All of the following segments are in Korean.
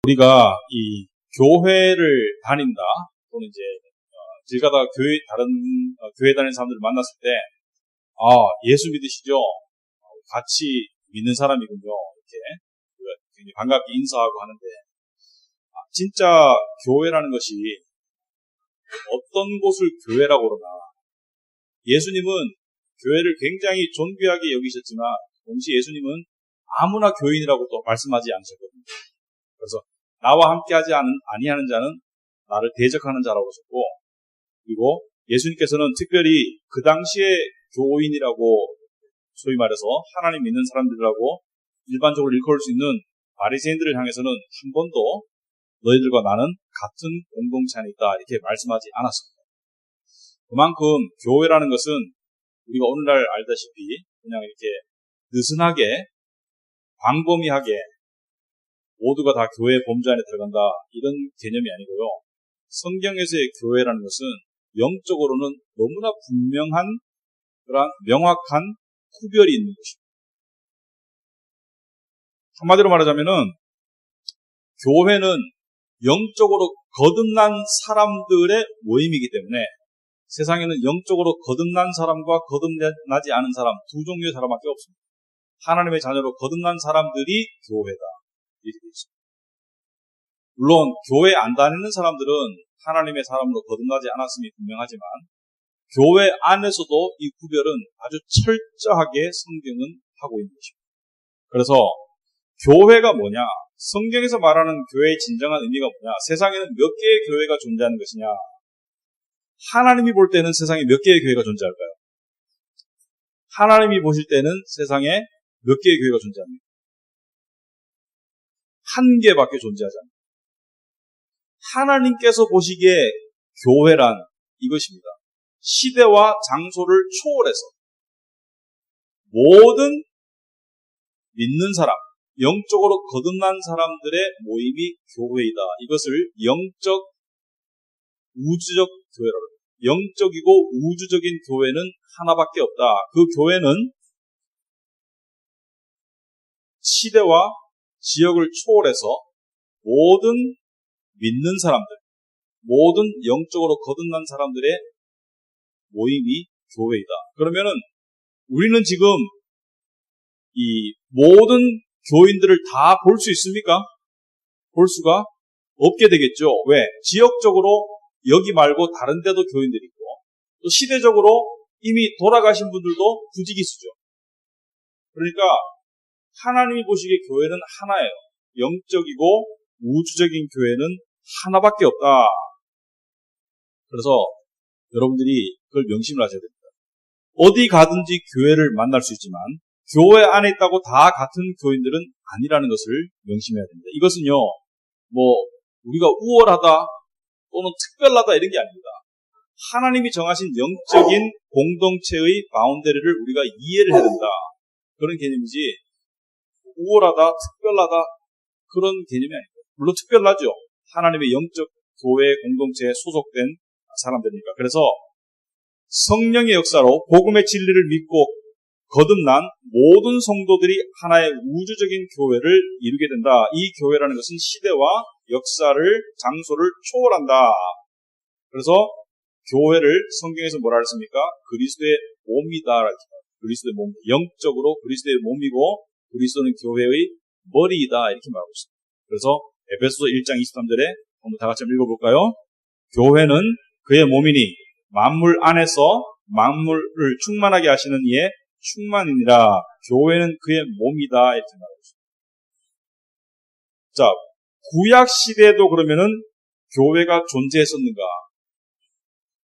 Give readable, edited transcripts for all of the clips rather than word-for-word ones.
우리가 이 교회를 다닌다, 또는 이제, 길 가다가 다른 교회 다니는 사람들을 만났을 때, 예수 믿으시죠? 같이 믿는 사람이군요. 이렇게 굉장히 반갑게 인사하고 하는데, 진짜 교회라는 것이 어떤 곳을 교회라고 그러나, 예수님은 교회를 굉장히 존귀하게 여기셨지만, 동시에 예수님은 아무나 교인이라고 또 말씀하지 않으셨거든요. 그래서 나와 함께하지 아니하는 자는 나를 대적하는 자라고 하셨고, 그리고 예수님께서는 특별히 그 당시에 교인이라고 소위 말해서 하나님 믿는 사람들이라고 일반적으로 일컬을 수 있는 바리새인들을 향해서는 한 번도 너희들과 나는 같은 공동체 안에 있다 이렇게 말씀하지 않았습니다. 그만큼 교회라는 것은 우리가 오늘날 알다시피 그냥 이렇게 느슨하게 광범위하게 모두가 다 교회 범주 안에 들어간다 이런 개념이 아니고요. 성경에서의 교회라는 것은 영적으로는 너무나 분명한 그런 명확한 구별이 있는 것입니다. 한마디로 말하자면은 교회는 영적으로 거듭난 사람들의 모임이기 때문에 세상에는 영적으로 거듭난 사람과 거듭나지 않은 사람 두 종류의 사람밖에 없습니다. 하나님의 자녀로 거듭난 사람들이 교회다 이렇게 되어 있습니다. 물론 교회 안 다니는 사람들은 하나님의 사람으로 거듭나지 않았음이 분명하지만 교회 안에서도 이 구별은 아주 철저하게 성경은 하고 있는 것입니다. 그래서 교회가 뭐냐? 성경에서 말하는 교회의 진정한 의미가 뭐냐? 세상에는 몇 개의 교회가 존재하는 것이냐? 하나님이 볼 때는 세상에 몇 개의 교회가 존재할까요? 하나님이 보실 때는 세상에 몇 개의 교회가 존재합니까? 한 개밖에 존재하지 않습니다. 하나님께서 보시기에 교회란 이것입니다. 시대와 장소를 초월해서 모든 믿는 사람, 영적으로 거듭난 사람들의 모임이 교회이다. 이것을 영적, 우주적 교회라고 합니다. 영적이고 우주적인 교회는 하나밖에 없다. 그 교회는 시대와 지역을 초월해서 모든 믿는 사람들, 모든 영적으로 거듭난 사람들의 모임이 교회이다. 그러면은 우리는 지금 이 모든 교인들을 다 볼 수 있습니까? 볼 수가 없게 되겠죠. 왜? 지역적으로 여기 말고 다른 데도 교인들이 있고 또 시대적으로 이미 돌아가신 분들도 부지기수죠. 그러니까 하나님이 보시기에 교회는 하나예요. 영적이고 우주적인 교회는 하나밖에 없다. 그래서 여러분들이 그걸 명심을 하셔야 됩니다. 어디 가든지 교회를 만날 수 있지만 교회 안에 있다고 다 같은 교인들은 아니라는 것을 명심해야 됩니다. 이것은요, 우리가 우월하다 또는 특별하다 이런 게 아닙니다. 하나님이 정하신 영적인 공동체의 바운더리를 우리가 이해를 해야 된다. 그런 개념이지, 우월하다, 특별하다, 그런 개념이 아닙니다. 물론 특별하죠. 하나님의 영적 교회 공동체에 소속된 사람들이니까. 그래서 성령의 역사로 복음의 진리를 믿고 거듭난 모든 성도들이 하나의 우주적인 교회를 이루게 된다. 이 교회라는 것은 시대와 역사를, 장소를 초월한다. 그래서 교회를 성경에서 뭐라 했습니까? 그리스도의 몸이다. 그리스도의 몸, 영적으로 그리스도의 몸이고 그리스도는 교회의 머리이다. 이렇게 말하고 있습니다. 그래서 에베소서 1장 23절에 한번 다 같이 읽어볼까요? 교회는 그의 몸이니 만물 안에서 만물을 충만하게 하시는 이의 충만이니라. 교회는 그의 몸이다. 이렇게 말하고 있습니다. 자, 구약 시대에도 그러면은 교회가 존재했었는가?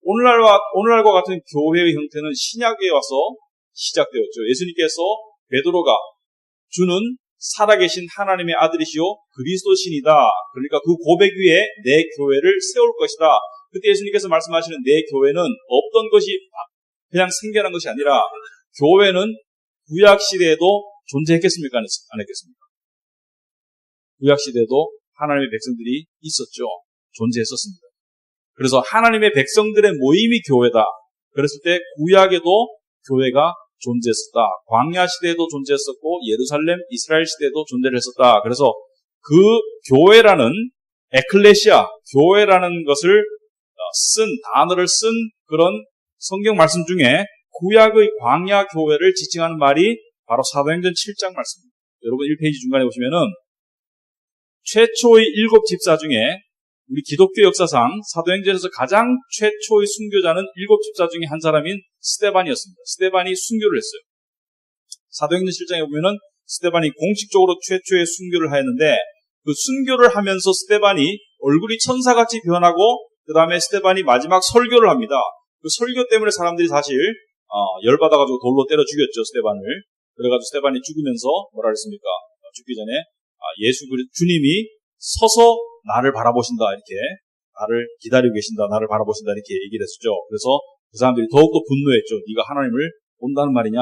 오늘날과 같은 교회의 형태는 신약에 와서 시작되었죠. 예수님께서 베드로가 주는 살아계신 하나님의 아들이시요 그리스도 신이다. 그러니까 그 고백 위에 내 교회를 세울 것이다. 그때 예수님께서 말씀하시는 내 교회는 없던 것이 그냥 생겨난 것이 아니라 교회는 구약 시대에도 존재했겠습니까? 안 했겠습니까? 구약 시대에도 하나님의 백성들이 있었죠. 존재했었습니다. 그래서 하나님의 백성들의 모임이 교회다. 그랬을 때 구약에도 교회가 존재했었다. 광야 시대에도 존재했었고 예루살렘, 이스라엘 시대에도 존재를 했었다. 그래서 그 교회라는 에클레시아, 교회라는 것을 단어를 쓴 그런 성경 말씀 중에 구약의 광야 교회를 지칭하는 말이 바로 사도행전 7장 말씀입니다. 여러분 1페이지 중간에 보시면은 최초의 7 집사 중에 우리 기독교 역사상 사도행전에서 가장 최초의 순교자는 7 집사 중에 한 사람인 스데반이었습니다. 스데반이 순교를 했어요. 사도행전 7장에 보면은 스데반이 공식적으로 최초의 순교를 하였는데 그 순교를 하면서 스데반이 얼굴이 천사같이 변하고 그 다음에 스데반이 마지막 설교를 합니다. 그 설교 때문에 사람들이 사실 열받아가지고 돌로 때려 죽였죠, 스데반을. 그래가지고 스데반이 죽으면서 뭐라 그랬습니까? 죽기 전에 주님이 서서 나를 바라보신다, 이렇게 나를 기다리고 계신다, 나를 바라보신다, 이렇게 얘기를 했었죠. 그래서 그 사람들이 더욱더 분노했죠. 네가 하나님을 본다는 말이냐,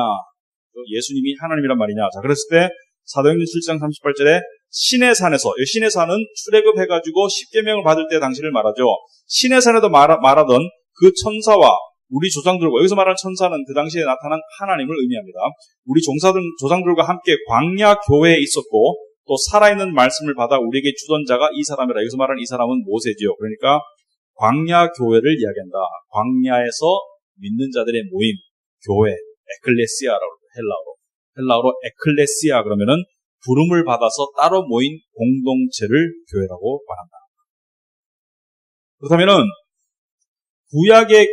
예수님이 하나님이란 말이냐. 자, 그랬을 때 사도행전 7장 38절에 신의 산에서, 신의 산은 출애굽해가지고 십계명을 받을 때 당시를 말하죠. 신의 산에도 말하던 그 천사와 우리 조상들과, 여기서 말하는 천사는 그 당시에 나타난 하나님을 의미합니다. 우리 조상들과 함께 광야 교회에 있었고 또 살아있는 말씀을 받아 우리에게 주던 자가 이 사람이라. 여기서 말하는 이 사람은 모세지요. 그러니까 광야 교회를 이야기한다. 광야에서 믿는 자들의 모임, 교회, 에클레시아라고 해요. 헬라어로 에클레시아 그러면은 부름을 받아서 따로 모인 공동체를 교회라고 말한다. 그렇다면은 구약의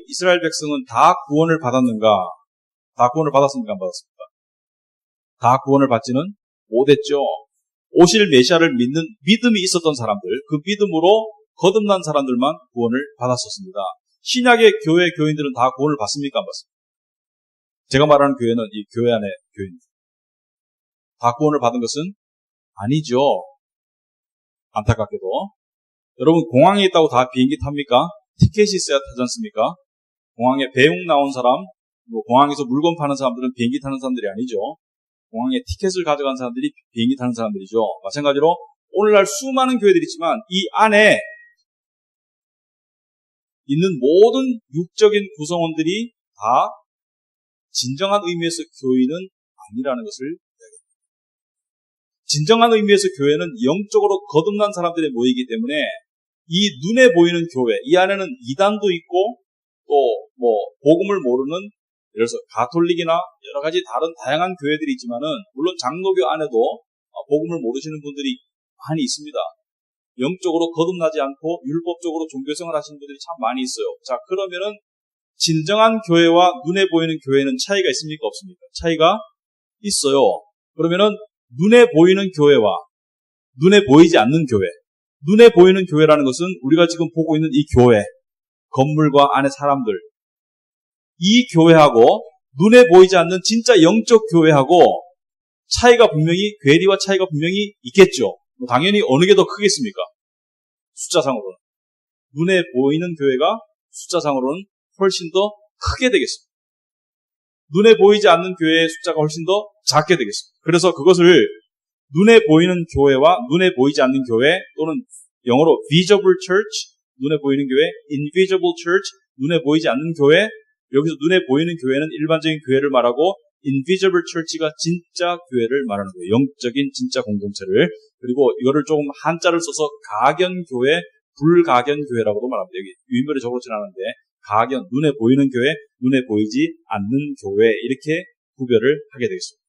이스라엘 백성은 다 구원을 받았는가? 다 구원을 받았습니까? 안 받았습니까? 다 구원을 받지는 못했죠. 오실 메시아를 믿는 믿음이 있었던 사람들, 그 믿음으로 거듭난 사람들만 구원을 받았었습니다. 신약의 교회 교인들은 다 구원을 받습니까? 안 받습니까? 제가 말하는 교회는 이 교회 안의 교회입니다. 다 구원을 받은 것은 아니죠. 안타깝게도. 여러분, 공항에 있다고 다 비행기 탑니까? 티켓이 있어야 타지 않습니까? 공항에 배웅 나온 사람, 공항에서 물건 파는 사람들은 비행기 타는 사람들이 아니죠. 공항에 티켓을 가져간 사람들이 비행기 타는 사람들이죠. 마찬가지로 오늘날 수많은 교회들이 있지만 이 안에 있는 모든 육적인 구성원들이 다 진정한 의미에서 교회는 아니라는 것을 이야기합니다. 진정한 의미에서 교회는 영적으로 거듭난 사람들의 모이기 때문에 이 눈에 보이는 교회, 이 안에는 이단도 있고 또 복음을 모르는, 예를 들어서 가톨릭이나 여러 가지 다양한 교회들이 있지만은 물론 장로교 안에도 복음을 모르시는 분들이 많이 있습니다. 영적으로 거듭나지 않고 율법적으로 종교생활 하시는 분들이 참 많이 있어요. 자, 그러면은 진정한 교회와 눈에 보이는 교회는 차이가 있습니까? 없습니까? 차이가 있어요. 그러면은 눈에 보이는 교회와 눈에 보이지 않는 교회. 눈에 보이는 교회라는 것은 우리가 지금 보고 있는 이 교회, 건물과 안에 사람들, 이 교회하고 눈에 보이지 않는 진짜 영적 교회하고 괴리와 차이가 분명히 있겠죠. 당연히 어느 게 더 크겠습니까? 숫자상으로는. 눈에 보이는 교회가 숫자상으로는 훨씬 더 크게 되겠습니다. 눈에 보이지 않는 교회의 숫자가 훨씬 더 작게 되겠습니다. 그래서 그것을 눈에 보이는 교회와 눈에 보이지 않는 교회, 또는 영어로 visible church, 눈에 보이는 교회, invisible church, 눈에 보이지 않는 교회, 여기서 눈에 보이는 교회는 일반적인 교회를 말하고 invisible church가 진짜 교회를 말하는 거예요. 영적인 진짜 공동체를. 그리고 이거를 조금 한자를 써서 가견교회, 불가견교회라고도 말합니다. 여기 유인별이 적어놓지는 않은데 가견, 눈에 보이는 교회, 눈에 보이지 않는 교회, 이렇게 구별을 하게 되겠습니다.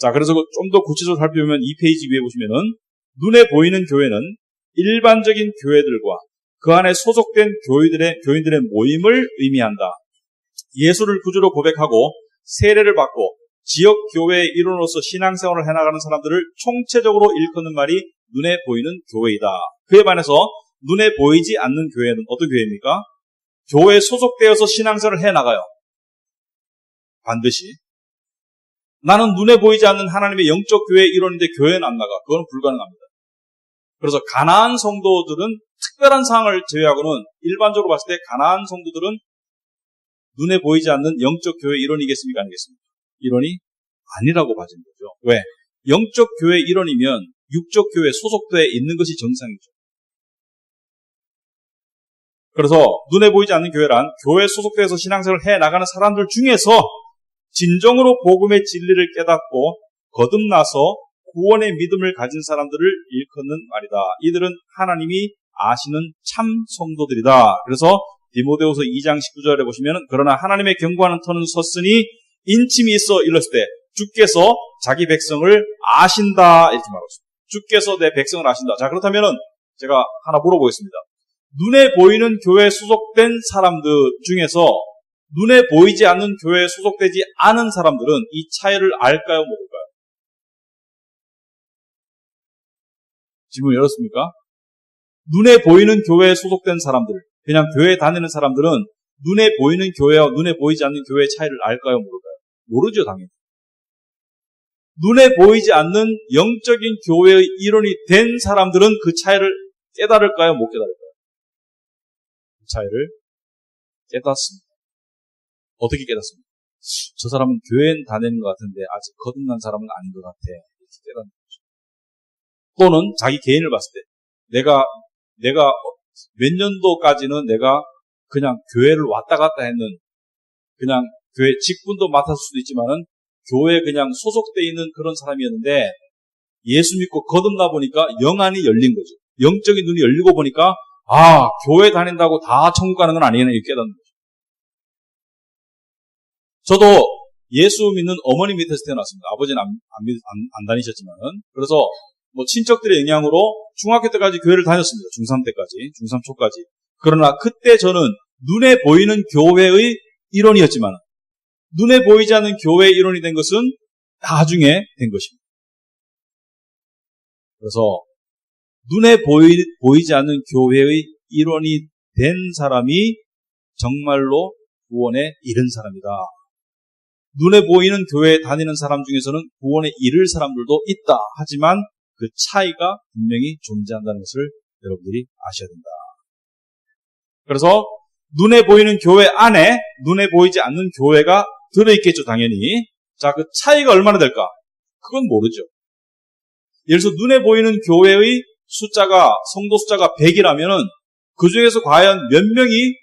자, 그래서 좀 더 구체적으로 살펴보면 이 페이지 위에 보시면은 눈에 보이는 교회는 일반적인 교회들과 그 안에 소속된 교인들의 모임을 의미한다. 예수를 구주로 고백하고 세례를 받고 지역 교회의 일원으로서 신앙생활을 해나가는 사람들을 총체적으로 일컫는 말이 눈에 보이는 교회이다. 그에 반해서 눈에 보이지 않는 교회는 어떤 교회입니까? 교회에 소속되어서 신앙생활을 해나가요. 반드시. 나는 눈에 보이지 않는 하나님의 영적 교회의 일원인데 교회는 안 나가. 그건 불가능합니다. 그래서 가나안 성도들은 특별한 상황을 제외하고는 일반적으로 봤을 때 가나안 성도들은 눈에 보이지 않는 영적 교회 일원이겠습니까? 아니겠습니까? 일원이 아니라고 봐지는 거죠. 왜? 영적 교회 일원이면 육적 교회 소속돼 있는 것이 정상이죠. 그래서 눈에 보이지 않는 교회란 교회 소속돼서 신앙생활을 해나가는 사람들 중에서 진정으로 복음의 진리를 깨닫고 거듭나서 구원의 믿음을 가진 사람들을 일컫는 말이다. 이들은 하나님이 아시는 참 성도들이다. 그래서 디모데후서 2장 19절에 보시면 그러나 하나님의 경고하는 터는 섰으니 인침이 있어 일렀을 때 주께서 자기 백성을 아신다 이렇게 말하고 있습니다. 주께서 내 백성을 아신다. 자, 그렇다면 제가 하나 물어보겠습니다. 눈에 보이는 교회에 소속된 사람들 중에서 눈에 보이지 않는 교회에 소속되지 않은 사람들은 이 차이를 알까요, 모를까요? 질문 열었습니까? 눈에 보이는 교회에 소속된 사람들, 그냥 교회에 다니는 사람들은 눈에 보이는 교회와 눈에 보이지 않는 교회의 차이를 알까요, 모를까요? 모르죠, 당연히. 눈에 보이지 않는 영적인 교회의 일원이 된 사람들은 그 차이를 깨달을까요, 못 깨달을까요? 그 차이를 깨닫습니다. 어떻게 깨닫습니까? 저 사람은 교회는 다니는 것 같은데 아직 거듭난 사람은 아닌 것 같아. 이렇게 깨닫는 거죠. 또는 자기 개인을 봤을 때 내가 몇 년도까지는 내가 그냥 교회를 왔다 갔다 했는 그냥 교회 직분도 맡았을 수도 있지만은 교회에 그냥 소속되어 있는 그런 사람이었는데 예수 믿고 거듭나 보니까 영안이 열린 거죠. 영적인 눈이 열리고 보니까 아, 교회 다닌다고 다 천국 가는 건 아니네 이렇게 깨닫는 거죠. 저도 예수 믿는 어머니 밑에서 태어났습니다. 아버지는 안 다니셨지만은. 그래서 뭐 친척들의 영향으로 중학교 때까지 교회를 다녔습니다. 중3 때까지, 중3 초까지. 그러나 그때 저는 눈에 보이는 교회의 일원이었지만 눈에 보이지 않는 교회의 일원이 된 것은 나중에 된 것입니다. 그래서 눈에 보이지 않는 교회의 일원이 된 사람이 정말로 구원에 이른 사람이다. 눈에 보이는 교회에 다니는 사람 중에서는 구원에 이를 사람들도 있다. 하지만 그 차이가 분명히 존재한다는 것을 여러분들이 아셔야 된다. 그래서 눈에 보이는 교회 안에 눈에 보이지 않는 교회가 들어있겠죠, 당연히. 자, 그 차이가 얼마나 될까? 그건 모르죠. 예를 들어서 눈에 보이는 교회의 숫자가, 성도 숫자가 100이라면은 그 중에서 과연 몇 명이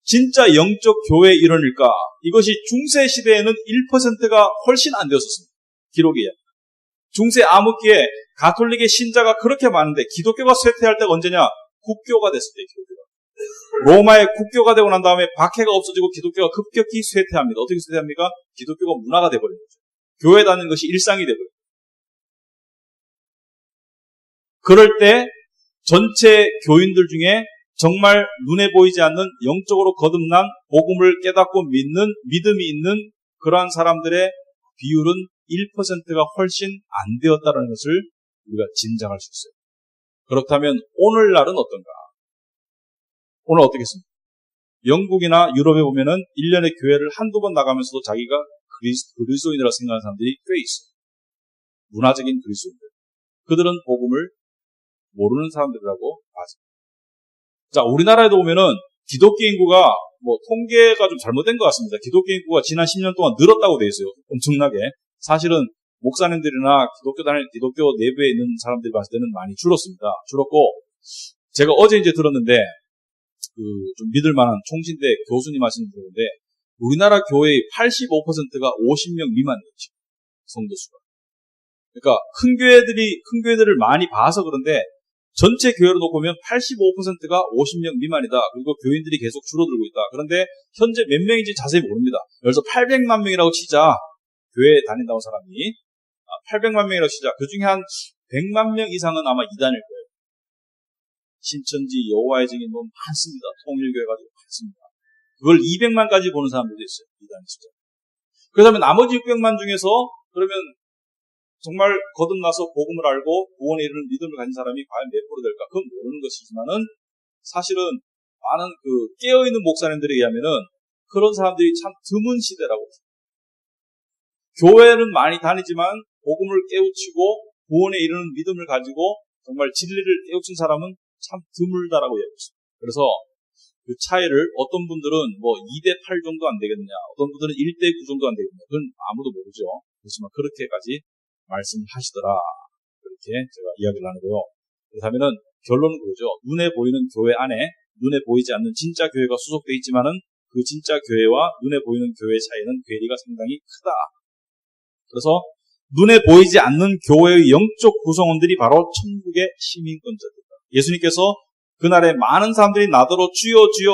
진짜 영적 교회의 일원일까? 이것이 중세 시대에는 1%가 훨씬 안 되었었습니다. 기록이에요. 중세 암흑기에 가톨릭의 신자가 그렇게 많은데 기독교가 쇠퇴할 때가 언제냐? 국교가 됐을 때 기독교가. 로마의 국교가 되고 난 다음에 박해가 없어지고 기독교가 급격히 쇠퇴합니다. 어떻게 쇠퇴합니까? 기독교가 문화가 돼버린 거죠. 교회 다니는 것이 일상이 돼버린 거죠. 그럴 때 전체 교인들 중에 정말 눈에 보이지 않는 영적으로 거듭난 복음을 깨닫고 믿는 믿음이 있는 그러한 사람들의 비율은 1%가 훨씬 안 되었다는 것을 우리가 짐작할 수 있어요. 그렇다면 오늘날은 어떤가? 오늘 어떻겠습니까? 영국이나 유럽에 보면은 1년에 교회를 한두 번 나가면서도 자기가 그리스도인이라고 생각하는 사람들이 꽤 있어요. 문화적인 그리스도인들. 그들은 복음을 모르는 사람들이라고 봐집니다. 자, 우리나라에도 보면은 기독교 인구가 뭐 통계가 좀 잘못된 것 같습니다. 기독교 인구가 지난 10년 동안 늘었다고 돼 있어요. 엄청나게. 사실은 목사님들이나 기독교 내부에 있는 사람들이 봤을 때는 많이 줄었습니다. 줄었고, 제가 어제 이제 들었는데, 좀 믿을 만한 총신대 교수님 하시는 분인데, 우리나라 교회의 85%가 50명 미만이에요. 성도수가. 그러니까 큰 교회들을 많이 봐서 그런데, 전체 교회로 놓고 보면 85%가 50명 미만이다. 그리고 교인들이 계속 줄어들고 있다. 그런데 현재 몇 명인지 자세히 모릅니다. 그래서 800만 명이라고 치자. 교회에 다닌다는 사람이 800만 명이라고 치자. 그 중에 한 100만 명 이상은 아마 이단일 거예요. 신천지, 여호와의 증인 뭐 많습니다. 통일교회 가지고 많습니다. 그걸 200만까지 보는 사람들도 있어요. 이단 숫자. 그렇다면 나머지 600만 중에서 그러면 정말 거듭나서 복음을 알고 구원에 이르는 믿음을 가진 사람이 과연 몇 프로 될까? 그건 모르는 것이지만은 사실은 많은 깨어있는 목사님들에 의하면은 그런 사람들이 참 드문 시대라고. 교회는 많이 다니지만 복음을 깨우치고 구원에 이르는 믿음을 가지고 정말 진리를 깨우친 사람은 참 드물다라고 이야기했습니다. 그래서 그 차이를 어떤 분들은 뭐 2대8 정도 안 되겠느냐, 어떤 분들은 1대9 정도 안 되겠느냐, 그건 아무도 모르죠. 그렇지만 그렇게까지 말씀을 하시더라. 그렇게 제가 이야기를 하는데요. 그렇다면은 결론은 그거죠. 눈에 보이는 교회 안에 눈에 보이지 않는 진짜 교회가 소속되어 있지만은 그 진짜 교회와 눈에 보이는 교회의 차이는 괴리가 상당히 크다. 그래서 눈에 보이지 않는 교회의 영적 구성원들이 바로 천국의 시민권자들이다. 예수님께서 그날에 많은 사람들이 나더러 주여 주여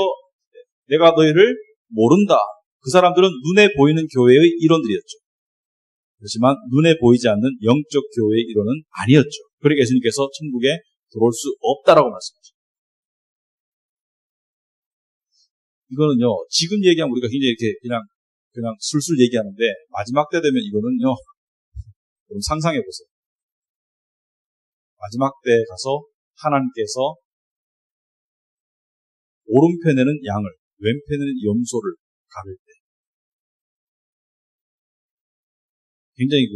내가 너희를 모른다. 그 사람들은 눈에 보이는 교회의 일원들이었죠. 그렇지만 눈에 보이지 않는 영적 교회의 일원은 아니었죠. 그러니까 예수님께서 천국에 들어올 수 없다라고 말씀하셨습니다. 이거는요, 지금 얘기하면 우리가 굉장히 이렇게 그냥 술술 얘기하는데, 마지막 때 되면 이거는요, 좀 상상해 보세요. 마지막 때 가서 하나님께서 오른편에는 양을, 왼편에는 염소를 가를 때, 굉장히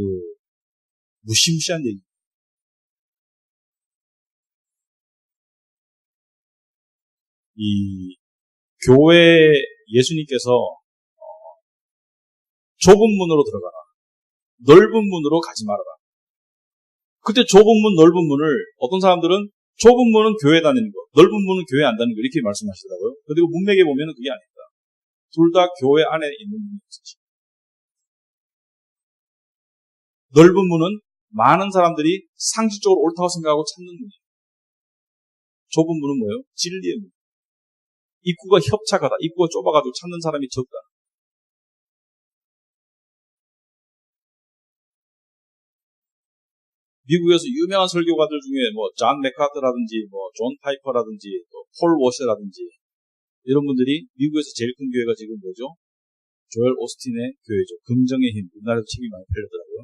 무시무시한 얘기. 이 교회 예수님께서 좁은 문으로 들어가라. 넓은 문으로 가지 말아라. 그때 좁은 문, 넓은 문을 어떤 사람들은 좁은 문은 교회 다니는 거, 넓은 문은 교회 안 다니는 거 이렇게 말씀하시더라고요. 그리고 문맥에 보면은 그게 아니다. 둘 다 교회 안에 있는 문이 있으시죠. 넓은 문은 많은 사람들이 상식적으로 옳다고 생각하고 찾는 문이에요. 좁은 문은 뭐예요? 진리의 문. 입구가 협착하다. 입구가 좁아가지고 찾는 사람이 적다. 미국에서 유명한 설교가들 중에 존 맥카트라든지 존 파이퍼라든지 또 폴 워셔라든지 이런 분들이 미국에서 제일 큰 교회가 지금 뭐죠? 조엘 오스틴의 교회죠. 긍정의 힘. 우리나라에서 책이 많이 팔렸더라고요.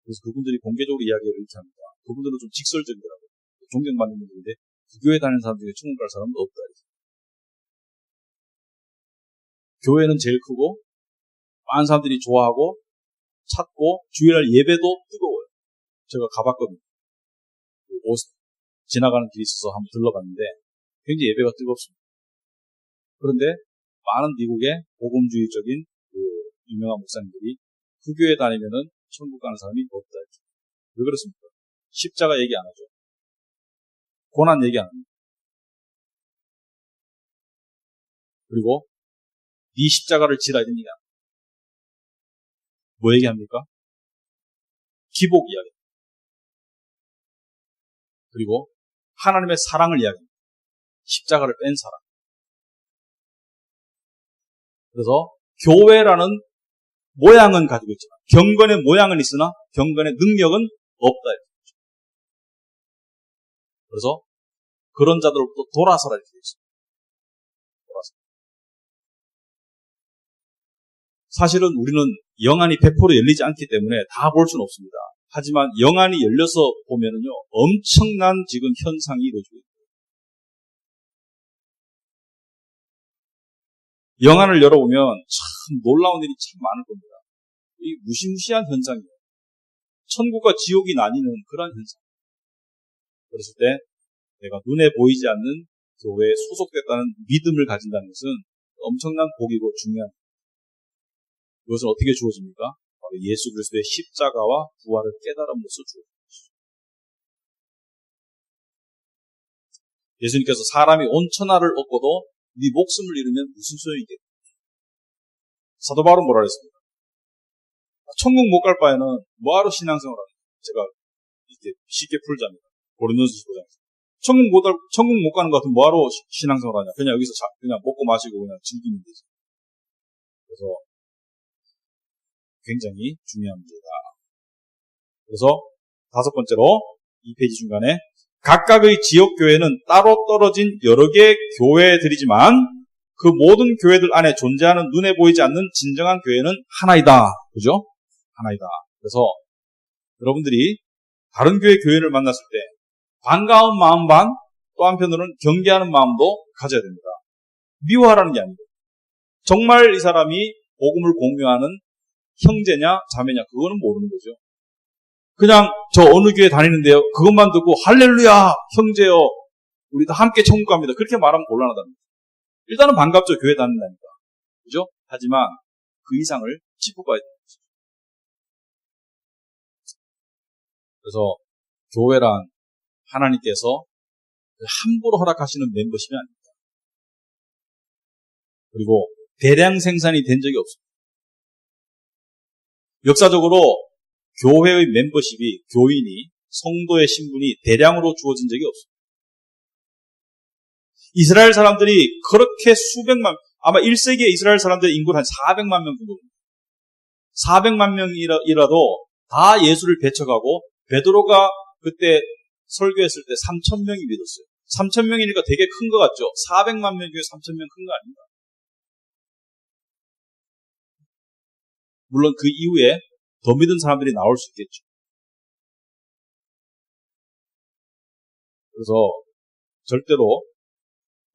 그래서 그분들이 공개적으로 이야기를 이렇게 합니다. 그분들은 좀 직설적이더라고요. 존경받는 분들인데 그 교회 다니는 사람 중에 천국 갈 사람은 없다. 교회는 제일 크고 많은 사람들이 좋아하고 찾고 주일날 예배도 뜨거워요. 제가 가봤거든요. 지나가는 길이 있어서 한번 들러봤는데 굉장히 예배가 뜨겁습니다. 그런데 많은 미국의 복음주의적인 유명한 목사님들이 그 교회 다니면은 천국 가는 사람이 없다. 왜 그렇습니까? 십자가 얘기 안 하죠. 고난 얘기 안 합니다. 그리고 네 십자가를 지라 이런 얘기 안 합니다. 뭐 얘기합니까? 기복 이야기. 그리고 하나님의 사랑을 이야기합니다. 십자가를 뺀 사랑. 그래서 교회라는 모양은 가지고 있지만 경건의 모양은 있으나 경건의 능력은 없다. 그래서 그런 자들로부터 돌아서라 이렇게 되어 있습니다. 돌아서. 사실은 우리는 영안이 100% 열리지 않기 때문에 다 볼 수는 없습니다. 하지만 영안이 열려서 보면은요, 엄청난 지금 현상이 이루어지고 있습니다. 영안을 열어보면 참 놀라운 일이 참 많을 겁니다. 이 무시무시한 현상이에요. 천국과 지옥이 나뉘는 그런 현상. 그랬을 때 내가 눈에 보이지 않는 교회에 소속됐다는 믿음을 가진다는 것은 엄청난 복이고 중요한 일입니다. 이것은 어떻게 주어집니까? 바로 예수 그리스도의 십자가와 부활을 깨달음으로써 주어집니다. 예수님께서 사람이 온 천하를 얻고도 네 목숨을 잃으면 무슨 소용이겠냐. 사도 바울은 뭐라 그랬습니까? 천국 못 갈 바에는 뭐하러 신앙생활을 하냐. 제가 이렇게 쉽게 풀자면 고린도전서 15장에서 천국 못 가는 것 같으면 뭐하러 신앙생활을 하냐. 그냥 여기서 그냥 먹고 마시고 그냥 즐기면 되지. 그래서 굉장히 중요한 문제다. 그래서 다섯 번째로 이 페이지 중간에 각각의 지역교회는 따로 떨어진 여러 개의 교회들이지만 그 모든 교회들 안에 존재하는 눈에 보이지 않는 진정한 교회는 하나이다. 그죠? 하나이다. 그래서 여러분들이 다른 교회 교인을 만났을 때 반가운 마음 반, 또 한편으로는 경계하는 마음도 가져야 됩니다. 미워하라는 게 아니고 정말 이 사람이 복음을 공유하는 형제냐 자매냐 그거는 모르는 거죠. 그냥 저 어느 교회 다니는데요. 그것만 듣고 할렐루야 형제요. 우리 다 함께 천국 갑니다. 그렇게 말하면 곤란하답니다. 일단은 반갑죠. 교회 다닌다니까. 그죠? 하지만 그 이상을 짚어봐야 됩니다. 그래서 교회란 하나님께서 함부로 허락하시는 멤버십이 아닙니다. 그리고 대량 생산이 된 적이 없습니다. 역사적으로 교회의 멤버십이, 교인이, 성도의 신분이 대량으로 주어진 적이 없어요. 이스라엘 사람들이 그렇게 수백만, 아마 1세기에 이스라엘 사람들의 인구는 한 400만 명 정도입니다. 400만 명이라도 다 예수를 배척하고, 베드로가 그때 설교했을 때 3,000명이 믿었어요. 3,000명이니까 되게 큰 것 같죠? 400만 명 중에 3,000명 큰 거 아닙니다. 물론 그 이후에 더 믿은 사람들이 나올 수 있겠죠. 그래서 절대로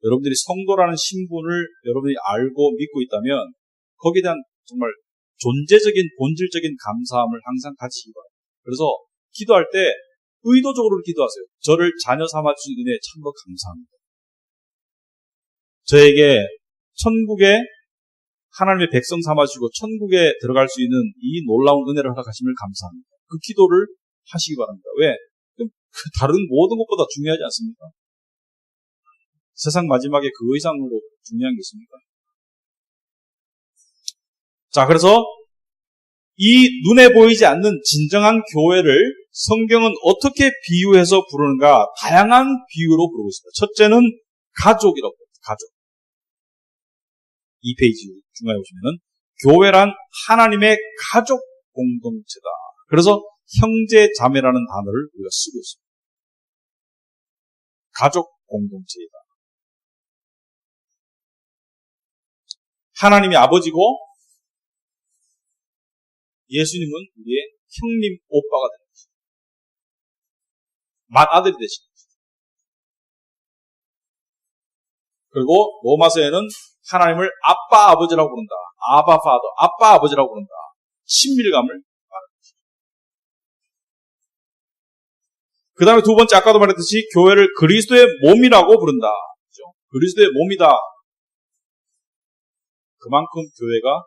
여러분들이 성도라는 신분을 여러분이 알고 믿고 있다면 거기에 대한 정말 존재적인 본질적인 감사함을 항상 가지시기 바랍니다. 그래서 기도할 때 의도적으로 기도하세요. 저를 자녀 삼아주신 은혜에 참으로 감사합니다. 저에게 천국에 하나님의 백성 삼아주시고 천국에 들어갈 수 있는 이 놀라운 은혜를 허락하심을 감사합니다. 그 기도를 하시기 바랍니다. 왜? 다른 모든 것보다 중요하지 않습니까? 세상 마지막에 그 이상으로 중요한 게 있습니까? 자, 그래서 이 눈에 보이지 않는 진정한 교회를 성경은 어떻게 비유해서 부르는가? 다양한 비유로 부르고 있습니다. 첫째는 가족이라고 합니다. 가족. 2페이지 중간에 보시면은 교회란 하나님의 가족 공동체다. 그래서 형제 자매라는 단어를 우리가 쓰고 있습니다. 가족 공동체이다. 하나님이 아버지고 예수님은 우리의 형님 오빠가 되는 것입니다. 맏아들이 되시는 것입니다. 그리고 로마서에는 하나님을 아빠 아버지라고 부른다. 아바 파더, 아빠 아버지라고 부른다. 친밀감을 말하는 것이죠. 그 다음에 두 번째, 아까도 말했듯이 교회를 그리스도의 몸이라고 부른다. 그렇죠? 그리스도의 몸이다. 그만큼 교회가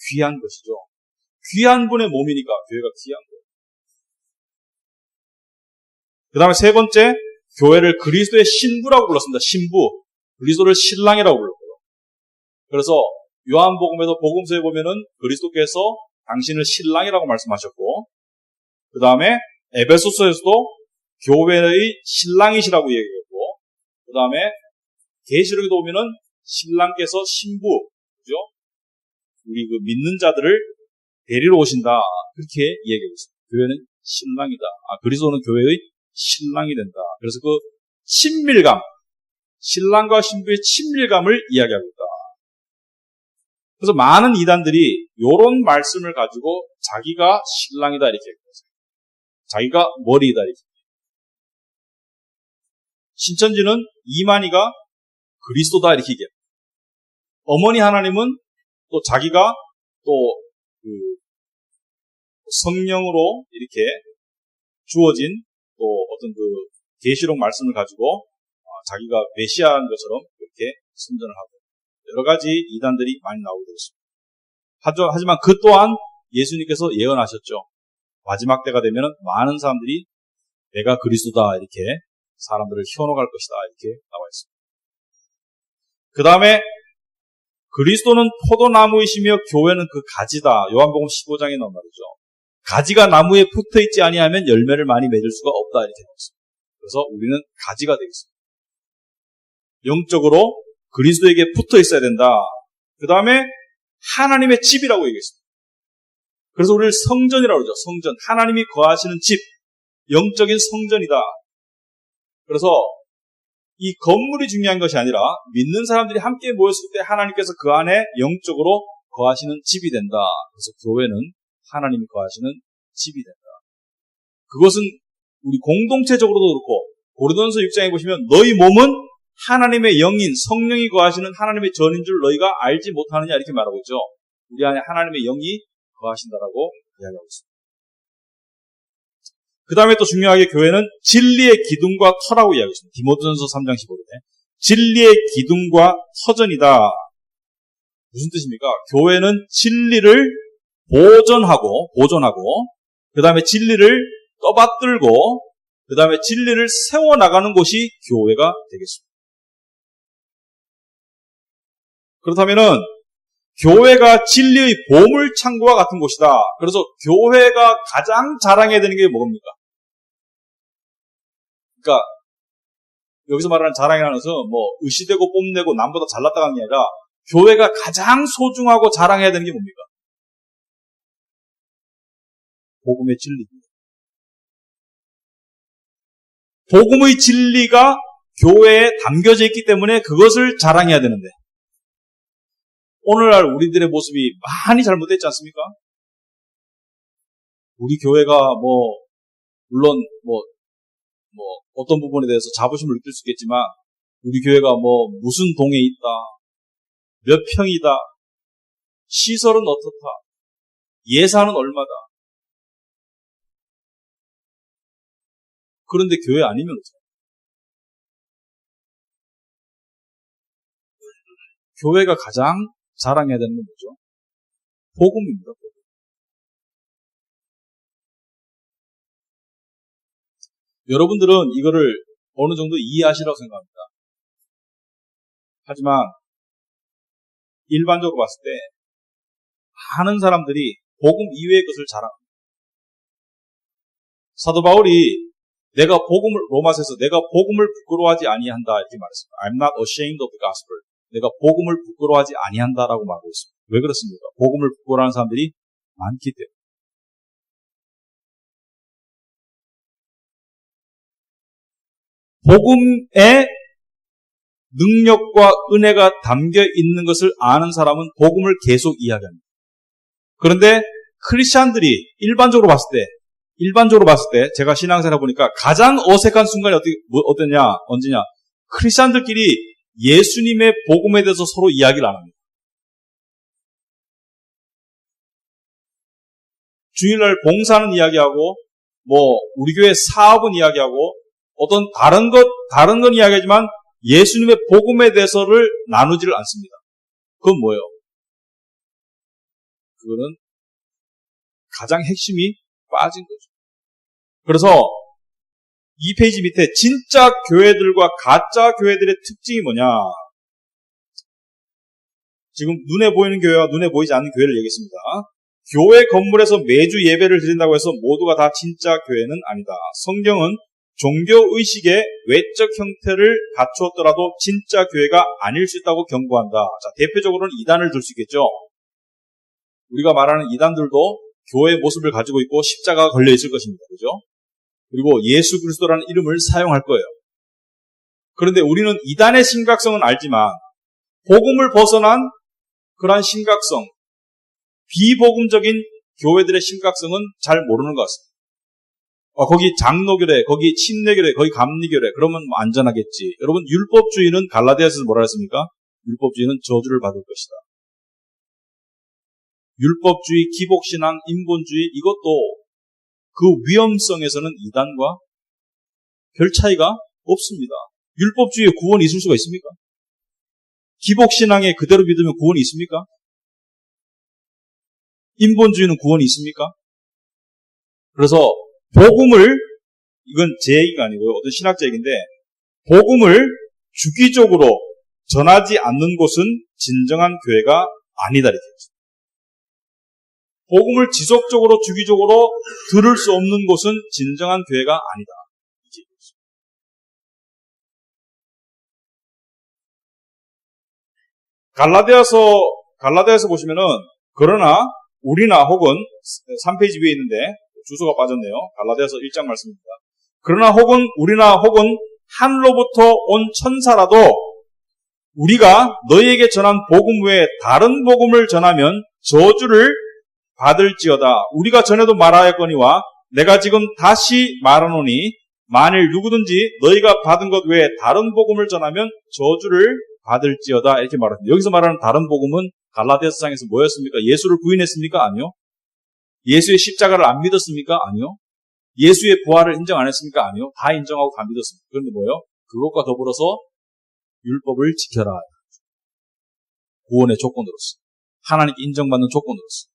귀한 것이죠. 귀한 분의 몸이니까 교회가 귀한 거예요. 그 다음에 세 번째, 교회를 그리스도의 신부라고 불렀습니다. 신부. 그리스도를 신랑이라고 불렀고요. 그래서 요한복음에도 복음서에 보면은 그리스도께서 당신을 신랑이라고 말씀하셨고, 그 다음에 에베소서에서도 교회의 신랑이시라고 얘기했고, 그 다음에 계시록에도 보면은 신랑께서 신부, 그죠? 우리 그 믿는 자들을 데리러 오신다. 그렇게 얘기하고 있습니다. 교회는 신랑이다. 그리스도는 교회의 신랑이 된다. 그래서 그 친밀감, 신랑과 신부의 친밀감을 이야기하고 있다. 그래서 많은 이단들이 이런 말씀을 가지고 자기가 신랑이다 이렇게 얘기했어요. 자기가 머리이다 이렇게. 신천지는 이만희가 그리스도다 이렇게 얘기해요. 어머니 하나님은 또 자기가 또 그 성령으로 이렇게 주어진 또 어떤 그 계시록 말씀을 가지고 자기가 메시아인 것처럼 이렇게 선전을 하고 여러 가지 이단들이 많이 나오게 되었습니다. 하지만 그 또한 예수님께서 예언하셨죠. 마지막 때가 되면 많은 사람들이 내가 그리스도다 이렇게 사람들을 현혹할 것이다 이렇게 나와 있습니다. 그 다음에 그리스도는 포도나무이시며 교회는 그 가지다. 요한복음 15장에 나온 말이죠. 가지가 나무에 붙어있지 아니하면 열매를 많이 맺을 수가 없다 이렇게 나와 있습니다. 그래서 우리는 가지가 되겠습니다. 영적으로 그리스도에게 붙어 있어야 된다. 그 다음에 하나님의 집이라고 얘기했습니다. 그래서 우리를 성전이라고 그러죠. 성전. 하나님이 거하시는 집. 영적인 성전이다. 그래서 이 건물이 중요한 것이 아니라 믿는 사람들이 함께 모였을 때 하나님께서 그 안에 영적으로 거하시는 집이 된다. 그래서 교회는 하나님이 거하시는 집이 된다. 그것은 우리 공동체적으로도 그렇고 고린도전서 6장에 보시면 너희 몸은 하나님의 영인 성령이 거하시는 하나님의 전인 줄 너희가 알지 못하느냐 이렇게 말하고 있죠. 우리 안에 하나님의 영이 거하신다라고 이야기하고 있습니다. 그 다음에 또 중요하게 교회는 진리의 기둥과 터라고 이야기하고 있습니다. 디모데전서 3장 15절에 진리의 기둥과 터전이다. 무슨 뜻입니까? 교회는 진리를 보존하고 그 다음에 진리를 떠받들고 그 다음에 진리를 세워나가는 곳이 교회가 되겠습니다. 그렇다면은 교회가 진리의 보물 창고와 같은 곳이다. 그래서 교회가 가장 자랑해야 되는 게 뭡니까? 그러니까 여기서 말하는 자랑이라는 것은 뭐 의시되고 뽐내고 남보다 잘났다가 하는 게 아니라 교회가 가장 소중하고 자랑해야 되는 게 뭡니까? 복음의 진리입니다. 복음의 진리가 교회에 담겨져 있기 때문에 그것을 자랑해야 되는데 오늘날 우리들의 모습이 많이 잘못됐지 않습니까? 우리 교회가 물론 어떤 부분에 대해서 자부심을 느낄 수 있겠지만 우리 교회가 무슨 동에 있다, 몇 평이다, 시설은 어떻다, 예산은 얼마다. 그런데 교회 아니면 어떡해요? 교회가 가장 자랑해야 되는 건 뭐죠? 복음입니다. 복음. 여러분들은 이거를 어느 정도 이해하시라고 생각합니다. 하지만 일반적으로 봤을 때 많은 사람들이 복음 이외의 것을 자랑합니다. 사도 바울이 로마서에서 내가 복음을 부끄러워하지 아니한다 이렇게 말했습니다. I'm not ashamed of the gospel. 내가 복음을 부끄러워하지 아니한다라고 말하고 있습니다. 왜 그렇습니까? 복음을 부끄러워하는 사람들이 많기 때문에. 복음의 능력과 은혜가 담겨 있는 것을 아는 사람은 복음을 계속 이야기합니다. 그런데 크리스찬들이 일반적으로 봤을 때 제가 신앙생활 보니까 가장 어색한 순간이 언제냐? 크리스찬들끼리 예수님의 복음에 대해서 서로 이야기를 안 합니다. 주일날 봉사는 이야기하고, 우리 교회 사업은 이야기하고, 어떤 다른 건 이야기하지만 예수님의 복음에 대해서를 나누지를 않습니다. 그건 뭐예요? 그거는 가장 핵심이 빠진 거죠. 그래서 이 페이지 밑에 진짜 교회들과 가짜 교회들의 특징이 뭐냐? 지금 눈에 보이는 교회와 눈에 보이지 않는 교회를 얘기했습니다. 교회 건물에서 매주 예배를 드린다고 해서 모두가 다 진짜 교회는 아니다. 성경은 종교의식의 외적 형태를 갖추었더라도 진짜 교회가 아닐 수 있다고 경고한다. 자, 대표적으로는 이단을 들 수 있겠죠. 우리가 말하는 이단들도 교회의 모습을 가지고 있고 십자가가 걸려 있을 것입니다. 그죠? 그리고 예수 그리스도라는 이름을 사용할 거예요. 그런데 우리는 이단의 심각성은 알지만 복음을 벗어난 그러한 심각성, 비복음적인 교회들의 심각성은 잘 모르는 것 같습니다. 거기 장로교래, 거기 침례교래, 거기 감리교래, 그러면 안전하겠지. 여러분, 율법주의는 갈라디아서에서 뭐라 했습니까? 율법주의는 저주를 받을 것이다. 율법주의, 기복신앙, 인본주의, 이것도 그 위험성에서는 이단과 별 차이가 없습니다. 율법주의에 구원이 있을 수가 있습니까? 기복신앙에 그대로 믿으면 구원이 있습니까? 인본주의는 구원이 있습니까? 그래서 복음을, 이건 제 얘기가 아니고요. 어떤 신학자 얘기인데, 복음을 주기적으로 전하지 않는 곳은 진정한 교회가 아니다. 이렇게 했습니다. 복음을 지속적으로 주기적으로 들을 수 없는 곳은 진정한 교회가 아니다. 이렇게 얘기했습니다. 갈라디아서 보시면은, 그러나 우리나 혹은 3페이지 위에 있는데 주소가 빠졌네요. 갈라디아서 1장 말씀입니다. 그러나 혹은 우리나 혹은 하늘로부터 온 천사라도 우리가 너희에게 전한 복음 외에 다른 복음을 전하면 저주를 받을지어다. 우리가 전에도 말하였거니와 내가 지금 다시 말하노니 만일 누구든지 너희가 받은 것 외에 다른 복음을 전하면 저주를 받을지어다. 이렇게 말합니다. 여기서 말하는 다른 복음은 갈라디아서장에서 뭐였습니까? 예수를 부인했습니까? 아니요. 예수의 십자가를 안 믿었습니까? 아니요. 예수의 부활을 인정 안 했습니까? 아니요. 다 인정하고 다 믿었습니다. 그런데 뭐예요? 그것과 더불어서 율법을 지켜라. 구원의 조건으로서. 하나님께 인정받는 조건으로서.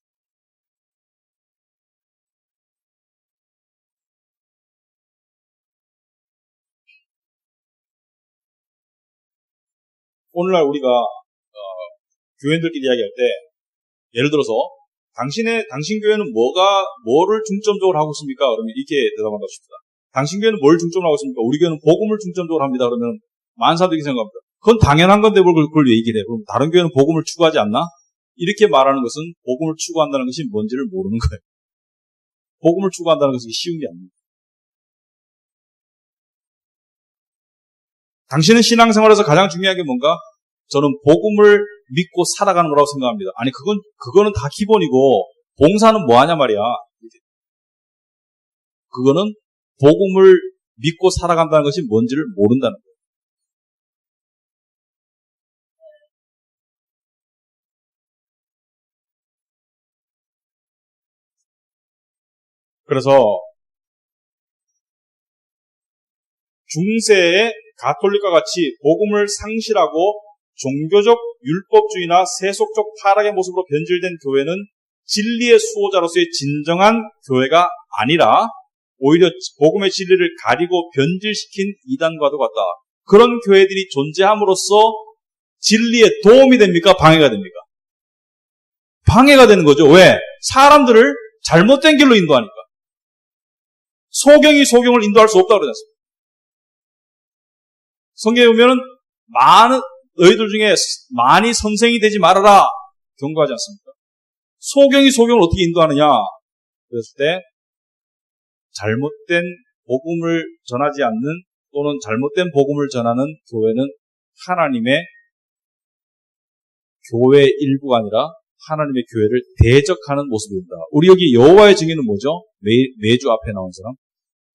오늘날 우리가 교인들끼리 이야기할 때 예를 들어서 당신 교회는 뭐를 중점적으로 하고 있습니까? 그러면 이렇게 대답한다고 칩시다. 당신 교회는 뭘 중점으로 하고 있습니까? 우리 교회는 복음을 중점적으로 합니다. 그러면 많은 사람들이 생각합니다. 그건 당연한 건데 그걸 왜 얘기를 해? 그럼 다른 교회는 복음을 추구하지 않나? 이렇게 말하는 것은 복음을 추구한다는 것이 뭔지를 모르는 거예요. 복음을 추구한다는 것이 쉬운 게 아닙니다. 당신은 신앙생활에서 가장 중요한 게 뭔가? 저는 복음을 믿고 살아가는 거라고 생각합니다. 아니, 그거는 다 기본이고, 봉사는 뭐 하냐 말이야. 그거는 복음을 믿고 살아간다는 것이 뭔지를 모른다는 거예요. 그래서 중세의 가톨릭과 같이 복음을 상실하고 종교적 율법주의나 세속적 타락의 모습으로 변질된 교회는 진리의 수호자로서의 진정한 교회가 아니라 오히려 복음의 진리를 가리고 변질시킨 이단과도 같다. 그런 교회들이 존재함으로써 진리에 도움이 됩니까? 방해가 됩니까? 방해가 되는 거죠. 왜? 사람들을 잘못된 길로 인도하니까. 소경이 소경을 인도할 수 없다고 그러지 않습니까? 성경에 보면은 너희들 중에 많이 선생이 되지 말아라 경고하지 않습니까? 소경이 소경을 어떻게 인도하느냐? 그랬을 때 잘못된 복음을 전하지 않는 또는 잘못된 복음을 전하는 교회는 하나님의 교회 일부가 아니라 하나님의 교회를 대적하는 모습이 된다. 우리 여기 여호와의 증인은 뭐죠? 매주 앞에 나온 사람.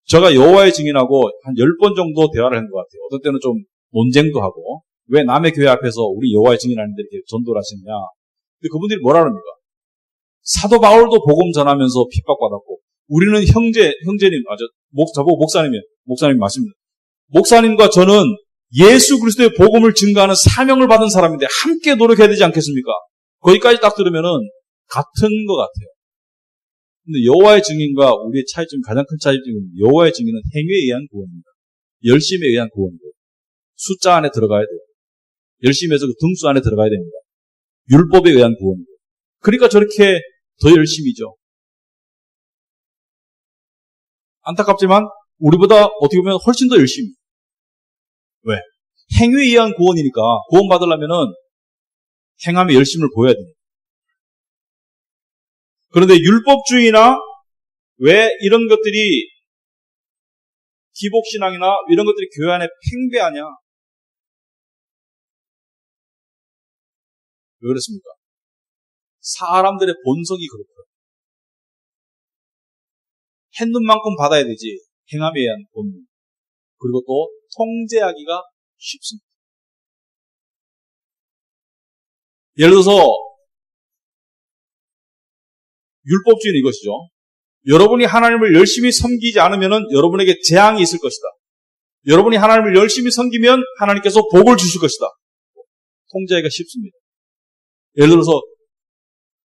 제가 여호와의 증인하고 한 10번 정도 대화를 한 것 같아요. 어떤 때는 좀 논쟁도 하고 왜 남의 교회 앞에서 우리 여호와의 증인하는데 이렇게 전도를 하시느냐. 근데 그분들이 뭐라 그럽니까? 사도 바울도 복음 전하면서 핍박받았고 우리는 형제님, 저보고 목사님 맞습니다. 목사님과 저는 예수 그리스도의 복음을 증거하는 사명을 받은 사람인데 함께 노력해야 되지 않겠습니까? 거기까지 딱 들으면은 같은 것 같아요. 근데 여호와의 증인과 우리의 차이점, 가장 큰 차이점은 여호와의 증인은 행위에 의한 구원입니다. 열심에 의한 구원이고 숫자 안에 들어가야 돼요. 열심히 해서 그 등수 안에 들어가야 됩니다. 율법에 의한 구원이고. 그러니까 저렇게 더 열심이죠. 안타깝지만 우리보다 어떻게 보면 훨씬 더 열심히. 왜? 행위에 의한 구원이니까 구원 받으려면은 행함의 열심을 보여야 됩니다. 그런데 율법주의나 왜 이런 것들이 기복신앙이나 이런 것들이 교회 안에 팽배하냐? 왜 그렇습니까? 사람들의 본성이 그렇고요. 했는 만큼 받아야 되지. 행함에 의한 본능. 그리고 또 통제하기가 쉽습니다. 예를 들어서 율법주의는 이것이죠. 여러분이 하나님을 열심히 섬기지 않으면 여러분에게 재앙이 있을 것이다. 여러분이 하나님을 열심히 섬기면 하나님께서 복을 주실 것이다. 통제하기가 쉽습니다. 예를 들어서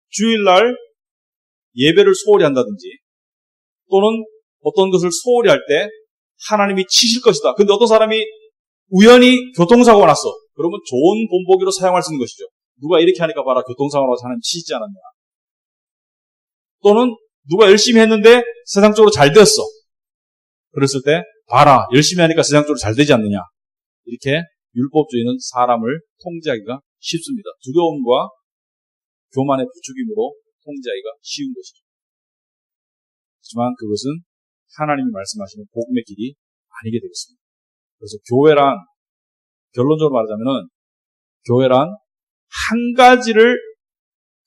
주일날 예배를 소홀히 한다든지 또는 어떤 것을 소홀히 할 때 하나님이 치실 것이다. 근데 어떤 사람이 우연히 교통사고가 났어. 그러면 좋은 본보기로 사용할 수 있는 것이죠. 누가 이렇게 하니까 봐라. 교통사고가 나서 하나님 치시지 않았냐. 또는 누가 열심히 했는데 세상적으로 잘 되었어. 그랬을 때 봐라. 열심히 하니까 세상적으로 잘 되지 않느냐. 이렇게 율법주의는 사람을 통제하기가 쉽습니다. 두려움과 교만의 부추김으로 통제하기가 쉬운 것이죠. 하지만 그것은 하나님이 말씀하시는 복음의 길이 아니게 되겠습니다. 그래서 교회란, 결론적으로 말하자면은 교회란 한 가지를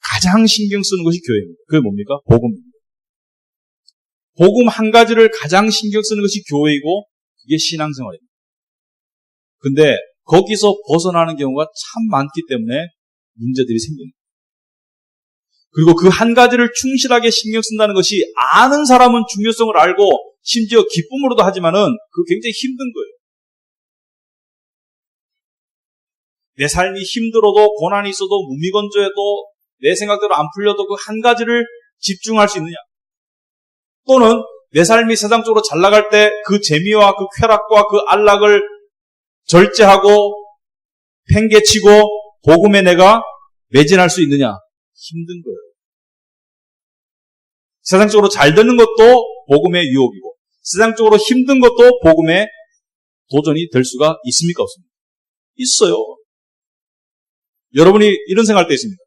가장 신경 쓰는 것이 교회입니다. 그게 뭡니까? 복음입니다. 복음 한 가지를 가장 신경 쓰는 것이 교회이고 그게 신앙생활입니다. 근데 거기서 벗어나는 경우가 참 많기 때문에 문제들이 생깁니다. 그리고 그 한 가지를 충실하게 신경 쓴다는 것이 아는 사람은 중요성을 알고 심지어 기쁨으로도 하지만은 그거 굉장히 힘든 거예요. 내 삶이 힘들어도 고난이 있어도 무미건조해도 내 생각대로 안 풀려도 그 한 가지를 집중할 수 있느냐? 또는 내 삶이 세상적으로 잘 나갈 때 그 재미와 그 쾌락과 그 안락을 절제하고 팽개치고 복음에 내가 매진할 수 있느냐? 힘든 거예요. 세상적으로 잘 되는 것도 복음의 유혹이고 세상적으로 힘든 것도 복음의 도전이 될 수가 있습니까? 없습니까? 있어요. 여러분이 이런 생각할 때 있습니다.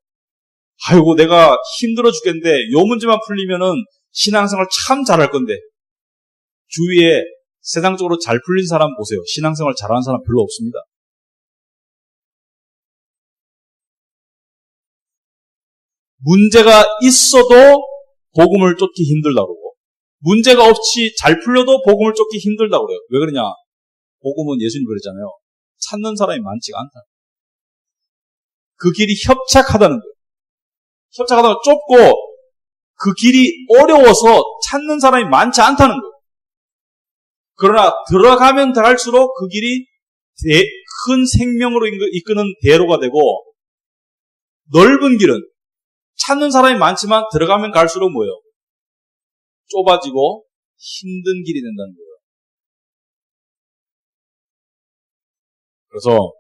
아이고 내가 힘들어 죽겠는데 요 문제만 풀리면은 신앙생활 참 잘할 건데 주위에 세상적으로 잘 풀린 사람 보세요. 신앙생활 잘하는 사람 별로 없습니다. 문제가 있어도 복음을 쫓기 힘들다고 그러고 문제가 없이 잘 풀려도 복음을 쫓기 힘들다고 그래요. 왜 그러냐? 복음은 예수님이 그랬잖아요. 찾는 사람이 많지가 않다. 그 길이 협착하다는 거예요. 협착하다가 좁고 그 길이 어려워서 찾는 사람이 많지 않다는 거예요. 그러나 들어가면 들어갈수록 그 길이 큰 생명으로 이끄는 대로가 되고 넓은 길은 찾는 사람이 많지만 들어가면 갈수록 뭐예요? 좁아지고 힘든 길이 된다는 거예요. 그래서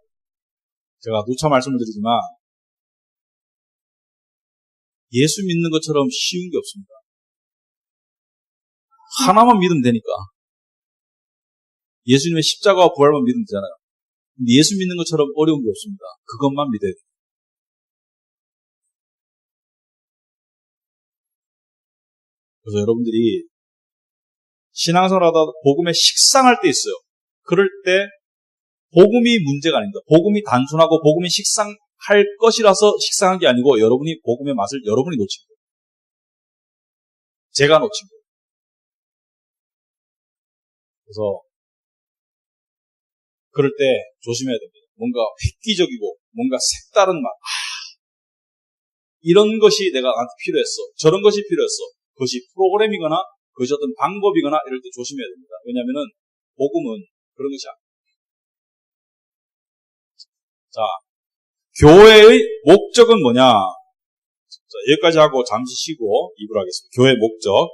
제가 누차 말씀을 드리지만 예수 믿는 것처럼 쉬운 게 없습니다. 하나만 믿으면 되니까. 예수님의 십자가와 부활만 믿으면 되잖아요. 근데 예수 믿는 것처럼 어려운 게 없습니다. 그것만 믿어야 돼요. 그래서 여러분들이 신앙생활 하다 복음에 식상할 때 있어요. 그럴 때 복음이 문제가 아닙니다. 복음이 단순하고 복음이 식상할 것이라서 식상한 게 아니고 여러분이 복음의 맛을 여러분이 놓친 거예요. 제가 놓친 거예요. 그래서 그럴 때 조심해야 됩니다. 뭔가 획기적이고 뭔가 색다른 맛. 이런 것이 내가 나한테 필요했어. 저런 것이 필요했어. 그것이 프로그램이거나 그것이 어떤 방법이거나 이럴 때 조심해야 됩니다. 왜냐하면은 복음은 그런 것이 아니에요. 자, 교회의 목적은 뭐냐? 자, 여기까지 하고 잠시 쉬고 입으로 하겠습니다. 교회의 목적.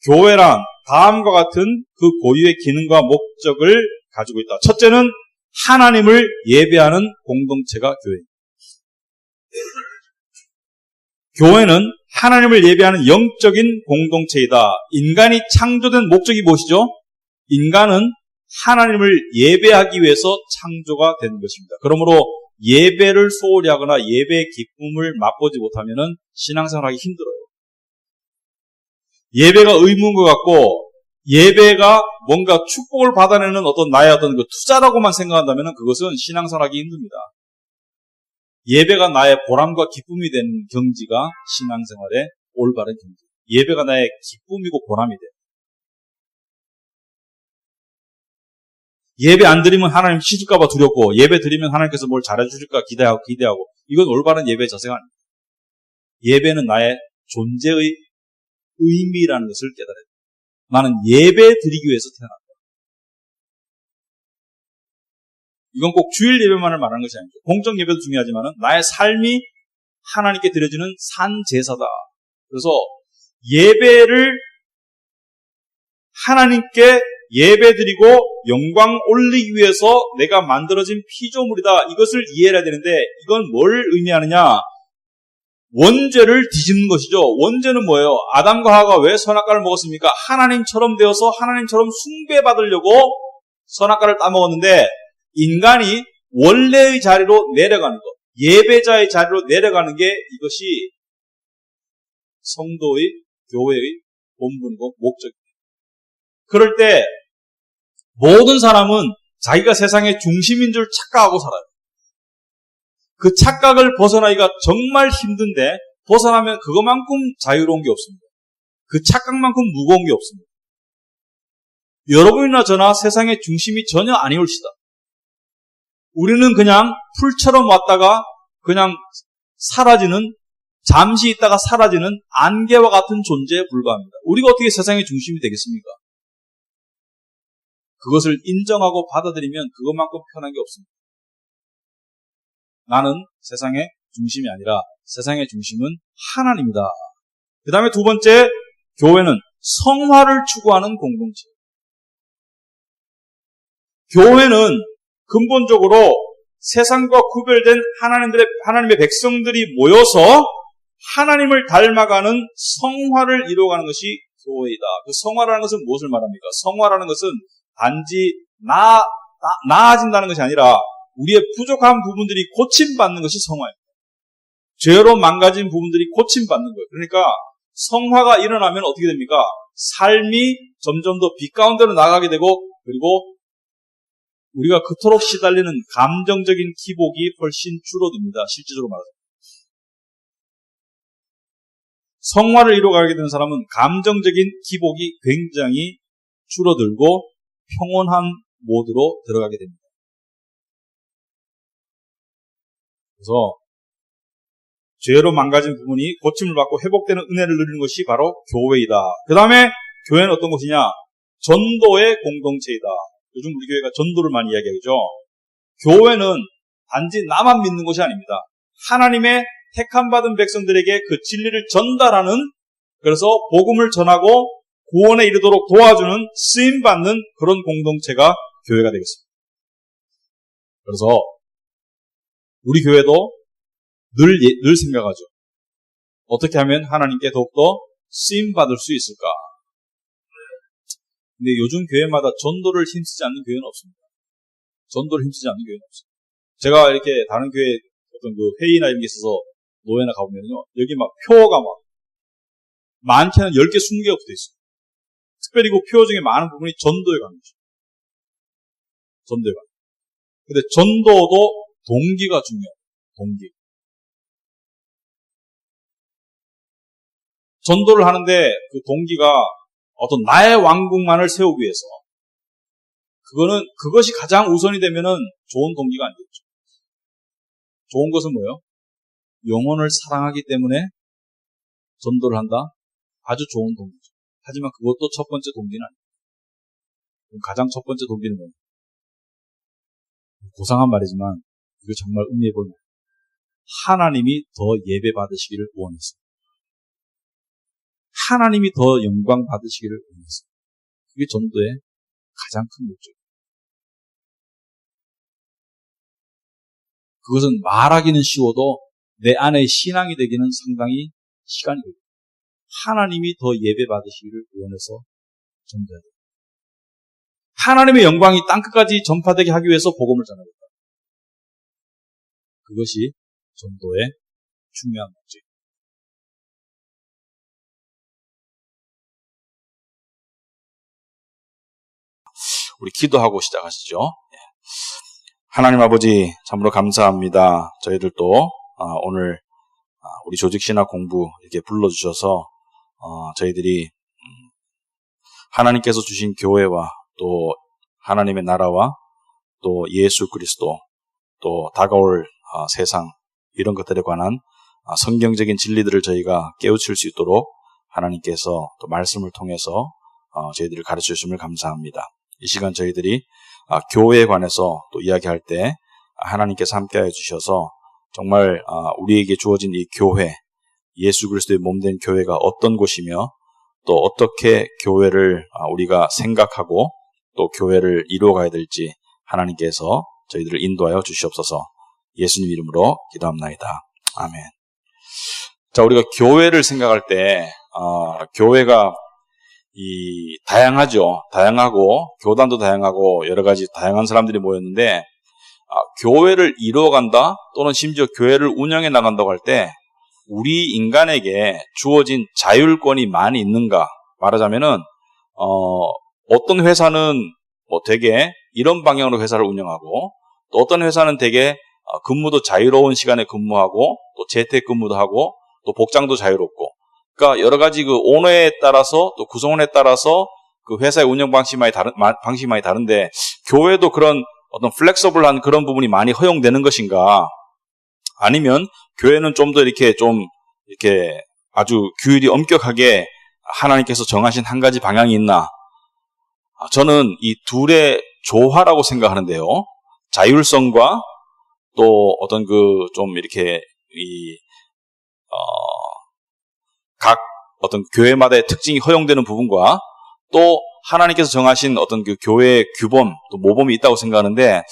교회란 다음과 같은 그 고유의 기능과 목적을 가지고 있다. 첫째는 하나님을 예배하는 공동체가 교회입니다. 교회는 하나님을 예배하는 영적인 공동체이다. 인간이 창조된 목적이 무엇이죠? 인간은 하나님을 예배하기 위해서 창조가 된 것입니다. 그러므로 예배를 소홀히 하거나 예배의 기쁨을 맛보지 못하면 신앙생활하기 힘들어요. 예배가 의무인 것 같고 예배가 뭔가 축복을 받아내는 어떤 나의 어떤 그 투자라고만 생각한다면 그것은 신앙생활하기 힘듭니다. 예배가 나의 보람과 기쁨이 되는 경지가 신앙생활의 올바른 경지. 예배가 나의 기쁨이고 보람이 돼. 예배 안 드리면 하나님 치실까봐 두렵고 예배 드리면 하나님께서 뭘 잘해주실까 기대하고 이건 올바른 예배 자세가 아닙니다. 예배는 나의 존재의 의미라는 것을 깨달아야 됩니다. 나는 예배 드리기 위해서 태어났다. 이건 꼭 주일 예배만을 말하는 것이 아니죠. 공적 예배도 중요하지만 나의 삶이 하나님께 드려지는 산제사다. 그래서 예배를 하나님께 예배드리고 영광 올리기 위해서 내가 만들어진 피조물이다. 이것을 이해해야 되는데 이건 뭘 의미하느냐? 원죄를 뒤집는 것이죠. 원죄는 뭐예요? 아담과 하와가 왜 선악과를 먹었습니까? 하나님처럼 되어서 하나님처럼 숭배받으려고 선악과를 따먹었는데 인간이 원래의 자리로 내려가는 것, 예배자의 자리로 내려가는 게 이것이 성도의, 교회의 본분이고 목적입니다. 그럴 때 모든 사람은 자기가 세상의 중심인 줄 착각하고 살아요. 그 착각을 벗어나기가 정말 힘든데 벗어나면 그것만큼 자유로운 게 없습니다. 그 착각만큼 무거운 게 없습니다. 여러분이나 저나 세상의 중심이 전혀 아니올시다. 우리는 그냥 풀처럼 왔다가 그냥 사라지는, 잠시 있다가 사라지는 안개와 같은 존재에 불과합니다. 우리가 어떻게 세상의 중심이 되겠습니까? 그것을 인정하고 받아들이면 그것만큼 편한 게 없습니다. 나는 세상의 중심이 아니라 세상의 중심은 하나님이다. 그 다음에 두 번째, 교회는 성화를 추구하는 공동체. 교회는 근본적으로 세상과 구별된 하나님의 백성들이 모여서 하나님을 닮아가는 성화를 이루어가는 것이 교회이다. 그 성화라는 것은 무엇을 말합니까? 성화라는 것은 단지 나아진다는 것이 아니라 우리의 부족한 부분들이 고침받는 것이 성화입니다. 죄로 망가진 부분들이 고침받는 거예요. 그러니까 성화가 일어나면 어떻게 됩니까? 삶이 점점 더 빛 가운데로 나가게 되고, 그리고 우리가 그토록 시달리는 감정적인 기복이 훨씬 줄어듭니다. 실질적으로 말하자면. 성화를 이루어가게 되는 사람은 감정적인 기복이 굉장히 줄어들고 평온한 모드로 들어가게 됩니다. 그래서 죄로 망가진 부분이 고침을 받고 회복되는 은혜를 누리는 것이 바로 교회이다. 그 다음에 교회는 어떤 곳이냐? 전도의 공동체이다. 요즘 우리 교회가 전도를 많이 이야기하죠. 교회는 단지 나만 믿는 것이 아닙니다. 하나님의 택함받은 백성들에게 그 진리를 전달하는, 그래서 복음을 전하고 구원에 이르도록 도와주는, 쓰임받는 그런 공동체가 교회가 되겠습니다. 그래서 우리 교회도 늘 생각하죠. 어떻게 하면 하나님께 더욱더 쓰임받을 수 있을까? 근데 요즘 교회마다 전도를 힘쓰지 않는 교회는 없습니다. 전도를 힘쓰지 않는 교회는 없습니다. 제가 이렇게 다른 교회 어떤 그 회의나 이런 게 있어서 노회나 가보면요, 여기 막 표가 막 많게는 10개, 20개가 붙어 있어요. 특별히 그 표 중에 많은 부분이 전도에 관한 거죠. 전도에 관한. 근데 전도도 동기가 중요해요. 동기. 전도를 하는데 그 동기가 어떤 나의 왕국만을 세우기 위해서, 그것이 가장 우선이 되면은 좋은 동기가 아니겠죠. 좋은 것은 뭐예요? 영혼을 사랑하기 때문에 전도를 한다? 아주 좋은 동기죠. 하지만 그것도 첫 번째 동기는 아니에요. 그럼 가장 첫 번째 동기는 뭐예요? 고상한 말이지만 이거 정말 의미해 보면 하나님이 더 예배 받으시기를 원했어요. 하나님이 더 영광 받으시기를 원했어요. 그게 전도의 가장 큰 목적이에요. 그것은 말하기는 쉬워도 내 안의 신앙이 되기는 상당히 시간이 걸려요. 하나님이 더 예배 받으시기를 원해서 전도해야 돼요. 하나님의 영광이 땅끝까지 전파되게 하기 위해서 복음을 전하겠다. 그것이 전도의 중요한 목적입니다. 우리 기도하고 시작하시죠. 하나님 아버지, 참으로 감사합니다. 저희들도 오늘 우리 조직신학 공부 이렇게 불러주셔서 저희들이 하나님께서 주신 교회와 또 하나님의 나라와 또 예수 그리스도 또 다가올 세상, 이런 것들에 관한 성경적인 진리들을 저희가 깨우칠 수 있도록 하나님께서 또 말씀을 통해서 저희들을 가르쳐 주심을 감사합니다. 이 시간 저희들이 교회에 관해서 또 이야기할 때 하나님께서 함께해 주셔서 정말 우리에게 주어진 이 교회, 예수 그리스도의 몸된 교회가 어떤 곳이며 또 어떻게 교회를 우리가 생각하고 또 교회를 이루어가야 될지 하나님께서 저희들을 인도하여 주시옵소서. 예수님 이름으로 기도합나이다. 아멘. 자, 우리가 교회를 생각할 때 교회가 다양하죠. 다양하고 교단도 다양하고 여러 가지 다양한 사람들이 모였는데 교회를 이루어간다 또는 심지어 교회를 운영해 나간다고 할 때 우리 인간에게 주어진 자율권이 많이 있는가? 말하자면은 어떤 회사는 되게 이런 방향으로 회사를 운영하고 또 어떤 회사는 되게 근무도 자유로운 시간에 근무하고 또 재택근무도 하고 또 복장도 자유롭고, 그러니까 여러 가지 그 오너에 따라서 또 구성원에 따라서 그 회사의 운영 방식이 많이 다른데 교회도 그런 어떤 플렉서블한 그런 부분이 많이 허용되는 것인가? 아니면 교회는 좀 더 이렇게 아주 규율이 엄격하게 하나님께서 정하신 한 가지 방향이 있나? 저는 이 둘의 조화라고 생각하는데요. 자율성과 또 어떤 좀 이렇게 각 어떤 교회마다의 특징이 허용되는 부분과 또 하나님께서 정하신 어떤 그 교회의 규범, 또 모범이 있다고 생각하는데,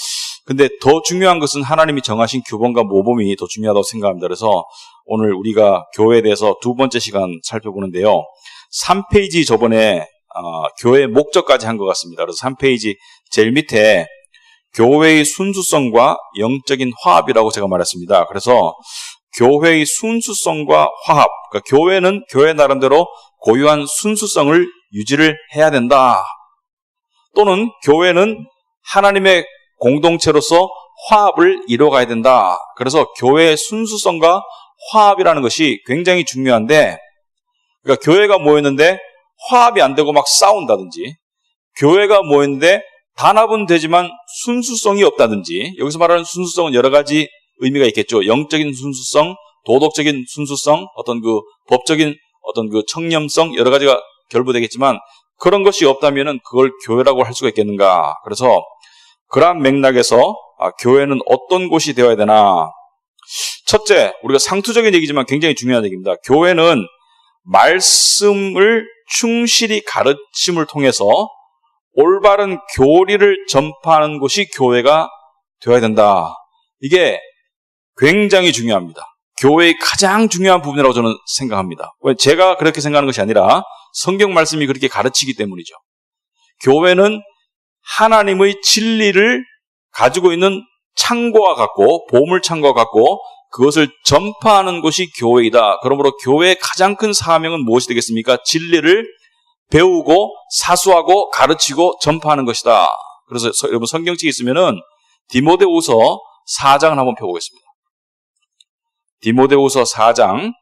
근데 더 중요한 것은 하나님이 정하신 규범과 모범이 더 중요하다고 생각합니다. 그래서 오늘 우리가 교회에 대해서 두 번째 시간 살펴보는데요. 3페이지 저번에 교회 목적까지 한 것 같습니다. 그래서 3페이지 제일 밑에 교회의 순수성과 영적인 화합이라고 제가 말했습니다. 그래서 교회의 순수성과 화합, 그러니까 교회는 교회 나름대로 고유한 순수성을 유지를 해야 된다. 또는 교회는 하나님의 공동체로서 화합을 이뤄가야 된다. 그래서 교회의 순수성과 화합이라는 것이 굉장히 중요한데, 그러니까 교회가 모였는데 화합이 안 되고 막 싸운다든지, 교회가 모였는데 단합은 되지만 순수성이 없다든지, 여기서 말하는 순수성은 여러 가지 의미가 있겠죠. 영적인 순수성, 도덕적인 순수성, 어떤 그 법적인 어떤 그 청렴성, 여러 가지가 결부되겠지만 그런 것이 없다면은 그걸 교회라고 할 수가 있겠는가. 그래서 그러한 맥락에서 교회는 어떤 곳이 되어야 되나. 첫째, 우리가 상투적인 얘기지만 굉장히 중요한 얘기입니다. 교회는 말씀을 충실히 가르침을 통해서 올바른 교리를 전파하는 곳이 교회가 되어야 된다. 이게 굉장히 중요합니다. 교회의 가장 중요한 부분이라고 저는 생각합니다. 왜 제가 그렇게 생각하는 것이 아니라 성경 말씀이 그렇게 가르치기 때문이죠. 교회는 하나님의 진리를 가지고 있는 창고와 같고, 보물창고와 같고, 그것을 전파하는 것이 교회이다. 그러므로 교회의 가장 큰 사명은 무엇이 되겠습니까? 진리를 배우고 사수하고 가르치고 전파하는 것이다. 그래서 여러분 성경책에 있으면은 디모데후서 4장을 한번 펴보겠습니다. 디모데후서 4장.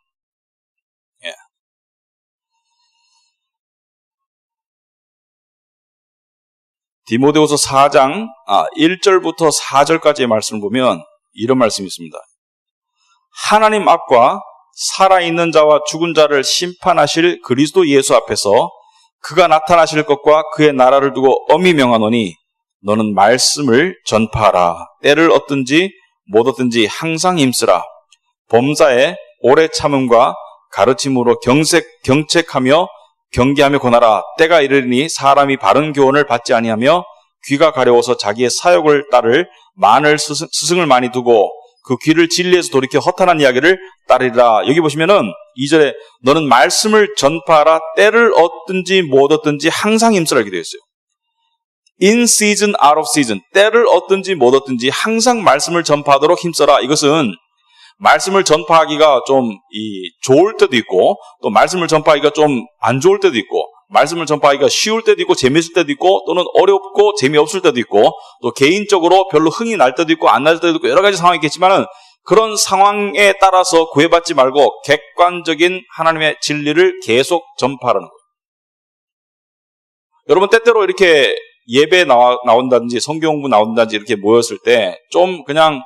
디모데후서 4장 1절부터 4절까지의 말씀을 보면 이런 말씀이 있습니다. 하나님 앞과 살아있는 자와 죽은 자를 심판하실 그리스도 예수 앞에서 그가 나타나실 것과 그의 나라를 두고 엄히 명하노니 너는 말씀을 전파하라. 때를 얻든지 못 얻든지 항상 힘쓰라. 범사에 오래 참음과 가르침으로 경책하며 경계하며 권하라. 때가 이르리니 사람이 바른 교훈을 받지 아니하며 귀가 가려워서 자기의 사욕을 따를 많을 스승을 많이 두고 그 귀를 진리에서 돌이켜 허탄한 이야기를 따르리라. 여기 보시면은 2절에 너는 말씀을 전파하라. 때를 얻든지 못 얻든지 항상 힘쓰라 이렇게 되어 있어요. In season, out of season. 때를 얻든지 못 얻든지 항상 말씀을 전파하도록 힘써라. 이것은 말씀을 전파하기가 좀 좋을 때도 있고, 또 말씀을 전파하기가 좀 안 좋을 때도 있고, 말씀을 전파하기가 쉬울 때도 있고 재미있을 때도 있고, 또는 어렵고 재미없을 때도 있고, 또 개인적으로 별로 흥이 날 때도 있고 안 날 때도 있고 여러 가지 상황이 있겠지만은 그런 상황에 따라서 구애받지 말고 객관적인 하나님의 진리를 계속 전파하는 거예요. 여러분 때때로 이렇게 예배 나온다든지 성경 공부 나온다든지 이렇게 모였을 때 좀 그냥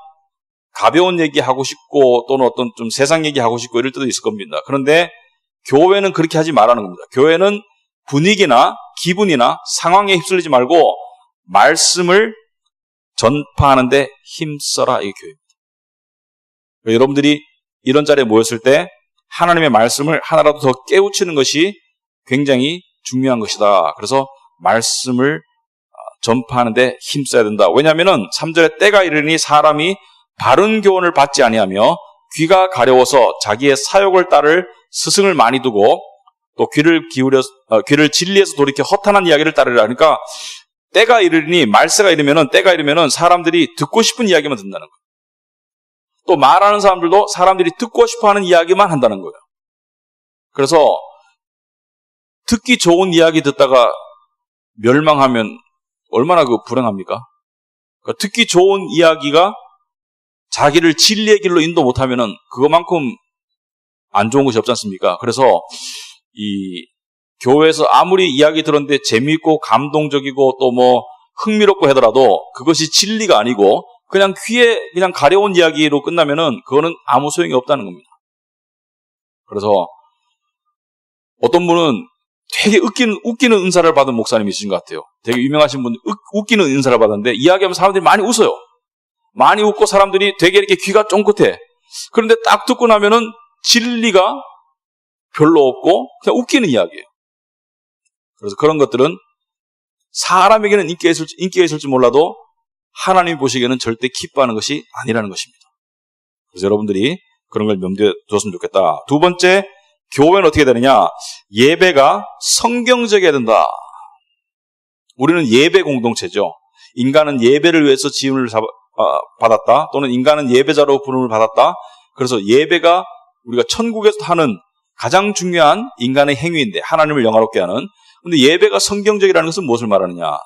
가벼운 얘기 하고 싶고, 또는 어떤 좀 세상 얘기 하고 싶고 이럴 때도 있을 겁니다. 그런데 교회는 그렇게 하지 말라는 겁니다. 교회는 분위기나 기분이나 상황에 휩쓸리지 말고 말씀을 전파하는데 힘써라. 이게 교회입니다. 여러분들이 이런 자리에 모였을 때 하나님의 말씀을 하나라도 더 깨우치는 것이 굉장히 중요한 것이다. 그래서 말씀을 전파하는데 힘써야 된다. 왜냐하면 3절에 때가 이르니 사람이 바른 교훈을 받지 아니하며 귀가 가려워서 자기의 사욕을 따를 스승을 많이 두고 또 귀를 진리에서 돌이켜 허탄한 이야기를 따르라. 그러니까 때가 이르니, 말세가 이르면은, 때가 이르면은 사람들이 듣고 싶은 이야기만 듣는다는 거예요. 또 말하는 사람들도 사람들이 듣고 싶어하는 이야기만 한다는 거예요. 그래서 듣기 좋은 이야기 듣다가 멸망하면 얼마나 불행합니까? 그러니까 듣기 좋은 이야기가 자기를 진리의 길로 인도 못하면은 그것만큼 안 좋은 것이 없지 않습니까? 그래서 이 교회에서 아무리 이야기 들었는데 재미있고 감동적이고 또 흥미롭고 하더라도 그것이 진리가 아니고 그냥 귀에 그냥 가려운 이야기로 끝나면은 그거는 아무 소용이 없다는 겁니다. 그래서 어떤 분은 되게 웃기는 은사를 받은 목사님이 있으신 것 같아요. 되게 유명하신 분, 웃기는 은사를 받았는데 이야기하면 사람들이 많이 웃어요. 많이 웃고 사람들이 되게 이렇게 귀가 쫑긋해. 그런데 딱 듣고 나면은 진리가 별로 없고 그냥 웃기는 이야기예요. 그래서 그런 것들은 사람에게는 인기가 있을지 몰라도 하나님이 보시기에는 절대 기뻐하는 것이 아니라는 것입니다. 그래서 여러분들이 그런 걸 염두에 두었으면 좋겠다. 두 번째, 교회는 어떻게 되느냐? 예배가 성경적이어야 된다. 우리는 예배 공동체죠. 인간은 예배를 위해서 지음을 받았다. 또는 인간은 예배자로 부름을 받았다. 그래서 예배가 우리가 천국에서 하는 가장 중요한 인간의 행위인데, 하나님을 영화롭게 하는. 근데 예배가 성경적이라는 것은 무엇을 말하느냐?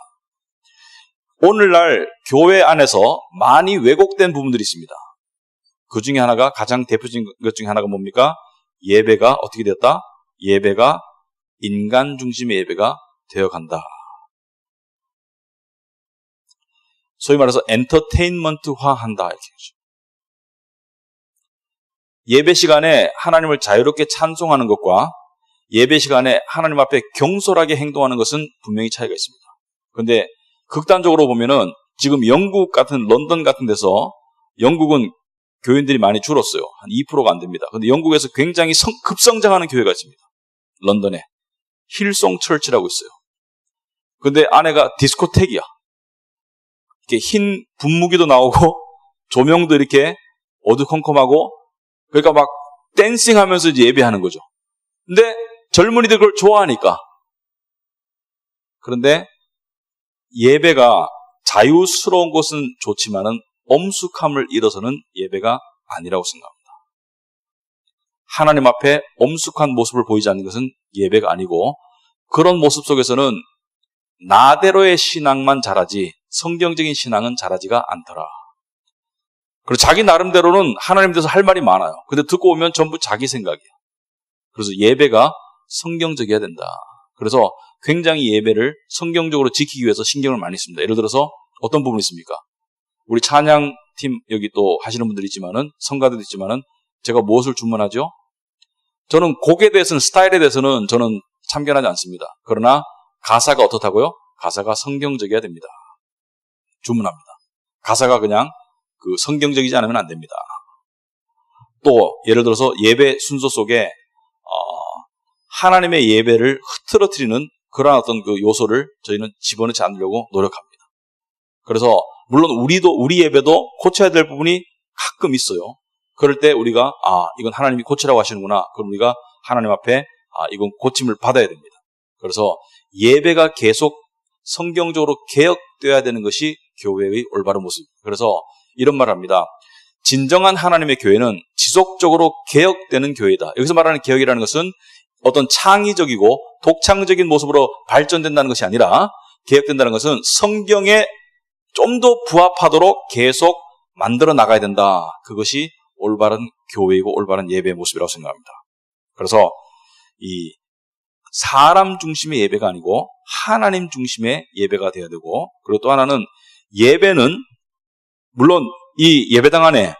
오늘날 교회 안에서 많이 왜곡된 부분들이 있습니다. 그 중에 하나가, 가장 대표적인 것 중에 하나가 뭡니까? 예배가 어떻게 되었다? 예배가 인간 중심의 예배가 되어간다. 소위 말해서 엔터테인먼트화한다, 이렇게 하죠. 예배 시간에 하나님을 자유롭게 찬송하는 것과 예배 시간에 하나님 앞에 경솔하게 행동하는 것은 분명히 차이가 있습니다. 그런데 극단적으로 보면은 지금 영국 같은, 런던 같은 데서, 영국은 교인들이 많이 줄었어요. 한 2%가 안 됩니다. 그런데 영국에서 굉장히 급성장하는 교회가 있습니다. 런던에 힐송 철치라고 있어요. 그런데 안에가 디스코텍이야. 이렇게 흰 분무기도 나오고 조명도 이렇게 어두컴컴하고, 그러니까 막 댄싱하면서 이제 예배하는 거죠. 근데 젊은이들 그걸 좋아하니까. 그런데 예배가 자유스러운 것은 좋지만은 엄숙함을 잃어서는 예배가 아니라고 생각합니다. 하나님 앞에 엄숙한 모습을 보이지 않는 것은 예배가 아니고, 그런 모습 속에서는 나대로의 신앙만 자라지 성경적인 신앙은 자라지가 않더라. 그리고 자기 나름대로는 하나님에 대해서 할 말이 많아요. 근데 듣고 오면 전부 자기 생각이에요. 그래서 예배가 성경적이어야 된다. 그래서 굉장히 예배를 성경적으로 지키기 위해서 신경을 많이 씁니다. 예를 들어서 어떤 부분이 있습니까? 우리 찬양팀 여기 또 하시는 분들이 있지만은, 성가들도 있지만은, 제가 무엇을 주문하죠? 저는 곡에 대해서는, 스타일에 대해서는 저는 참견하지 않습니다. 그러나 가사가 어떻다고요? 가사가 성경적이어야 됩니다. 주문합니다. 가사가 그냥 성경적이지 않으면 안 됩니다. 또 예를 들어서 예배 순서 속에 하나님의 예배를 흐트러뜨리는 그러한 어떤 그 요소를 저희는 집어넣지 않으려고 노력합니다. 그래서 물론 우리 예배도 고쳐야 될 부분이 가끔 있어요. 그럴 때 우리가 이건 하나님이 고치라고 하시는구나. 그럼 우리가 하나님 앞에 이건 고침을 받아야 됩니다. 그래서 예배가 계속 성경적으로 개혁되어야 되는 것이 교회의 올바른 모습. 그래서 이런 말을 합니다. 진정한 하나님의 교회는 지속적으로 개혁되는 교회다. 여기서 말하는 개혁이라는 것은 어떤 창의적이고 독창적인 모습으로 발전된다는 것이 아니라, 개혁된다는 것은 성경에 좀 더 부합하도록 계속 만들어 나가야 된다. 그것이 올바른 교회이고 올바른 예배의 모습이라고 생각합니다. 그래서 이 사람 중심의 예배가 아니고 하나님 중심의 예배가 되어야 되고, 그리고 또 하나는 예배는 물론 이 예배당 안에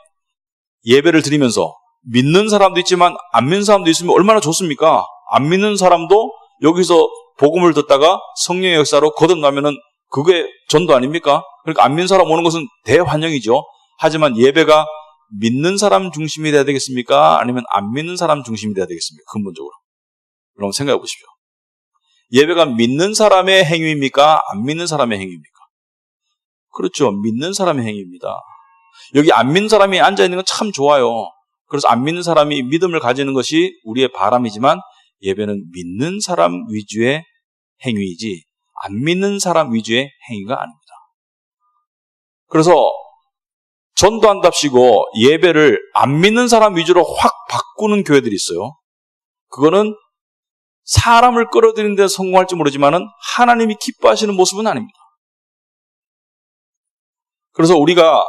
예배를 드리면서 믿는 사람도 있지만 안 믿는 사람도 있으면 얼마나 좋습니까? 안 믿는 사람도 여기서 복음을 듣다가 성령의 역사로 거듭나면은 그게 전도 아닙니까? 그러니까 안 믿는 사람 오는 것은 대환영이죠. 하지만 예배가 믿는 사람 중심이 돼야 되겠습니까? 아니면 안 믿는 사람 중심이 돼야 되겠습니까? 근본적으로. 그럼 생각해 보십시오. 예배가 믿는 사람의 행위입니까? 안 믿는 사람의 행위입니까? 그렇죠. 믿는 사람의 행위입니다. 여기 안 믿는 사람이 앉아있는 건 참 좋아요. 그래서 안 믿는 사람이 믿음을 가지는 것이 우리의 바람이지만, 예배는 믿는 사람 위주의 행위이지 안 믿는 사람 위주의 행위가 아닙니다. 그래서 전도한답시고 예배를 안 믿는 사람 위주로 확 바꾸는 교회들이 있어요. 그거는 사람을 끌어들이는 데 성공할지 모르지만은 하나님이 기뻐하시는 모습은 아닙니다. 그래서 우리가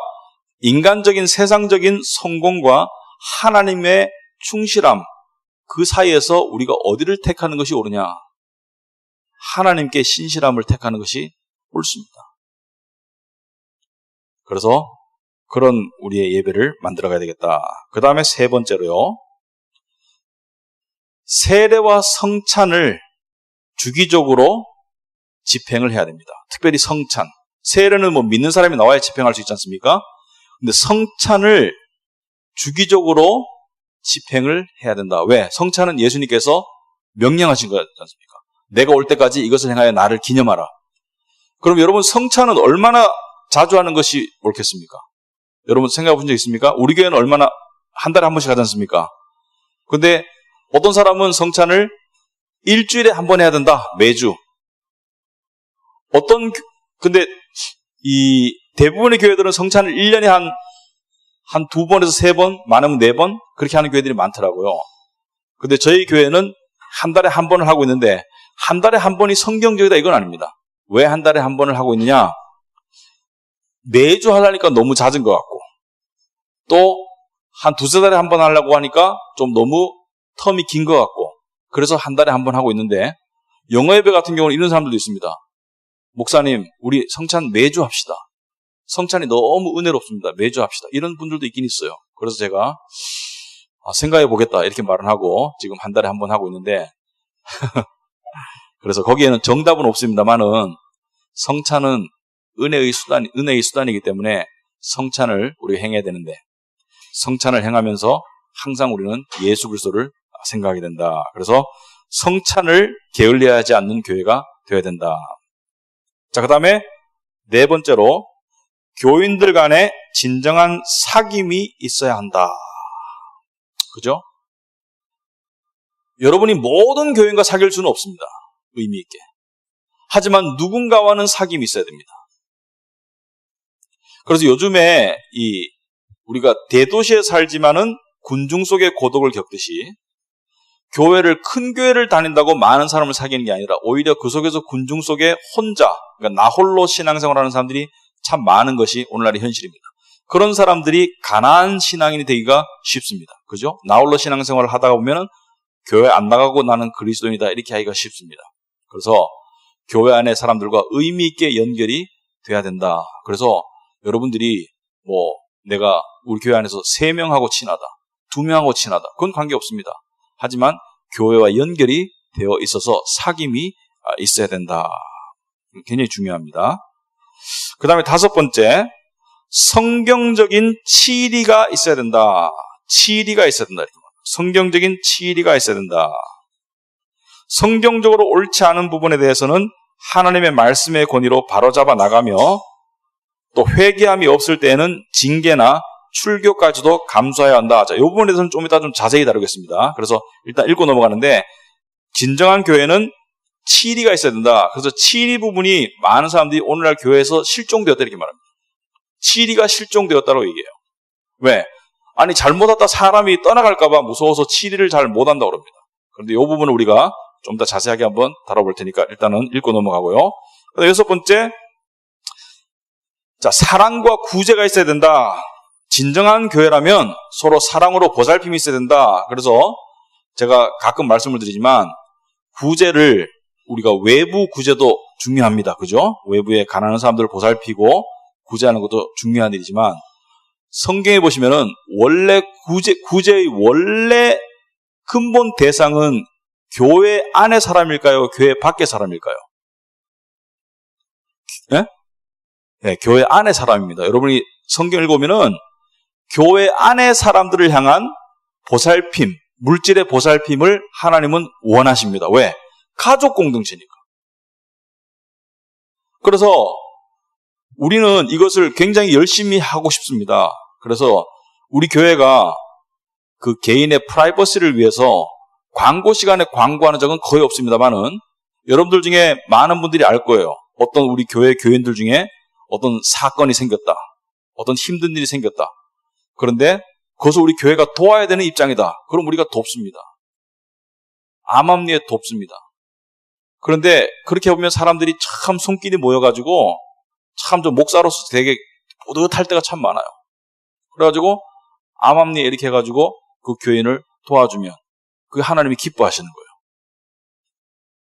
인간적인 세상적인 성공과 하나님의 충실함, 그 사이에서 우리가 어디를 택하는 것이 옳으냐? 하나님께 신실함을 택하는 것이 옳습니다. 그래서 그런 우리의 예배를 만들어가야 되겠다. 그 다음에 세 번째로요, 세례와 성찬을 주기적으로 집행을 해야 됩니다. 특별히 성찬. 세례는 믿는 사람이 나와야 집행할 수 있지 않습니까? 근데 성찬을 주기적으로 집행을 해야 된다. 왜? 성찬은 예수님께서 명령하신 거지 않습니까? 내가 올 때까지 이것을 행하여 나를 기념하라. 그럼 여러분, 성찬은 얼마나 자주 하는 것이 옳겠습니까? 여러분 생각해 본 적 있습니까? 우리 교회는 얼마나 한 달에 한 번씩 하지 않습니까? 근데 어떤 사람은 성찬을 일주일에 한 번 해야 된다. 매주. 근데 이 대부분의 교회들은 성찬을 1년에 한 2번에서 3번, 많으면 4번 그렇게 하는 교회들이 많더라고요. 근데 저희 교회는 한 달에 한 번을 하고 있는데 한 달에 한 번이 성경적이다 이건 아닙니다. 왜 한 달에 한 번을 하고 있느냐? 매주 하려니까 너무 잦은 것 같고 또 한 2-3달에 한 번 하려고 하니까 좀 너무 텀이 긴 것 같고 그래서 한 달에 한 번 하고 있는데 영어 예배 같은 경우는 이런 사람들도 있습니다. 목사님, 우리 성찬 매주 합시다. 성찬이 너무 은혜롭습니다. 매주 합시다. 이런 분들도 있긴 있어요. 그래서 제가 생각해 보겠다 이렇게 말을 하고 지금 한 달에 한 번 하고 있는데 그래서 거기에는 정답은 없습니다만은 성찬은 은혜의 수단이기 때문에 성찬을 우리가 행해야 되는데 성찬을 행하면서 항상 우리는 예수 그리스도를 생각하게 된다. 그래서 성찬을 게을리하지 않는 교회가 되어야 된다. 자, 그 다음에 네 번째로 교인들 간에 진정한 사귐이 있어야 한다. 그죠? 여러분이 모든 교인과 사귈 수는 없습니다. 의미 있게. 하지만 누군가와는 사귐이 있어야 됩니다. 그래서 요즘에 우리가 대도시에 살지만은 군중 속의 고독을 겪듯이 교회를 큰 교회를 다닌다고 많은 사람을 사귀는 게 아니라 오히려 그 속에서 군중 속에 혼자 그러니까 나 홀로 신앙생활하는 사람들이 참 많은 것이 오늘날의 현실입니다. 그런 사람들이 가난한 신앙인이 되기가 쉽습니다. 그죠? 나 홀로 신앙생활을 하다가 보면은 교회 안 나가고 나는 그리스도인이다 이렇게 하기가 쉽습니다. 그래서 교회 안에 사람들과 의미 있게 연결이 돼야 된다. 그래서 여러분들이 내가 우리 교회 안에서 3명하고 친하다, 2명하고 친하다 그건 관계없습니다. 하지만 교회와 연결이 되어 있어서 사귐이 있어야 된다. 굉장히 중요합니다. 그 다음에 5번째, 성경적인 치리가 있어야 된다. 치리가 있어야 된다. 성경적인 치리가 있어야 된다. 성경적으로 옳지 않은 부분에 대해서는 하나님의 말씀의 권위로 바로잡아 나가며 또 회개함이 없을 때에는 징계나 출교까지도 감수해야 한다. 자, 이 부분에 대해서는 좀 이따 좀 자세히 다루겠습니다. 그래서 일단 읽고 넘어가는데 진정한 교회는 치리가 있어야 된다. 그래서 치리 부분이 많은 사람들이 오늘날 교회에서 실종되었다 이렇게 말합니다. 치리가 실종되었다고 얘기해요. 왜? 아니 잘못하다 사람이 떠나갈까 봐 무서워서 치리를 잘 못한다고 그럽니다. 그런데 이 부분을 우리가 좀 더 자세하게 한번 다뤄볼 테니까 일단은 읽고 넘어가고요. 6번째, 자, 사랑과 구제가 있어야 된다. 진정한 교회라면 서로 사랑으로 보살핌이 있어야 된다. 그래서 제가 가끔 말씀을 드리지만 구제를 우리가 외부 구제도 중요합니다. 그죠? 외부에 가난한 사람들을 보살피고 구제하는 것도 중요한 일이지만 성경에 보시면은 원래 구제의 원래 근본 대상은 교회 안의 사람일까요? 교회 밖의 사람일까요? 네? 네, 교회 안의 사람입니다. 여러분이 성경 읽으면은 교회 안의 사람들을 향한 보살핌, 물질의 보살핌을 하나님은 원하십니다. 왜? 가족 공동체니까. 그래서 우리는 이것을 굉장히 열심히 하고 싶습니다. 그래서 우리 교회가 그 개인의 프라이버시를 위해서 광고 시간에 광고하는 적은 거의 없습니다만은 여러분들 중에 많은 분들이 알 거예요. 어떤 우리 교회 교인들 중에 어떤 사건이 생겼다. 어떤 힘든 일이 생겼다. 그런데 그것을 우리 교회가 도와야 되는 입장이다. 그럼 우리가 돕습니다. 암암리에 돕습니다. 그런데 그렇게 보면 사람들이 참 손길이 모여가지고 참 좀 목사로서 되게 뿌듯할 때가 참 많아요. 그래가지고 암암리에 이렇게 해가지고 그 교인을 도와주면 그게 하나님이 기뻐하시는 거예요.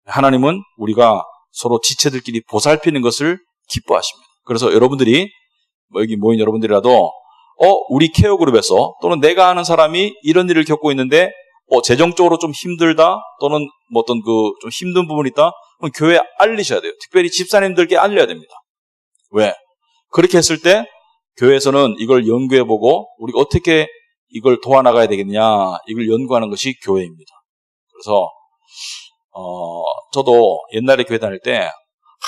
하나님은 우리가 서로 지체들끼리 보살피는 것을 기뻐하십니다. 그래서 여러분들이 여기 모인 여러분들이라도 우리 케어그룹에서 또는 내가 아는 사람이 이런 일을 겪고 있는데 재정적으로 좀 힘들다 또는 어떤 좀 힘든 부분이 있다 그럼 교회에 알리셔야 돼요. 특별히 집사님들께 알려야 됩니다. 왜? 그렇게 했을 때 교회에서는 이걸 연구해보고 우리가 어떻게 이걸 도와나가야 되겠냐 이걸 연구하는 것이 교회입니다. 그래서 저도 옛날에 교회 다닐 때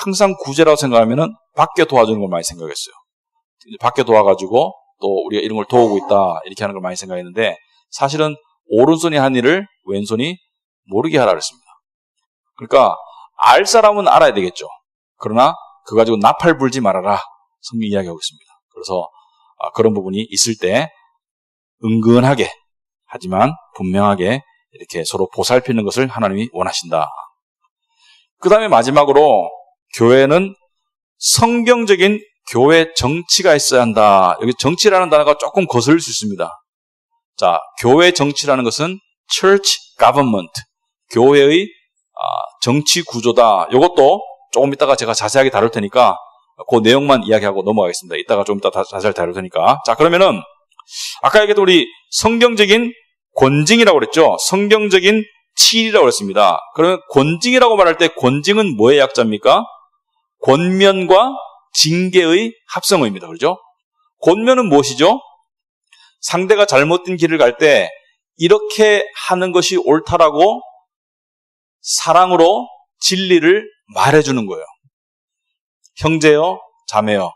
항상 구제라고 생각하면은 밖에 도와주는 걸 많이 생각했어요. 밖에 도와가지고 또 우리가 이런 걸 도우고 있다 이렇게 하는 걸 많이 생각했는데 사실은 오른손이 한 일을 왼손이 모르게 하라 그랬습니다. 그러니까 알 사람은 알아야 되겠죠. 그러나 그거 가지고 나팔 불지 말아라 성경 이야기하고 있습니다. 그래서 그런 부분이 있을 때 은근하게 하지만 분명하게 이렇게 서로 보살피는 것을 하나님이 원하신다. 그 다음에 마지막으로 교회는 성경적인 교회 정치가 있어야 한다. 여기 정치라는 단어가 조금 거슬릴 수 있습니다. 자, 교회 정치라는 것은 church government, 교회의 정치 구조다. 이것도 조금 이따가 제가 자세하게 다룰 테니까 그 내용만 이야기하고 넘어가겠습니다. 이따가 좀 이따 자세히 다룰 테니까. 자, 그러면은 아까 얘기했던 우리 성경적인 권징이라고 그랬죠. 성경적인 칠이라고 그랬습니다. 그러면 권징이라고 말할 때 권징은 뭐의 약자입니까? 권면과 징계의 합성어입니다. 그렇죠? 권면은 무엇이죠? 상대가 잘못된 길을 갈 때 이렇게 하는 것이 옳다라고 사랑으로 진리를 말해주는 거예요. 형제여, 자매여,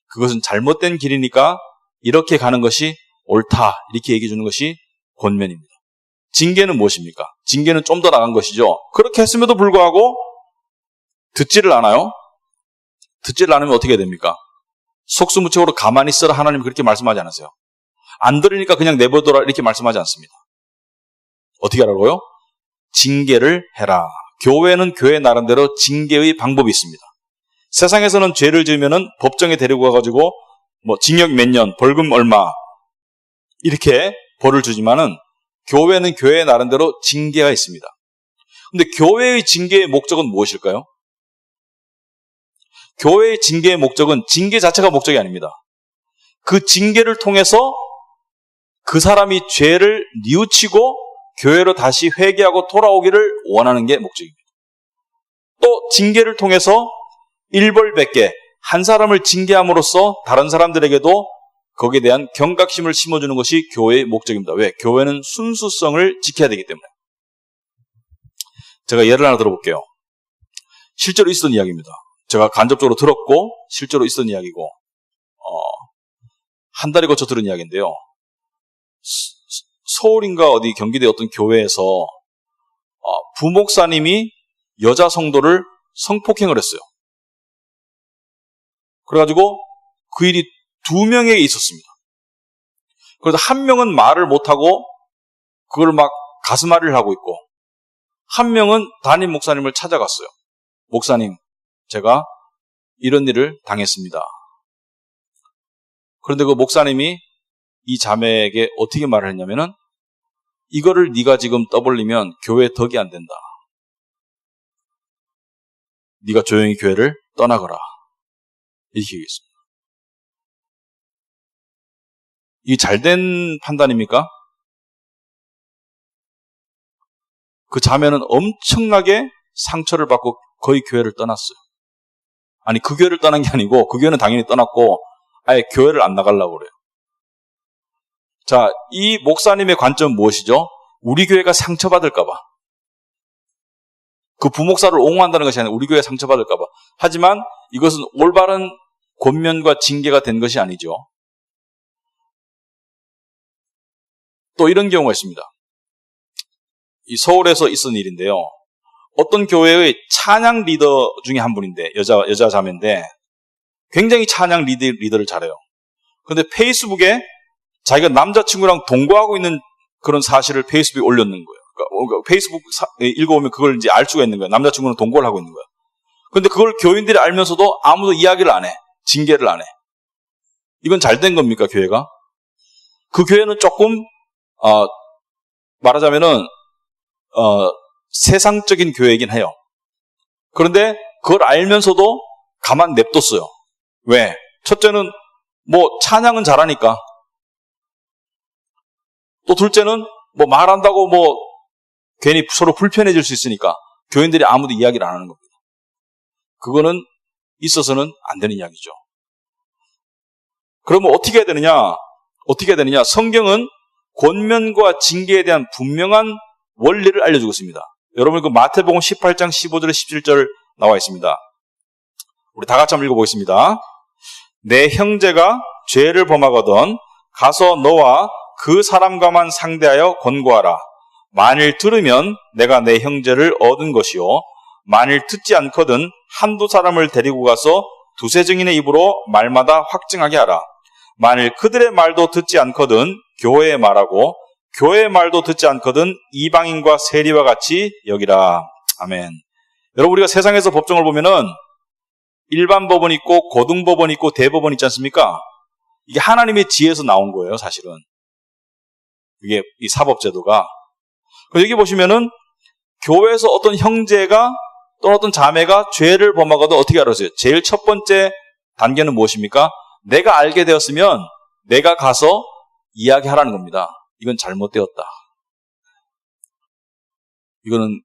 그것은 잘못된 길이니까 이렇게 가는 것이 옳다 이렇게 얘기해 주는 것이 권면입니다. 징계는 무엇입니까? 징계는 좀 더 나간 것이죠. 그렇게 했음에도 불구하고 듣지를 않아요. 듣지를 않으면 어떻게 됩니까? 속수무책으로 가만히 있어라 하나님 그렇게 말씀하지 않으세요. 안 들으니까 그냥 내버려둬라 이렇게 말씀하지 않습니다. 어떻게 하라고요? 징계를 해라. 교회는 교회 나름대로 징계의 방법이 있습니다. 세상에서는 죄를 지으면은 법정에 데리고 가가지고 뭐 징역 몇 년, 벌금 얼마 이렇게 벌을 주지만은 교회는 교회 나름대로 징계가 있습니다. 근데 교회의 징계의 목적은 무엇일까요? 교회의 징계의 목적은 징계 자체가 목적이 아닙니다. 그 징계를 통해서 그 사람이 죄를 뉘우치고 교회로 다시 회개하고 돌아오기를 원하는 게 목적입니다. 또 징계를 통해서 일벌백계 한 사람을 징계함으로써 다른 사람들에게도 거기에 대한 경각심을 심어주는 것이 교회의 목적입니다. 왜? 교회는 순수성을 지켜야 되기 때문에. 제가 예를 하나 들어볼게요. 실제로 있었던 이야기입니다. 제가 간접적으로 들었고 실제로 있었던 이야기고 한 달에 거쳐 들은 이야기인데요. 서울인가 어디 경기도의 어떤 교회에서 부목사님이 여자 성도를 성폭행을 했어요. 그래가지고 그 일이 2명에게 있었습니다. 그래서 한 명은 말을 못하고 그걸 막 가슴앓이를 하고 있고 한 명은 담임 목사님을 찾아갔어요. 목사님, 제가 이런 일을 당했습니다. 그런데 그 목사님이 이 자매에게 어떻게 말을 했냐면은 이거를 네가 지금 떠벌리면 교회에 덕이 안 된다. 네가 조용히 교회를 떠나거라. 이렇게 얘기했습니다. 이게 잘된 판단입니까? 그 자매는 엄청나게 상처를 받고 거의 교회를 떠났어요. 아니 그 교회를 떠난 게 아니고 그 교회는 당연히 떠났고 아예 교회를 안 나가려고 그래요. 자, 이 목사님의 관점은 무엇이죠? 우리 교회가 상처받을까 봐. 그 부목사를 옹호한다는 것이 아니라 우리 교회가 상처받을까 봐. 하지만 이것은 올바른 권면과 징계가 된 것이 아니죠. 또 이런 경우가 있습니다. 이 서울에서 있었던 일인데요. 어떤 교회의 찬양 리더 중에 한 분인데 여자 자매인데 굉장히 찬양 리더를 잘해요. 그런데 페이스북에 자기가 남자친구랑 동거하고 있는 그런 사실을 페이스북에 올렸는 거예요. 그러니까 페이스북 읽어보면 그걸 이제 알 수가 있는 거예요. 남자친구는 동거를 하고 있는 거예요. 그런데 그걸 교인들이 알면서도 아무도 이야기를 안 해. 징계를 안 해. 이건 잘된 겁니까, 교회가? 그 교회는 조금 말하자면은 세상적인 교회이긴 해요. 그런데 그걸 알면서도 가만 냅뒀어요. 왜? 첫째는 뭐 찬양은 잘하니까. 또 둘째는 뭐 말한다고 뭐 괜히 서로 불편해질 수 있으니까 교인들이 아무도 이야기를 안 하는 겁니다. 그거는 있어서는 안 되는 이야기죠. 그러면 어떻게 해야 되느냐? 어떻게 해야 되느냐? 성경은 권면과 징계에 대한 분명한 원리를 알려주고 있습니다. 여러분 그 마태복음 18장 15절 17절 나와 있습니다. 우리 다 같이 한번 읽어보겠습니다. 내 형제가 죄를 범하거든 가서 너와 그 사람과만 상대하여 권고하라. 만일 들으면 내가 내 형제를 얻은 것이요 만일 듣지 않거든 한두 사람을 데리고 가서 두세 증인의 입으로 말마다 확증하게 하라. 만일 그들의 말도 듣지 않거든 교회의 말하고 교회의 말도 듣지 않거든 이방인과 세리와 같이 여기라. 아멘. 여러분, 우리가 세상에서 법정을 보면은 일반 법원이 있고 고등법원이 있고 대법원이 있지 않습니까? 이게 하나님의 지혜에서 나온 거예요, 사실은. 이게 이 사법제도가. 여기 보시면은 교회에서 어떤 형제가 또는 어떤 자매가 죄를 범하거든 어떻게 알았어요? 제일 첫 번째 단계는 무엇입니까? 내가 알게 되었으면 내가 가서 이야기하라는 겁니다. 이건 잘못되었다. 이거는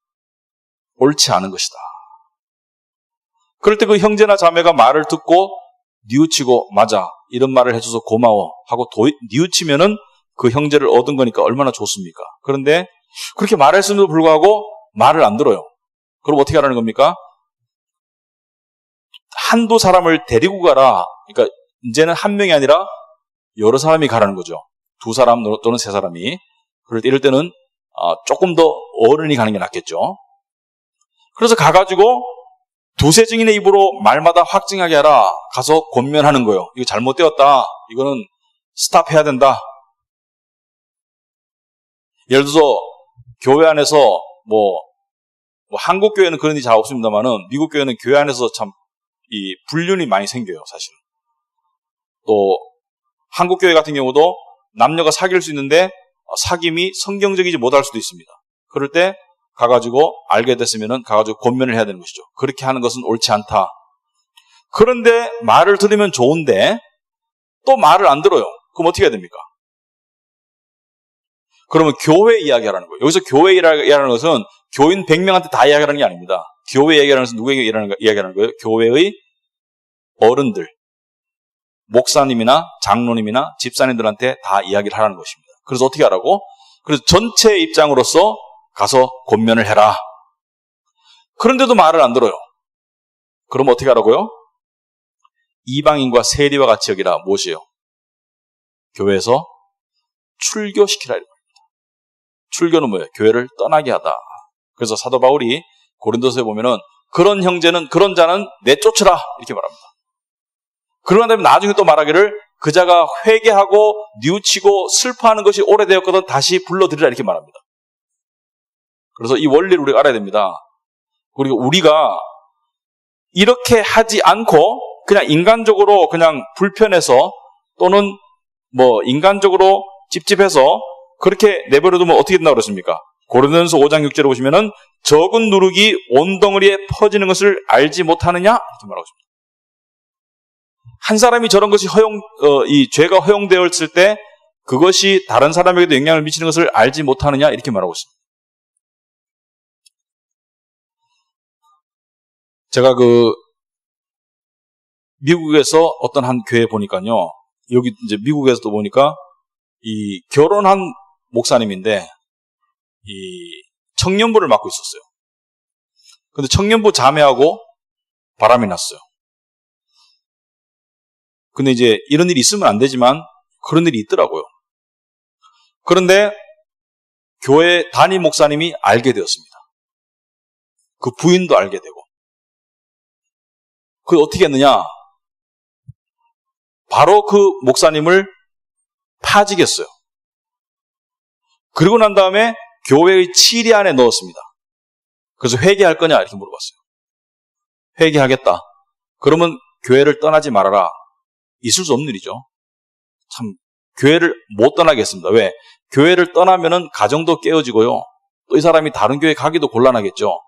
옳지 않은 것이다. 그럴 때 그 형제나 자매가 말을 듣고 뉘우치고 맞아 이런 말을 해줘서 고마워 하고 뉘우치면은 그 형제를 얻은 거니까 얼마나 좋습니까? 그런데 그렇게 말했음에도 불구하고 말을 안 들어요. 그럼 어떻게 하라는 겁니까? 한두 사람을 데리고 가라. 그러니까 이제는 한 명이 아니라 여러 사람이 가라는 거죠. 두 사람 또는 세 사람이. 그럴 때 이럴 때는 조금 더 어른이 가는 게 낫겠죠. 그래서 가가지고 두세 증인의 입으로 말마다 확증하게 하라. 가서 권면하는 거예요. 이거 잘못되었다. 이거는 스탑해야 된다. 예를 들어서 교회 안에서 뭐 한국 교회는 그런 일이 잘 없습니다만은 미국 교회는 교회 안에서 참 이 불륜이 많이 생겨요, 사실. 또 한국 교회 같은 경우도 남녀가 사귈 수 있는데 사귐이 성경적이지 못할 수도 있습니다. 그럴 때 가가지고 알게 됐으면은 가가지고 권면을 해야 되는 것이죠. 그렇게 하는 것은 옳지 않다. 그런데 말을 들으면 좋은데 또 말을 안 들어요. 그럼 어떻게 해야 됩니까? 그러면 교회 이야기하라는 거예요. 여기서 교회 이야기하는 것은 교인 100명한테 다 이야기하는 게 아닙니다. 교회 이야기하는 것은 누구에게 이야기하는 거예요? 교회의 어른들, 목사님이나 장로님이나 집사님들한테 다 이야기를 하라는 것입니다. 그래서 어떻게 하라고? 그래서 전체 입장으로서 가서 권면을 해라. 그런데도 말을 안 들어요. 그럼 어떻게 하라고요? 이방인과 세리와 같이 여기라. 무엇이에요? 교회에서 출교시키라. 출교는 뭐예요? 교회를 떠나게 하다. 그래서 사도 바울이 고린도서에 보면은 그런 형제는 그런 자는 내쫓으라 이렇게 말합니다. 그러고 나면 나중에 또 말하기를 그 자가 회개하고 뉘우치고 슬퍼하는 것이 오래되었거든 다시 불러들이라 이렇게 말합니다. 그래서 이 원리를 우리가 알아야 됩니다. 그리고 우리가 이렇게 하지 않고 그냥 인간적으로 그냥 불편해서 또는 뭐 인간적으로 찝찝해서 그렇게 내버려두면 어떻게 된다고 그랬습니까? 고린도전서 5장 6절에 보시면은 적은 누룩이 온 덩어리에 퍼지는 것을 알지 못하느냐? 이렇게 말하고 있습니다. 한 사람이 저런 것이 이 죄가 허용되었을 때 그것이 다른 사람에게도 영향을 미치는 것을 알지 못하느냐? 이렇게 말하고 있습니다. 제가 미국에서 어떤 한 교회 보니까요. 여기 이제 미국에서도 보니까 이 결혼한 목사님인데 이 청년부를 맡고 있었어요. 근데 청년부 자매하고 바람이 났어요. 근데 이제 이런 일이 있으면 안 되지만 그런 일이 있더라고요. 그런데 교회 담임 목사님이 알게 되었습니다. 그 부인도 알게 되고. 그 어떻게 했느냐? 바로 그 목사님을 파직했어요. 그리고 난 다음에 교회의 치리 안에 넣었습니다. 그래서 회개할 거냐? 이렇게 물어봤어요. 회개하겠다. 그러면 교회를 떠나지 말아라. 있을 수 없는 일이죠. 참, 교회를 못 떠나겠습니다. 왜? 교회를 떠나면은 가정도 깨어지고요. 또 이 사람이 다른 교회 가기도 곤란하겠죠.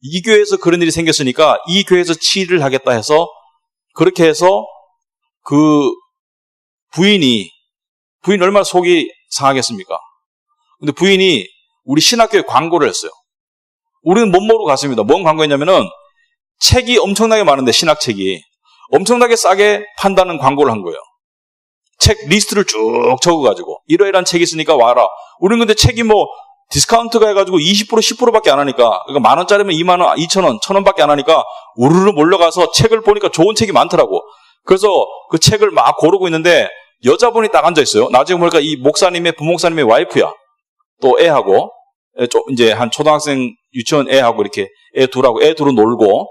이 교회에서 그런 일이 생겼으니까 이 교회에서 치리를 하겠다 해서 그렇게 해서 그 부인이 얼마나 속이 상하겠습니까? 근데 부인이 우리 신학교에 광고를 했어요. 우리는 못 모르고 갔습니다. 뭔 광고였냐면은 책이 엄청나게 많은데 신학책이 엄청나게 싸게 판다는 광고를 한 거예요. 책 리스트를 쭉 적어가지고 이러이러한 책이 있으니까 와라. 우리는 근데 책이 뭐 디스카운트가 해가지고 20% 10%밖에 안 하니까 그러니까 10,000원짜리면 20,000원, 2,000원, 1,000원밖에 안 하니까 우르르 몰려가서 책을 보니까 좋은 책이 많더라고. 그래서 그 책을 막 고르고 있는데 여자분이 딱 앉아있어요. 나중에 보니까 이 목사님의, 부목사님의 와이프야. 또 애하고, 이제 한 초등학생 유치원 애하고 이렇게 애 둘은 놀고,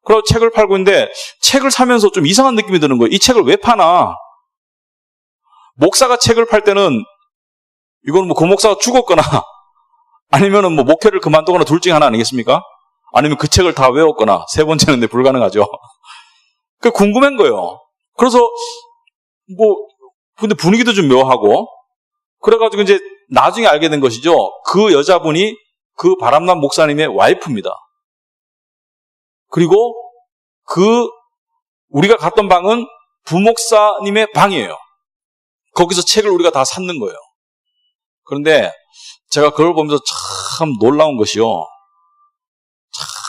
그리고 책을 팔고 있는데 책을 사면서 좀 이상한 느낌이 드는 거예요. 이 책을 왜 파나? 목사가 책을 팔 때는 이건 뭐 그 목사가 죽었거나 아니면은 뭐 목회를 그만두거나 둘 중에 하나 아니겠습니까? 아니면 그 책을 다 외웠거나 세 번째는 불가능하죠. 그 궁금한 거예요. 그래서 근데 분위기도 좀 묘하고 그래가지고 이제 나중에 알게 된 것이죠. 그 여자분이 그 바람난 목사님의 와이프입니다. 그리고 우리가 갔던 방은 부목사님의 방이에요. 거기서 책을 우리가 다 샀는 거예요. 그런데 제가 그걸 보면서 참 놀라운 것이요.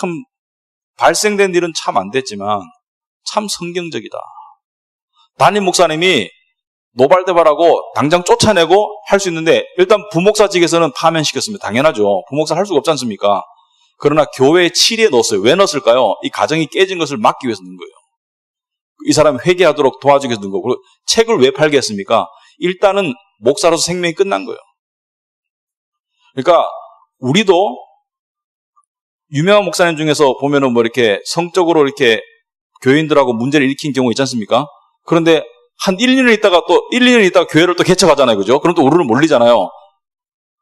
참 발생된 일은 참 안 됐지만 참 성경적이다. 담임 목사님이 노발대발하고 당장 쫓아내고 할 수 있는데 일단 부목사직에서는 파면시켰습니다. 당연하죠. 부목사 할 수가 없지 않습니까? 그러나 교회의 치리에 넣었어요. 왜 넣었을까요? 이 가정이 깨진 것을 막기 위해서 넣은 거예요. 이 사람이 회개하도록 도와주기 위해서 넣은 거고. 책을 왜 팔게 했습니까? 일단은 목사로서 생명이 끝난 거예요. 그러니까 우리도 유명한 목사님 중에서 보면은 뭐 이렇게 성적으로 이렇게 교인들하고 문제를 일으킨 경우 있지 않습니까? 그런데 한 1, 2년 있다가 교회를 또 개척하잖아요. 그죠? 그럼 또 우르르 몰리잖아요.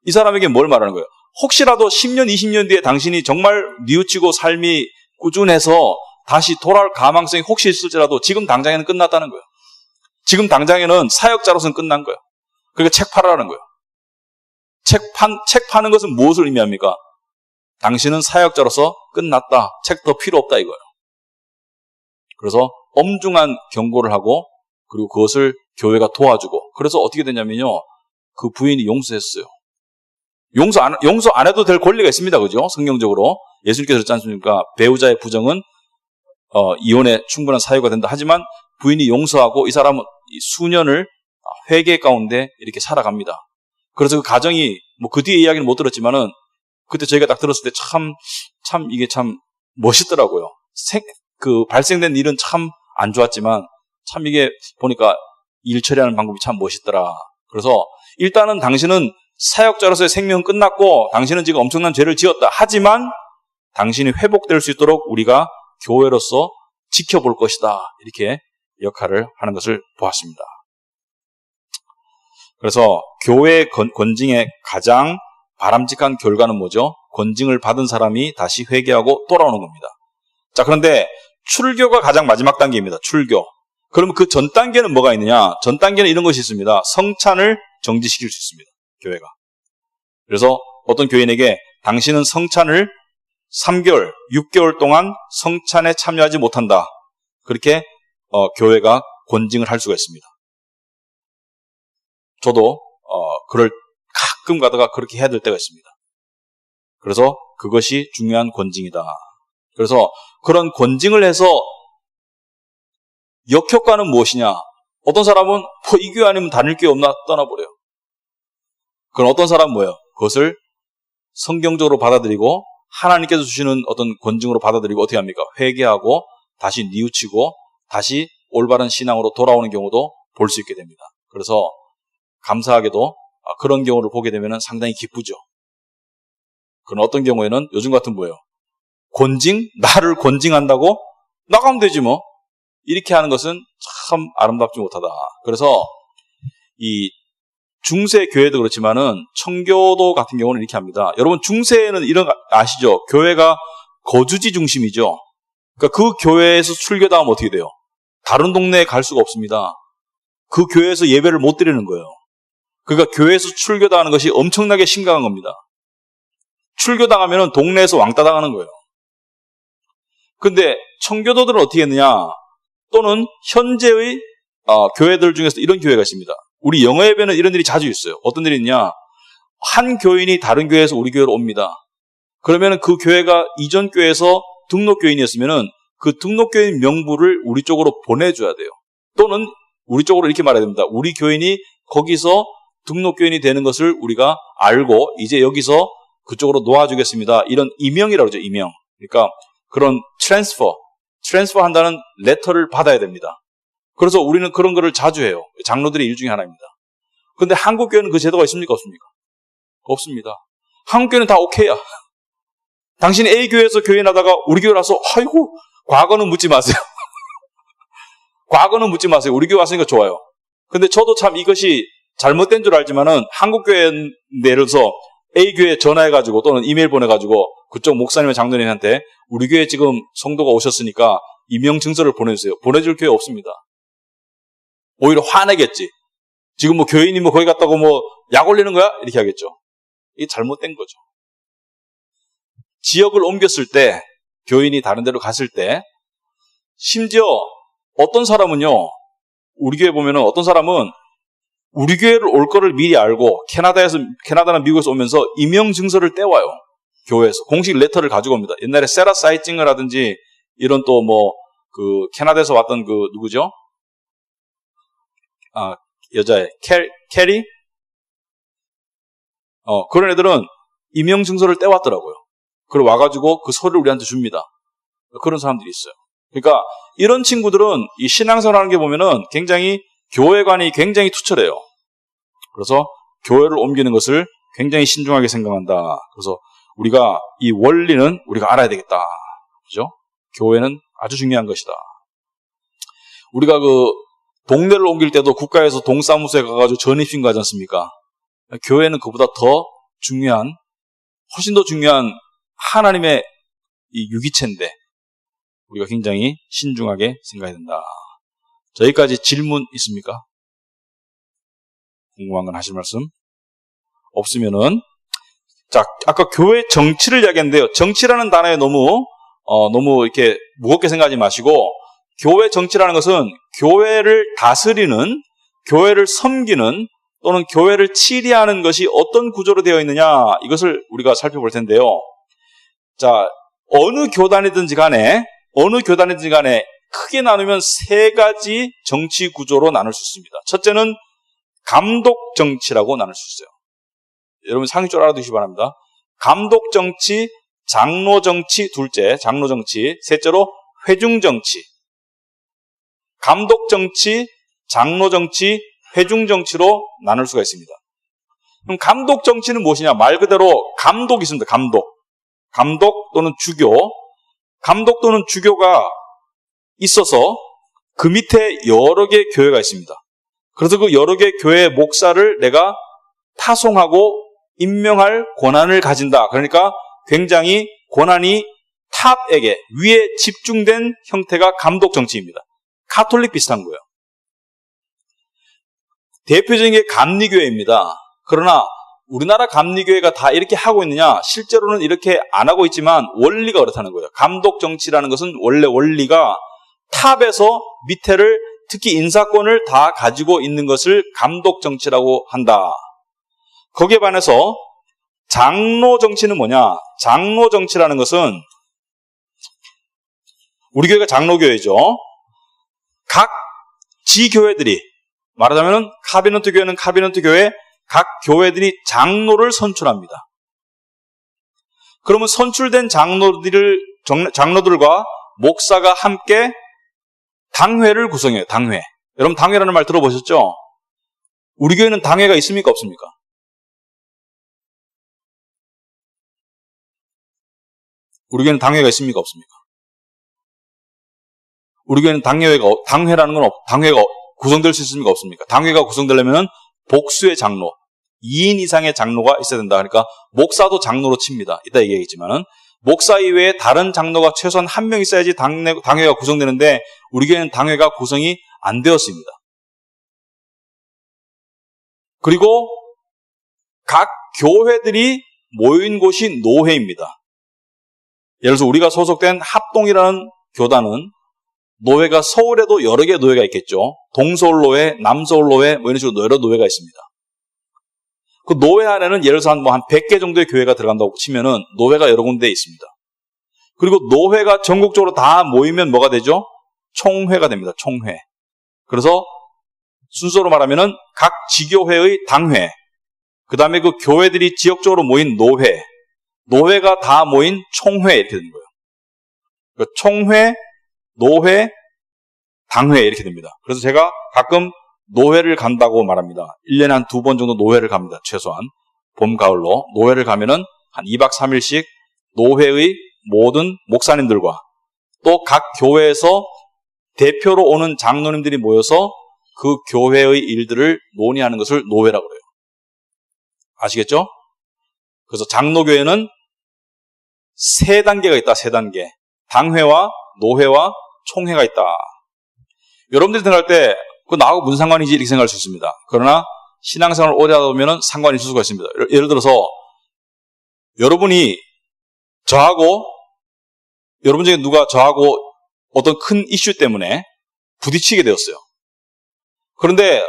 이 사람에게 뭘 말하는 거예요? 혹시라도 10년, 20년 뒤에 당신이 정말 뉘우치고 삶이 꾸준해서 다시 돌아올 가망성이 혹시 있을지라도 지금 당장에는 끝났다는 거예요. 지금 당장에는 사역자로서는 끝난 거예요. 그러니까 책 팔아라는 거예요. 책 파는 것은 무엇을 의미합니까? 당신은 사역자로서 끝났다. 책 더 필요 없다 이거예요. 그래서 엄중한 경고를 하고 그리고 그것을 교회가 도와주고 그래서 어떻게 되냐면요. 그 부인이 용서했어요. 용서 안 해도 될 권리가 있습니다. 그죠? 성경적으로. 예수님께서 그랬지 않습니까? 배우자의 부정은 이혼에 충분한 사유가 된다. 하지만 부인이 용서하고 이 사람은 수년을 회개 가운데 이렇게 살아갑니다. 그래서 그 가정이 뭐 그 뒤에 이야기는 못 들었지만은 그때 저희가 딱 들었을 때 참 이게 참 멋있더라고요. 발생된 일은 참 안 좋았지만 참 이게 보니까 일 처리하는 방법이 참 멋있더라. 그래서 일단은 당신은 사역자로서의 생명은 끝났고 당신은 지금 엄청난 죄를 지었다. 하지만 당신이 회복될 수 있도록 우리가 교회로서 지켜볼 것이다. 이렇게 역할을 하는 것을 보았습니다. 그래서 교회 권징의 가장 바람직한 결과는 뭐죠? 권징을 받은 사람이 다시 회개하고 돌아오는 겁니다. 자, 그런데 출교가 가장 마지막 단계입니다. 출교. 그러면 그 전 단계는 뭐가 있느냐? 전 단계는 이런 것이 있습니다. 성찬을 정지시킬 수 있습니다. 교회가. 그래서 어떤 교인에게 당신은 성찬을 3개월, 6개월 동안 성찬에 참여하지 못한다. 그렇게 교회가 권징을 할 수가 있습니다. 저도 가끔 가다가 그렇게 해야 될 때가 있습니다. 그래서 그것이 중요한 권징이다. 그래서 그런 권징을 해서 역효과는 무엇이냐? 어떤 사람은 이 교회 아니면 다닐 게 없나 떠나버려요. 그럼 어떤 사람은 뭐예요? 그것을 성경적으로 받아들이고 하나님께서 주시는 어떤 권징으로 받아들이고 어떻게 합니까? 회개하고 다시 뉘우치고 다시 올바른 신앙으로 돌아오는 경우도 볼 수 있게 됩니다. 그래서 감사하게도 그런 경우를 보게 되면 상당히 기쁘죠. 그런 어떤 경우에는 요즘 같은 뭐예요? 나를 권징한다고? 나가면 되지 뭐. 이렇게 하는 것은 참 아름답지 못하다. 그래서 이 중세 교회도 그렇지만은 청교도 같은 경우는 이렇게 합니다. 여러분 중세에는 이런 거 아시죠? 교회가 거주지 중심이죠. 그러니까 그 교회에서 출교당하면 어떻게 돼요? 다른 동네에 갈 수가 없습니다. 그 교회에서 예배를 못 드리는 거예요. 그러니까 교회에서 출교당하는 것이 엄청나게 심각한 겁니다. 출교당하면 동네에서 왕따 당하는 거예요. 근데 청교도들은 어떻게 했느냐? 또는 현재의 교회들 중에서 이런 교회가 있습니다. 우리 영어 예배는 이런 일이 자주 있어요. 어떤 일이 있냐? 한 교인이 다른 교회에서 우리 교회로 옵니다. 그러면 그 교회가 이전 교회에서 등록교인이었으면 그 등록교인 명부를 우리 쪽으로 보내줘야 돼요. 또는 우리 쪽으로 이렇게 말해야 됩니다. 우리 교인이 거기서 등록교인이 되는 것을 우리가 알고 이제 여기서 그쪽으로 놓아주겠습니다. 이런 임명이라고 그러죠. 임명. 그러니까 그런 트랜스퍼 한다는 레터를 받아야 됩니다. 그래서 우리는 그런 거를 자주 해요. 장로들의 일 중에 하나입니다. 그런데 한국교회는 그 제도가 있습니까? 없습니까? 없습니다. 한국교회는 다 오케이야. 당신이 A교회에서 교인하다가 우리 교회 와서 아이고 과거는 묻지 마세요. 과거는 묻지 마세요. 우리 교회 왔으니까 좋아요. 근데 저도 참 이것이 잘못된 줄 알지만은 한국교회 내려서 A교회 전화해가지고 또는 이메일 보내가지고 그쪽 목사님의 장로님한테 우리 교회 지금 성도가 오셨으니까 임명증서를 보내주세요. 보내줄 교회 없습니다. 오히려 화내겠지. 지금 뭐 교인이 뭐 거기 갔다고 뭐 약 올리는 거야? 이렇게 하겠죠. 이게 잘못된 거죠. 지역을 옮겼을 때, 교인이 다른 데로 갔을 때, 심지어 어떤 사람은요, 우리 교회 보면은 어떤 사람은 우리 교회를 올 거를 미리 알고 캐나다나 미국에서 오면서 임명증서를 떼와요. 교회에서. 공식 레터를 가지고 옵니다. 옛날에 세라 사이팅어라든지 이런 또 뭐, 캐나다에서 왔던 누구죠? 여자애. 캐리? 그런 애들은 임명증서를 떼왔더라고요. 그리고 와가지고 그 서류를 우리한테 줍니다. 그런 사람들이 있어요. 그러니까 이런 친구들은 이 신앙생활하는 게 보면은 굉장히 교회관이 굉장히 투철해요. 그래서 교회를 옮기는 것을 굉장히 신중하게 생각한다. 그래서 우리가 이 원리는 우리가 알아야 되겠다. 그죠? 교회는 아주 중요한 것이다. 우리가 동네를 옮길 때도 국가에서 동사무소에 가가지고 전입신고 하지 않습니까? 교회는 그보다 더 중요한, 훨씬 더 중요한 하나님의 이 유기체인데 우리가 굉장히 신중하게 생각해야 된다. 저기까지 질문 있습니까? 궁금한 건 하실 말씀? 없으면은, 자, 아까 교회 정치를 이야기했는데요. 정치라는 단어에 너무 이렇게 무겁게 생각하지 마시고, 교회 정치라는 것은 교회를 다스리는, 교회를 섬기는, 또는 교회를 치리하는 것이 어떤 구조로 되어 있느냐, 이것을 우리가 살펴볼 텐데요. 자, 어느 교단이든지 간에 크게 나누면 세 가지 정치 구조로 나눌 수 있습니다. 첫째는 감독 정치라고 나눌 수 있어요. 여러분 상식 줄 알아두시기 바랍니다. 감독 정치, 장로 정치, 둘째, 장로 정치, 셋째로 회중 정치. 감독 정치, 장로 정치, 회중 정치로 나눌 수가 있습니다. 그럼 감독 정치는 무엇이냐? 말 그대로 감독이 있습니다. 감독 또는 주교. 감독 또는 주교가 있어서 그 밑에 여러 개의 교회가 있습니다. 그래서 그 여러 개의 교회의 목사를 내가 타송하고 임명할 권한을 가진다. 그러니까 굉장히 권한이 탑에게, 위에 집중된 형태가 감독 정치입니다. 카톨릭 비슷한 거예요. 대표적인 게 감리교회입니다. 그러나 우리나라 감리교회가 다 이렇게 하고 있느냐? 실제로는 이렇게 안 하고 있지만 원리가 그렇다는 거예요. 감독 정치라는 것은 원래 원리가 탑에서 밑에를, 특히 인사권을 다 가지고 있는 것을 감독 정치라고 한다. 거기에 반해서 장로 정치는 뭐냐? 장로 정치라는 것은, 우리 교회가 장로교회죠. 각 지교회들이, 말하자면 카비넌트 교회는 카비넌트 교회, 각 교회들이 장로를 선출합니다. 그러면 선출된 장로들과 목사가 함께 당회를 구성해요. 당회. 여러분 당회라는 말 들어보셨죠? 우리 교회는 당회가 있습니까? 없습니까? 우리 교회는 당회가 있습니까? 없습니까? 우리 교회는 당회라는 건 당회가 구성될 수 있습니까? 없습니까? 당회가 구성되려면 복수의 장로, 2인 이상의 장로가 있어야 된다. 그러니까 목사도 장로로 칩니다. 이따 얘기하겠지만은 목사 이외에 다른 장로가 최소한 1명 있어야지 당회가 구성되는데 우리 교회는 당회가 구성이 안 되었습니다. 그리고 각 교회들이 모인 곳이 노회입니다. 예를 들어서 우리가 소속된 합동이라는 교단은 노회가 서울에도 여러 개의 노회가 있겠죠. 동서울노회, 남서울노회, 뭐 이런 식으로 여러 노회가 있습니다. 그 노회 안에는 예를 들어서 한 100개 정도의 교회가 들어간다고 치면은 노회가 여러 군데에 있습니다. 그리고 노회가 전국적으로 다 모이면 뭐가 되죠? 총회가 됩니다. 총회. 그래서 순서로 말하면은 각 지교회의 당회, 그 다음에 그 교회들이 지역적으로 모인 노회, 노회가 다 모인 총회 이렇게 되는 거예요. 그러니까 총회, 노회, 당회 이렇게 됩니다. 그래서 제가 가끔 노회를 간다고 말합니다. 1년에 한 2번 정도 노회를 갑니다. 최소한. 봄, 가을로. 노회를 가면은 한 2박 3일씩 노회의 모든 목사님들과 또 각 교회에서 대표로 오는 장로님들이 모여서 그 교회의 일들을 논의하는 것을 노회라고 그래요. 아시겠죠? 그래서 장로교회는 3단계가 있다. 3단계. 당회와 노회와 총회가 있다. 여러분들이 생각할 때 그거 나하고 무슨 상관이지 이렇게 생각할 수 있습니다. 그러나 신앙생활을 오래 하다 보면 상관이 있을 수가 있습니다. 예를 들어서 여러분이 여러분 중에 누가 저하고 어떤 큰 이슈 때문에 부딪히게 되었어요. 그런데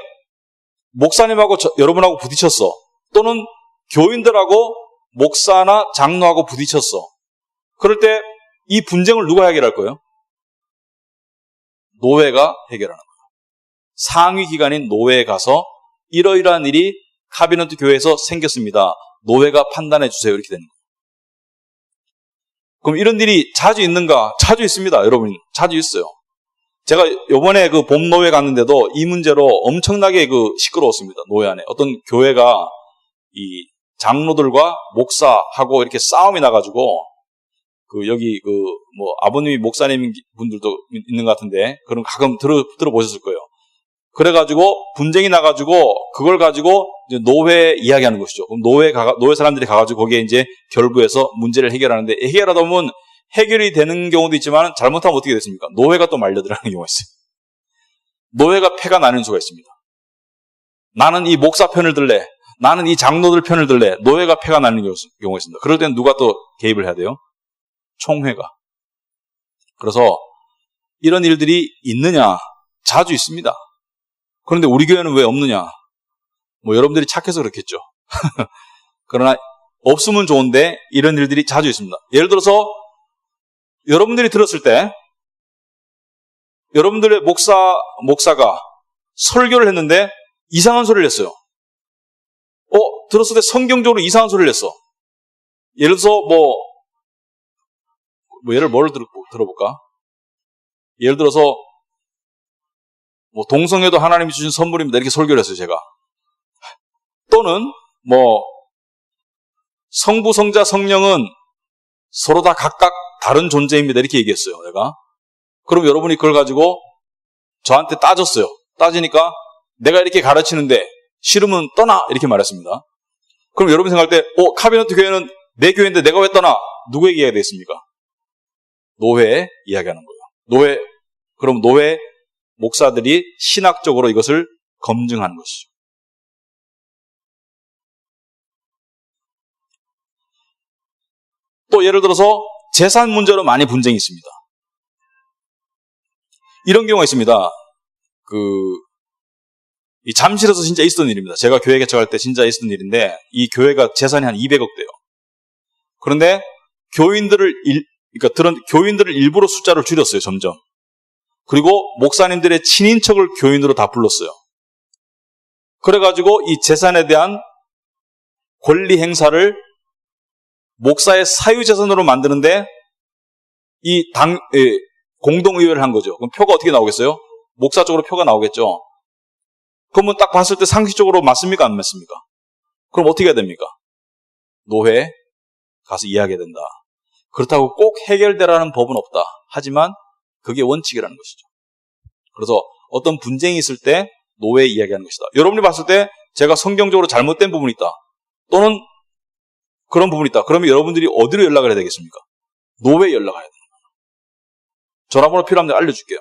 목사님하고 여러분하고 부딪혔어. 또는 교인들하고 목사나 장로하고 부딪혔어. 그럴 때 이 분쟁을 누가 해결할 거예요? 노회가 해결하는 거예요. 상위 기관인 노회에 가서 이러이러한 일이 카비넌트 교회에서 생겼습니다. 노회가 판단해 주세요. 이렇게 되는 거예요. 그럼 이런 일이 자주 있는가? 자주 있습니다. 여러분. 자주 있어요. 제가 요번에 그 봄노회 갔는데도 이 문제로 엄청나게 시끄러웠습니다. 노회 안에. 어떤 교회가 이 장로들과 목사하고 이렇게 싸움이 나가지고 여기 아버님이 목사님 분들도 있는 것 같은데 그럼 가끔 들어보셨을 거예요. 그래가지고 분쟁이 나가지고 그걸 가지고 이제 노회 이야기하는 것이죠. 그럼 노회 사람들이 가가지고 거기에 이제 결부해서 문제를 해결하는데 해결하다 보면 해결이 되는 경우도 있지만 잘못하면 어떻게 됐습니까? 노회가 또 말려 들어가는 경우가 있어요. 노회가 패가 나는 수가 있습니다. 나는 이 목사 편을 들래. 나는 이 장로들 편을 들래. 노회가 패가 나는 경우가 있습니다. 그럴 때는 누가 또 개입을 해야 돼요? 총회가. 그래서 이런 일들이 있느냐? 자주 있습니다. 그런데 우리 교회는 왜 없느냐? 여러분들이 착해서 그렇겠죠. 그러나 없으면 좋은데 이런 일들이 자주 있습니다. 예를 들어서 여러분들이 들었을 때 여러분들의 목사가 설교를 했는데 이상한 소리를 했어요. 들었을 때 성경적으로 이상한 소리를 했어. 예를 들어서 뭐를 들어볼까? 예를 들어서 동성애도 하나님이 주신 선물입니다. 이렇게 설교를 했어요, 제가. 또는 성부, 성자, 성령은 서로 다 각각 다른 존재입니다. 이렇게 얘기했어요, 내가. 그럼 여러분이 그걸 가지고 저한테 따졌어요. 따지니까 내가 이렇게 가르치는데 싫으면 떠나 이렇게 말했습니다. 그럼 여러분이 생각할 때 카비넌트 교회는 내 교회인데 내가 왜 떠나? 누구에게 이야기가 됐습니까? 노회에 이야기하는 거예요. 그럼 노회 목사들이 신학적으로 이것을 검증하는 것이죠. 또 예를 들어서 재산 문제로 많이 분쟁이 있습니다. 이런 경우가 있습니다. 이 잠실에서 진짜 있었던 일입니다. 제가 교회 개척할 때 진짜 있었던 일인데 이 교회가 재산이 한 200억 대요. 그런데 교인들을 일부러 숫자를 줄였어요. 점점. 그리고 목사님들의 친인척을 교인으로 다 불렀어요. 그래가지고 이 재산에 대한 권리 행사를 목사의 사유재산으로 만드는데 공동의회를 한 거죠. 그럼 표가 어떻게 나오겠어요? 목사 쪽으로 표가 나오겠죠. 그러면 딱 봤을 때 상식적으로 맞습니까? 안 맞습니까? 그럼 어떻게 해야 됩니까? 노회에 가서 이야기해야 된다. 그렇다고 꼭 해결되라는 법은 없다. 하지만 그게 원칙이라는 것이죠. 그래서 어떤 분쟁이 있을 때 노회에 이야기하는 것이다. 여러분이 봤을 때 제가 성경적으로 잘못된 부분이 있다. 또는 그런 부분이 있다. 그러면 여러분들이 어디로 연락을 해야 되겠습니까? 노회에 연락해야 됩니다. 전화번호 필요하면 알려줄게요.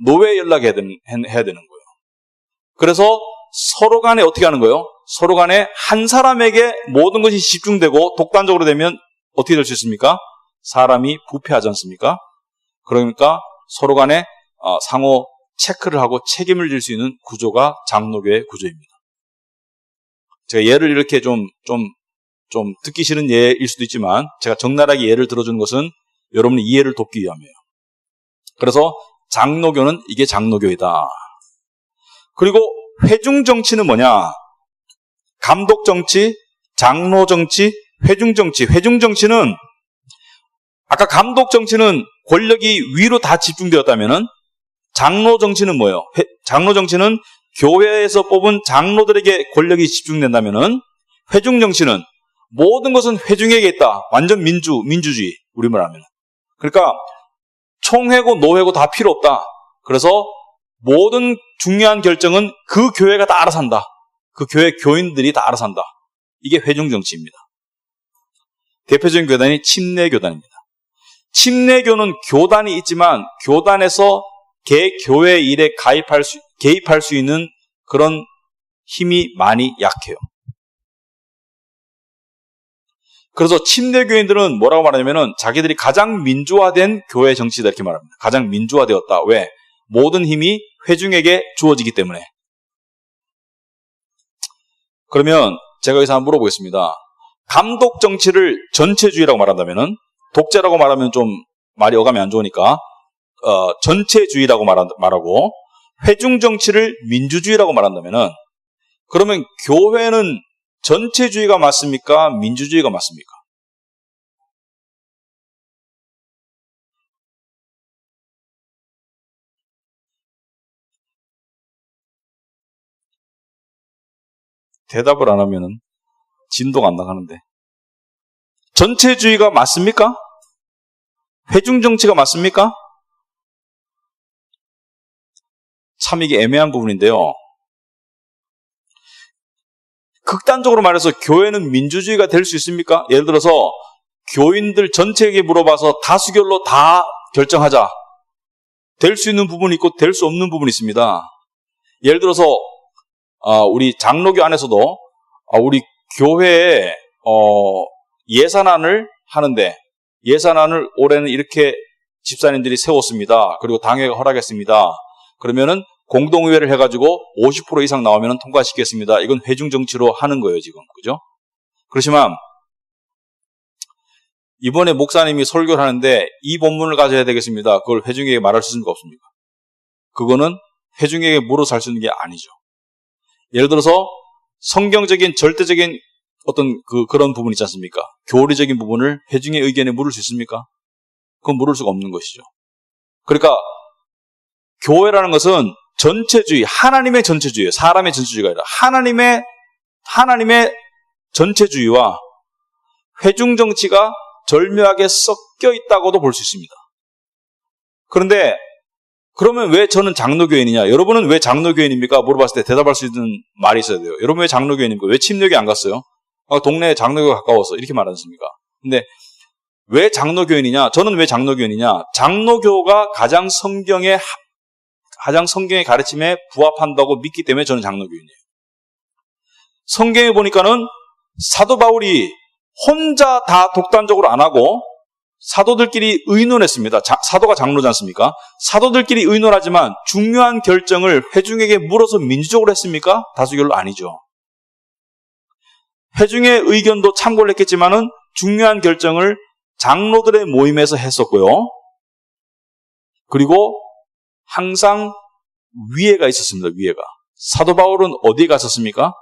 노회에 연락해야 되는 거예요. 그래서 서로 간에 어떻게 하는 거예요? 서로 간에 한 사람에게 모든 것이 집중되고 독단적으로 되면 어떻게 될 수 있습니까? 사람이 부패하지 않습니까? 그러니까 서로 간에 상호 체크를 하고 책임을 질 수 있는 구조가 장로교의 구조입니다. 제가 예를 이렇게 좀 듣기 싫은 예일 수도 있지만 제가 적나라하게 예를 들어주는 것은 여러분의 이해를 돕기 위함이에요. 그래서 장로교는 이게 장로교이다. 그리고 회중정치는 뭐냐? 감독정치, 장로정치, 회중정치. 회중정치는 아까 감독정치는 권력이 위로 다 집중되었다면은 장로 정치는 뭐예요? 장로 정치는 교회에서 뽑은 장로들에게 권력이 집중된다면은 회중 정치는 모든 것은 회중에게 있다. 완전 민주주의. 우리말 하면. 그러니까 총회고 노회고 다 필요 없다. 그래서 모든 중요한 결정은 그 교회가 다 알아서 한다. 그 교회 교인들이 다 알아서 한다. 이게 회중 정치입니다. 대표적인 교단이 침례교단입니다. 침례교는 교단이 있지만 교단에서 교회 일에 개입할 수 있는 그런 힘이 많이 약해요. 그래서 침례교인들은 뭐라고 말하냐면은 자기들이 가장 민주화된 교회 정치다 이렇게 말합니다. 가장 민주화되었다. 왜? 모든 힘이 회중에게 주어지기 때문에. 그러면 제가 여기서 한번 물어보겠습니다. 감독 정치를 전체주의라고 말한다면은, 독재라고 말하면 좀 말이 어감이 안 좋으니까 전체주의라고 말하고, 회중 정치를 민주주의라고 말한다면은, 그러면 교회는 전체주의가 맞습니까? 민주주의가 맞습니까? 대답을 안 하면은 진도가 안 나가는데. 전체주의가 맞습니까? 회중 정치가 맞습니까? 참 이게 애매한 부분인데요. 극단적으로 말해서 교회는 민주주의가 될 수 있습니까? 예를 들어서 교인들 전체에게 물어봐서 다수결로 다 결정하자. 될 수 있는 부분이 있고 될 수 없는 부분이 있습니다. 예를 들어서 우리 장로교 안에서도 우리 교회에 예산안을 하는데 예산안을 올해는 이렇게 집사님들이 세웠습니다. 그리고 당회가 허락했습니다. 그러면은 공동의회를 해가지고 50% 이상 나오면 통과시키겠습니다. 이건 회중정치로 하는 거예요, 지금. 그죠? 그렇지만, 이번에 목사님이 설교를 하는데 이 본문을 가져야 되겠습니다. 그걸 회중에게 말할 수 있는 거 없습니까? 그거는 회중에게 물어서 할 수 있는 게 아니죠. 예를 들어서 성경적인 절대적인 어떤 그런 부분 있지 않습니까? 교리적인 부분을 회중의 의견에 물을 수 있습니까? 그건 물을 수가 없는 것이죠. 그러니까 교회라는 것은 전체주의, 하나님의 전체주의예요. 사람의 전체주의가 아니라 하나님의 전체주의와 회중 정치가 절묘하게 섞여 있다고도 볼 수 있습니다. 그런데 그러면 왜 저는 장로교인이냐? 여러분은 왜 장로교인입니까? 물어봤을 때 대답할 수 있는 말이 있어야 돼요. 여러분 왜 장로교인입니까? 왜 침례교회 안 갔어요? 동네에 장로교가 가까워서 이렇게 말하지 않습니까? 근데 왜 장로교인이냐? 저는 왜 장로교인이냐? 장로교가 가장 성경의 가르침에 부합한다고 믿기 때문에 저는 장로교인이에요. 성경에 보니까는 사도 바울이 혼자 다 독단적으로 안 하고 사도들끼리 의논했습니다. 사도가 장로지 않습니까? 사도들끼리 의논하지만 중요한 결정을 회중에게 물어서 민주적으로 했습니까? 다수결로 아니죠. 회중의 의견도 참고를 했겠지만은 중요한 결정을 장로들의 모임에서 했었고요. 그리고 항상 위에가 있었습니다. 위에가. 사도 바울은 어디에 갔었습니까?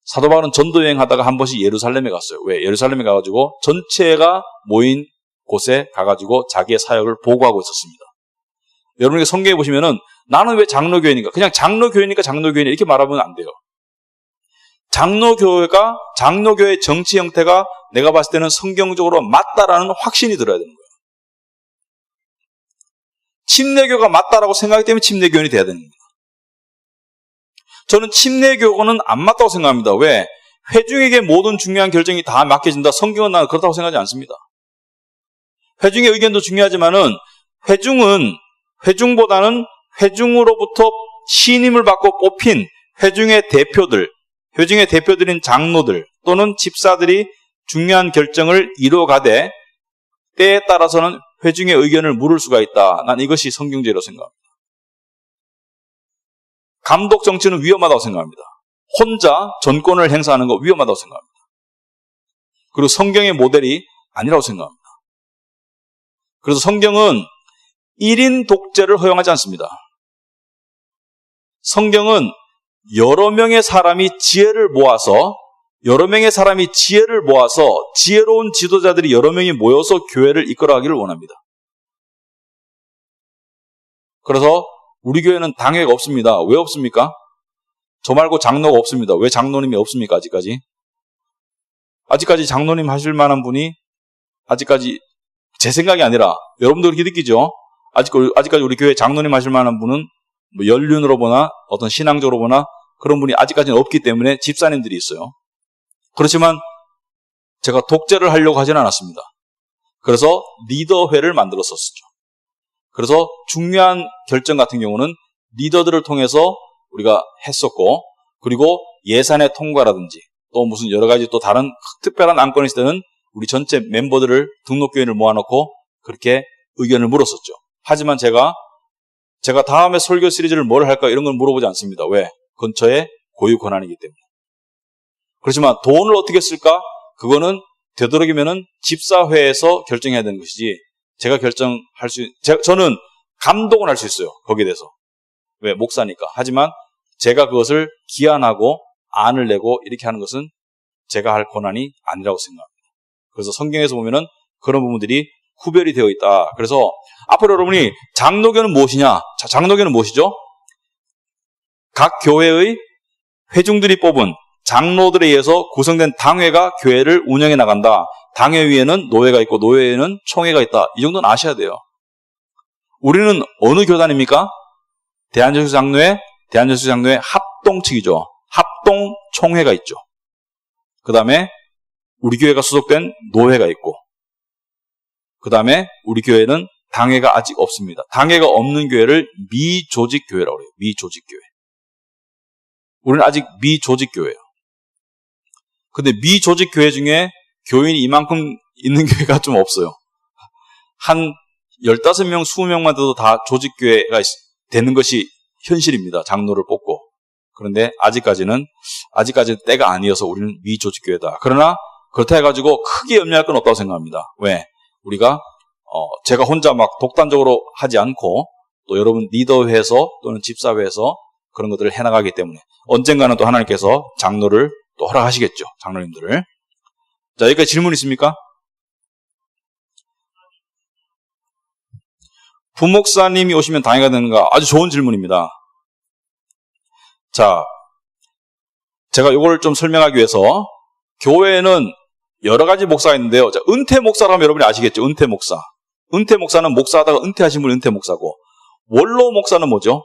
사도 바울은 전도여행 하다가 한 번씩 예루살렘에 갔어요. 왜? 예루살렘에 가가지고 전체가 모인 곳에 가가지고 자기의 사역을 보고하고 있었습니다. 여러분에게 성경에 보시면은 나는 왜 장로교회니까 그냥 장로교회니까 장로교회니 이렇게 말하면 안 돼요. 장로교회의 정치 형태가 내가 봤을 때는 성경적으로 맞다라는 확신이 들어야 되는 거예요. 침례교가 맞다라고 생각하기 때문에 침례교인이 돼야 되는 겁니다. 저는 침례교는 안 맞다고 생각합니다. 왜? 회중에게 모든 중요한 결정이 다 맡겨진다. 성경은 나는 그렇다고 생각하지 않습니다. 회중의 의견도 중요하지만은 회중보다는 회중으로부터 신임을 받고 뽑힌 회중의 대표들인 장로들 또는 집사들이 중요한 결정을 이루어가되 때에 따라서는 회중의 의견을 물을 수가 있다. 난 이것이 성경제로 생각합니다. 감독 정치는 위험하다고 생각합니다. 혼자 전권을 행사하는 거 위험하다고 생각합니다. 그리고 성경의 모델이 아니라고 생각합니다. 그래서 성경은 1인 독재를 허용하지 않습니다. 성경은 여러 명의 사람이 지혜를 모아서 지혜로운 지도자들이 여러 명이 모여서 교회를 이끌어가기를 원합니다. 그래서 우리 교회는 당회가 없습니다. 왜 없습니까? 저 말고 장로가 없습니다. 왜 장로님이 없습니까? 아직까지 장로님 하실 만한 분이 아직까지 제 생각이 아니라 여러분도 그렇게 느끼죠? 아직까지 우리 교회 장로님 하실 만한 분은 뭐 연륜으로 보나 어떤 신앙적으로 보나 그런 분이 아직까지는 없기 때문에 집사님들이 있어요. 그렇지만 제가 독재를 하려고 하지는 않았습니다. 그래서 리더회를 만들었었죠. 그래서 중요한 결정 같은 경우는 리더들을 통해서 우리가 했었고, 그리고 예산의 통과라든지 또 무슨 여러 가지 또 다른 특별한 안건이 있을 때는 우리 전체 멤버들을 등록교인을 모아놓고 그렇게 의견을 물었었죠. 하지만 제가 다음에 설교 시리즈를 뭘 할까 이런 걸 물어보지 않습니다. 왜? 근처에 고유 권한이기 때문에. 그렇지만 돈을 어떻게 쓸까? 그거는 되도록이면은 집사회에서 결정해야 되는 것이지 제가 저는 감독은 할 수 있어요. 거기에 대해서. 왜? 목사니까. 하지만 제가 그것을 기한하고 안을 내고 이렇게 하는 것은 제가 할 권한이 아니라고 생각합니다. 그래서 성경에서 보면은 그런 부분들이 구별이 되어 있다. 그래서 앞으로 여러분이 장로교는 무엇이냐? 자, 장로교는 무엇이죠? 각 교회의 회중들이 뽑은 장로들에 의해서 구성된 당회가 교회를 운영해 나간다. 당회 위에는 노회가 있고 노회에는 총회가 있다. 이 정도는 아셔야 돼요. 우리는 어느 교단입니까? 대한제수장로회 합동측이죠. 합동총회가 있죠. 그 다음에 우리 교회가 소속된 노회가 있고, 그 다음에 우리 교회는 당회가 아직 없습니다. 당회가 없는 교회를 미조직교회라고 해요. 미조직교회. 우리는 아직 미조직교회예요. 근데 미조직교회 중에 교인이 이만큼 있는 교회가 좀 없어요. 한 15명, 20명만 돼도 다 조직교회가 되는 것이 현실입니다. 장로를 뽑고. 그런데 아직까지는 때가 아니어서 우리는 미조직교회다. 그러나 그렇다 해가지고 크게 염려할 건 없다고 생각합니다. 왜? 우리가 제가 혼자 막 독단적으로 하지 않고 또 여러분 리더회에서 또는 집사회에서 그런 것들을 해나가기 때문에 언젠가는 또 하나님께서 장로를 또 허락하시겠죠. 장로님들을. 자, 여기까지 질문 있습니까? 부목사님이 오시면 당회가 되는가? 아주 좋은 질문입니다. 자, 제가 이걸 좀 설명하기 위해서 교회에는 여러 가지 목사가 있는데요. 자, 은퇴 목사라면 여러분이 아시겠죠? 은퇴 목사. 은퇴 목사는 목사하다가 은퇴하신 분이 은퇴 목사고, 원로 목사는 뭐죠?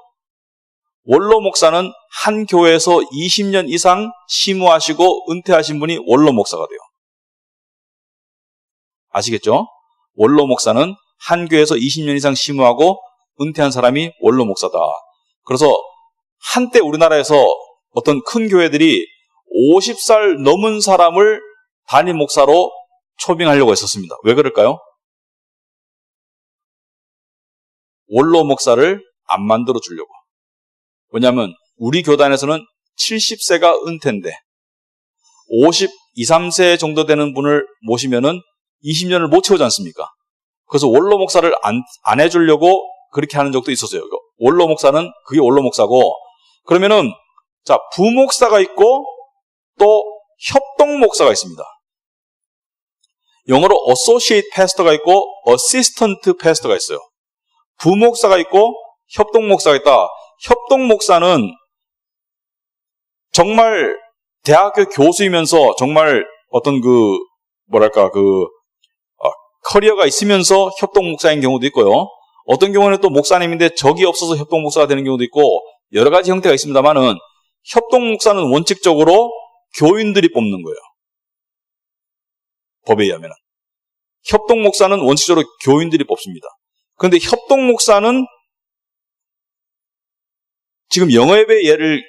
원로 목사는 한 교회에서 20년 이상 심우하시고 은퇴하신 분이 원로 목사가 돼요. 아시겠죠? 원로 목사는 한 교회에서 20년 이상 심우하고 은퇴한 사람이 원로 목사다. 그래서 한때 우리나라에서 어떤 큰 교회들이 50살 넘은 사람을 담임 목사로 초빙하려고 했었습니다. 왜 그럴까요? 원로 목사를 안 만들어 주려고. 왜냐하면 우리 교단에서는 70세가 은퇴인데 52, 3세 정도 되는 분을 모시면은 20년을 못 채우지 않습니까? 그래서 원로 목사를 안 해주려고 그렇게 하는 적도 있었어요. 원로 목사는 그게 원로 목사고, 그러면은 자, 부목사가 있고 또 협동 목사가 있습니다. 영어로 associate pastor가 있고 assistant pastor가 있어요. 부목사가 있고 협동 목사가 있다. 협동 목사는 정말 대학교 교수이면서 정말 어떤 커리어가 있으면서 협동 목사인 경우도 있고요. 어떤 경우는 또 목사님인데 적이 없어서 협동 목사가 되는 경우도 있고 여러 가지 형태가 있습니다만은 협동 목사는 원칙적으로 교인들이 뽑는 거예요. 법에 의하면. 협동 목사는 원칙적으로 교인들이 뽑습니다. 그런데 협동 목사는 지금 영어예배 예를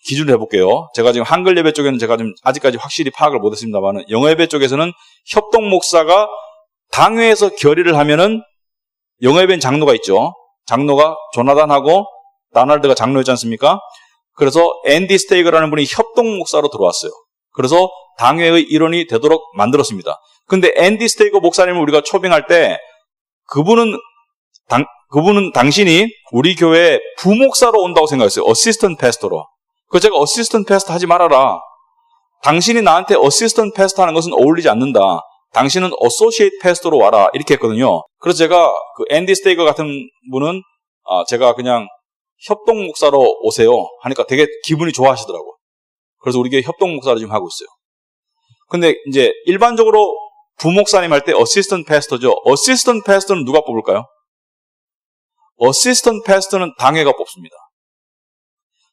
기준으로 해볼게요. 제가 지금 한글 예배 쪽에는 제가 좀 아직까지 확실히 파악을 못했습니다만 영어예배 쪽에서는 협동 목사가 당회에서 결의를 하면은 영어예배는 장로가 있죠. 장로가 조나단하고 나날드가 장로였지 않습니까? 그래서 앤디 스테이거라는 분이 협동 목사로 들어왔어요. 그래서 당회의 일원이 되도록 만들었습니다. 근데 앤디 스테이거 목사님을 우리가 초빙할 때 그분은 당신이 우리 교회에 부목사로 온다고 생각했어요. 어시스턴트 패스터로. 그래서 제가 어시스턴트 패스터 하지 말아라. 당신이 나한테 어시스턴트 패스터 하는 것은 어울리지 않는다. 당신은 어소시에이트 패스터로 와라. 이렇게 했거든요. 그래서 제가 그 앤디 스테이거 같은 분은 제가 그냥 협동 목사로 오세요 하니까 되게 기분이 좋아하시더라고요. 그래서 우리 교회 협동 목사를 지금 하고 있어요. 근데 이제 일반적으로 부목사님 할 때 어시스턴트 패스터죠. 어시스턴트 패스터는 누가 뽑을까요? 어시스턴트 패스터는 당회가 뽑습니다.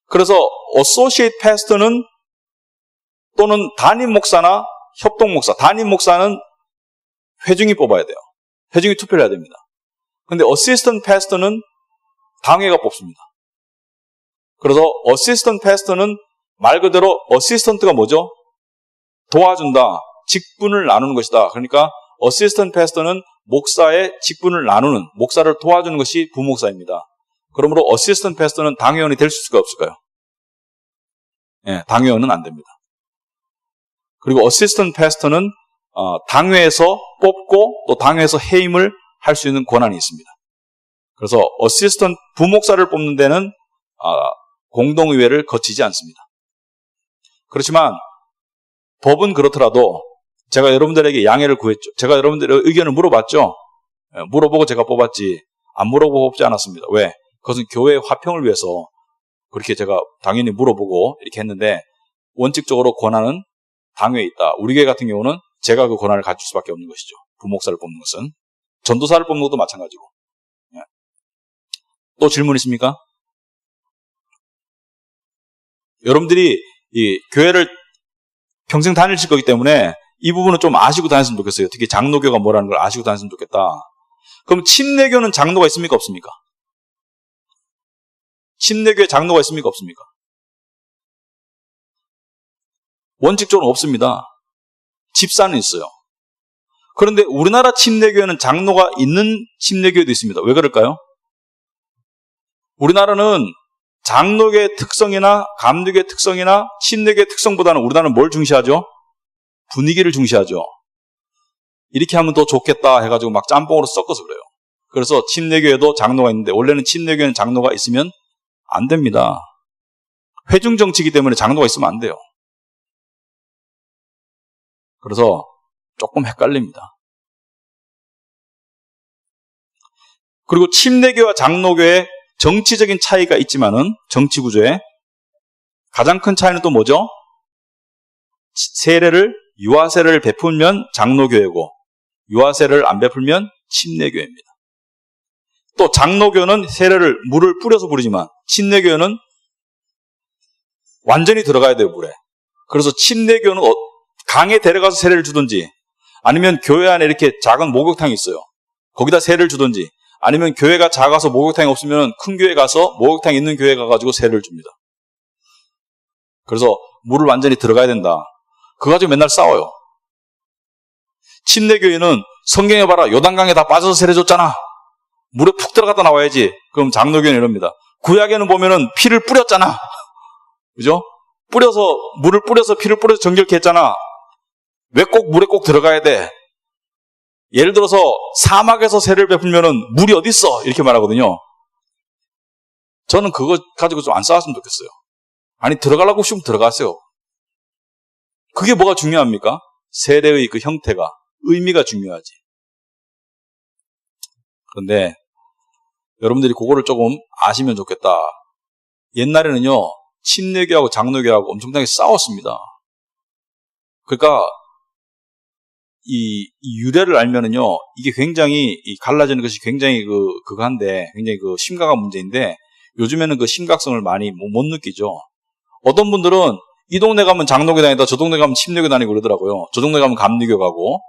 그래서 어소시에이트 패스터는 또는 담임 목사나 협동 목사, 담임 목사는 회중이 뽑아야 돼요. 회중이 투표를 해야 됩니다. 근데 어시스턴트 패스터는 당회가 뽑습니다. 그래서 어시스턴트 패스터는 말 그대로 어시스턴트가 뭐죠? 도와준다. 직분을 나누는 것이다. 그러니까 어시스턴트 패스터는 목사의 직분을 나누는, 목사를 도와주는 것이 부목사입니다. 그러므로 어시스턴트 패스터는 당회원이 될 수 있을까요? 없을까요? 예, 당회원은 안 됩니다. 그리고 어시스턴트 패스터는 당회에서 뽑고 또 당회에서 해임을 할 수 있는 권한이 있습니다. 그래서 어시스턴트 부목사를 뽑는 데는 공동의회를 거치지 않습니다. 그렇지만 법은 그렇더라도 제가 여러분들에게 양해를 구했죠. 제가 여러분들의 의견을 물어봤죠. 물어보고 제가 뽑았지 안 물어보고 뽑지 않았습니다. 왜? 그것은 교회의 화평을 위해서 그렇게 제가 당연히 물어보고 이렇게 했는데 원칙적으로 권한은 당회에 있다. 우리 교회 같은 경우는 제가 그 권한을 가질 수밖에 없는 것이죠. 부목사를 뽑는 것은. 전도사를 뽑는 것도 마찬가지고. 또 질문 있습니까? 여러분들이 이 교회를 평생 다니실 거기 때문에 이 부분은 좀 아시고 다녔으면 좋겠어요. 특히 장로교가 뭐라는 걸 아시고 다녔으면 좋겠다. 그럼 침례교는 장로가 있습니까? 없습니까? 침례교에 장로가 있습니까? 없습니까? 원칙적으로 없습니다. 집사는 있어요. 그런데 우리나라 침례교회는 장로가 있는 침례교회도 있습니다. 왜 그럴까요? 우리나라는 장로교의 특성이나 감리교의 특성이나 침례교의 특성보다는 우리나라는 뭘 중시하죠? 분위기를 중시하죠. 이렇게 하면 더 좋겠다 해가지고 막 짬뽕으로 섞어서 그래요. 그래서 침례교회도 장로가 있는데 원래는 침례교회는 장로가 있으면 안 됩니다. 회중정치이기 때문에 장로가 있으면 안 돼요. 그래서 조금 헷갈립니다. 그리고 침례교와 장로교의 정치적인 차이가 있지만은 정치 구조에 가장 큰 차이는 또 뭐죠? 세례를 유아세례를 베풀면 장로교회고 유아세례를 안 베풀면 침례교회입니다. 또 장로교는 세례를 물을 뿌려서 부리지만 침례교회는 완전히 들어가야 돼요, 물에. 그래서 침례교는 강에 데려가서 세례를 주든지 아니면 교회 안에 이렇게 작은 목욕탕이 있어요. 거기다 세례를 주든지 아니면 교회가 작아서 목욕탕이 없으면 큰 교회 가서 목욕탕 있는 교회 가가지고 세례를 줍니다. 그래서 물을 완전히 들어가야 된다. 그거 가지고 맨날 싸워요. 침례교회는 성경에 봐라. 요단강에 다 빠져서 세례 줬잖아. 물에 푹 들어갔다 나와야지. 그럼 장로교회는 이럽니다. 구약에는 보면은 피를 뿌렸잖아. 그죠? 물을 뿌려서 피를 뿌려서 정결케 했잖아. 왜 꼭 물에 꼭 들어가야 돼? 예를 들어서 사막에서 세례를 베풀면은 물이 어디 있어? 이렇게 말하거든요. 저는 그거 가지고 좀 안 싸웠으면 좋겠어요. 아니 들어가려고 싶으면 들어가세요. 그게 뭐가 중요합니까? 세례의 그 형태가, 의미가 중요하지. 그런데 여러분들이 그거를 조금 아시면 좋겠다. 옛날에는요, 침례교하고 장로교하고 엄청나게 싸웠습니다. 그러니까 이 유래를 알면은요, 이게 굉장히 갈라지는 것이 굉장히 그거한데 굉장히 그 심각한 문제인데 요즘에는 그 심각성을 많이 못 느끼죠. 어떤 분들은 이 동네 가면 장로교 다니다 저 동네 가면 침례교 다니고 그러더라고요. 저 동네 가면 감리교 가고.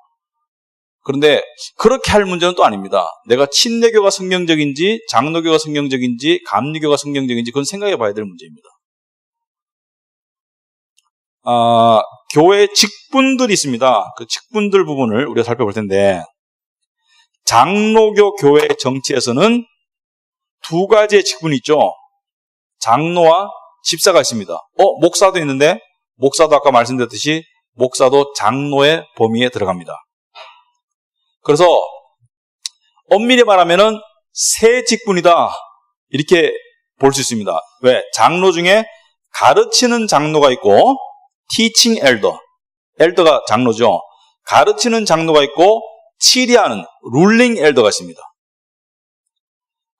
그런데 그렇게 할 문제는 또 아닙니다. 내가 침례교가 성경적인지 장로교가 성경적인지 감리교가 성경적인지 그건 생각해 봐야 될 문제입니다. 교회 직분들이 있습니다. 그 직분들 부분을 우리가 살펴볼 텐데 장로교 교회 정치에서는 두 가지의 직분이 있죠. 장로와 집사가 있습니다. 목사도 있는데 목사도 아까 말씀드렸듯이 목사도 장로의 범위에 들어갑니다. 그래서 엄밀히 말하면은 세 직분이다 이렇게 볼 수 있습니다. 왜? 장로 중에 가르치는 장로가 있고 teaching elder, elder가 장로죠. 가르치는 장로가 있고 치리하는 ruling elder가 있습니다.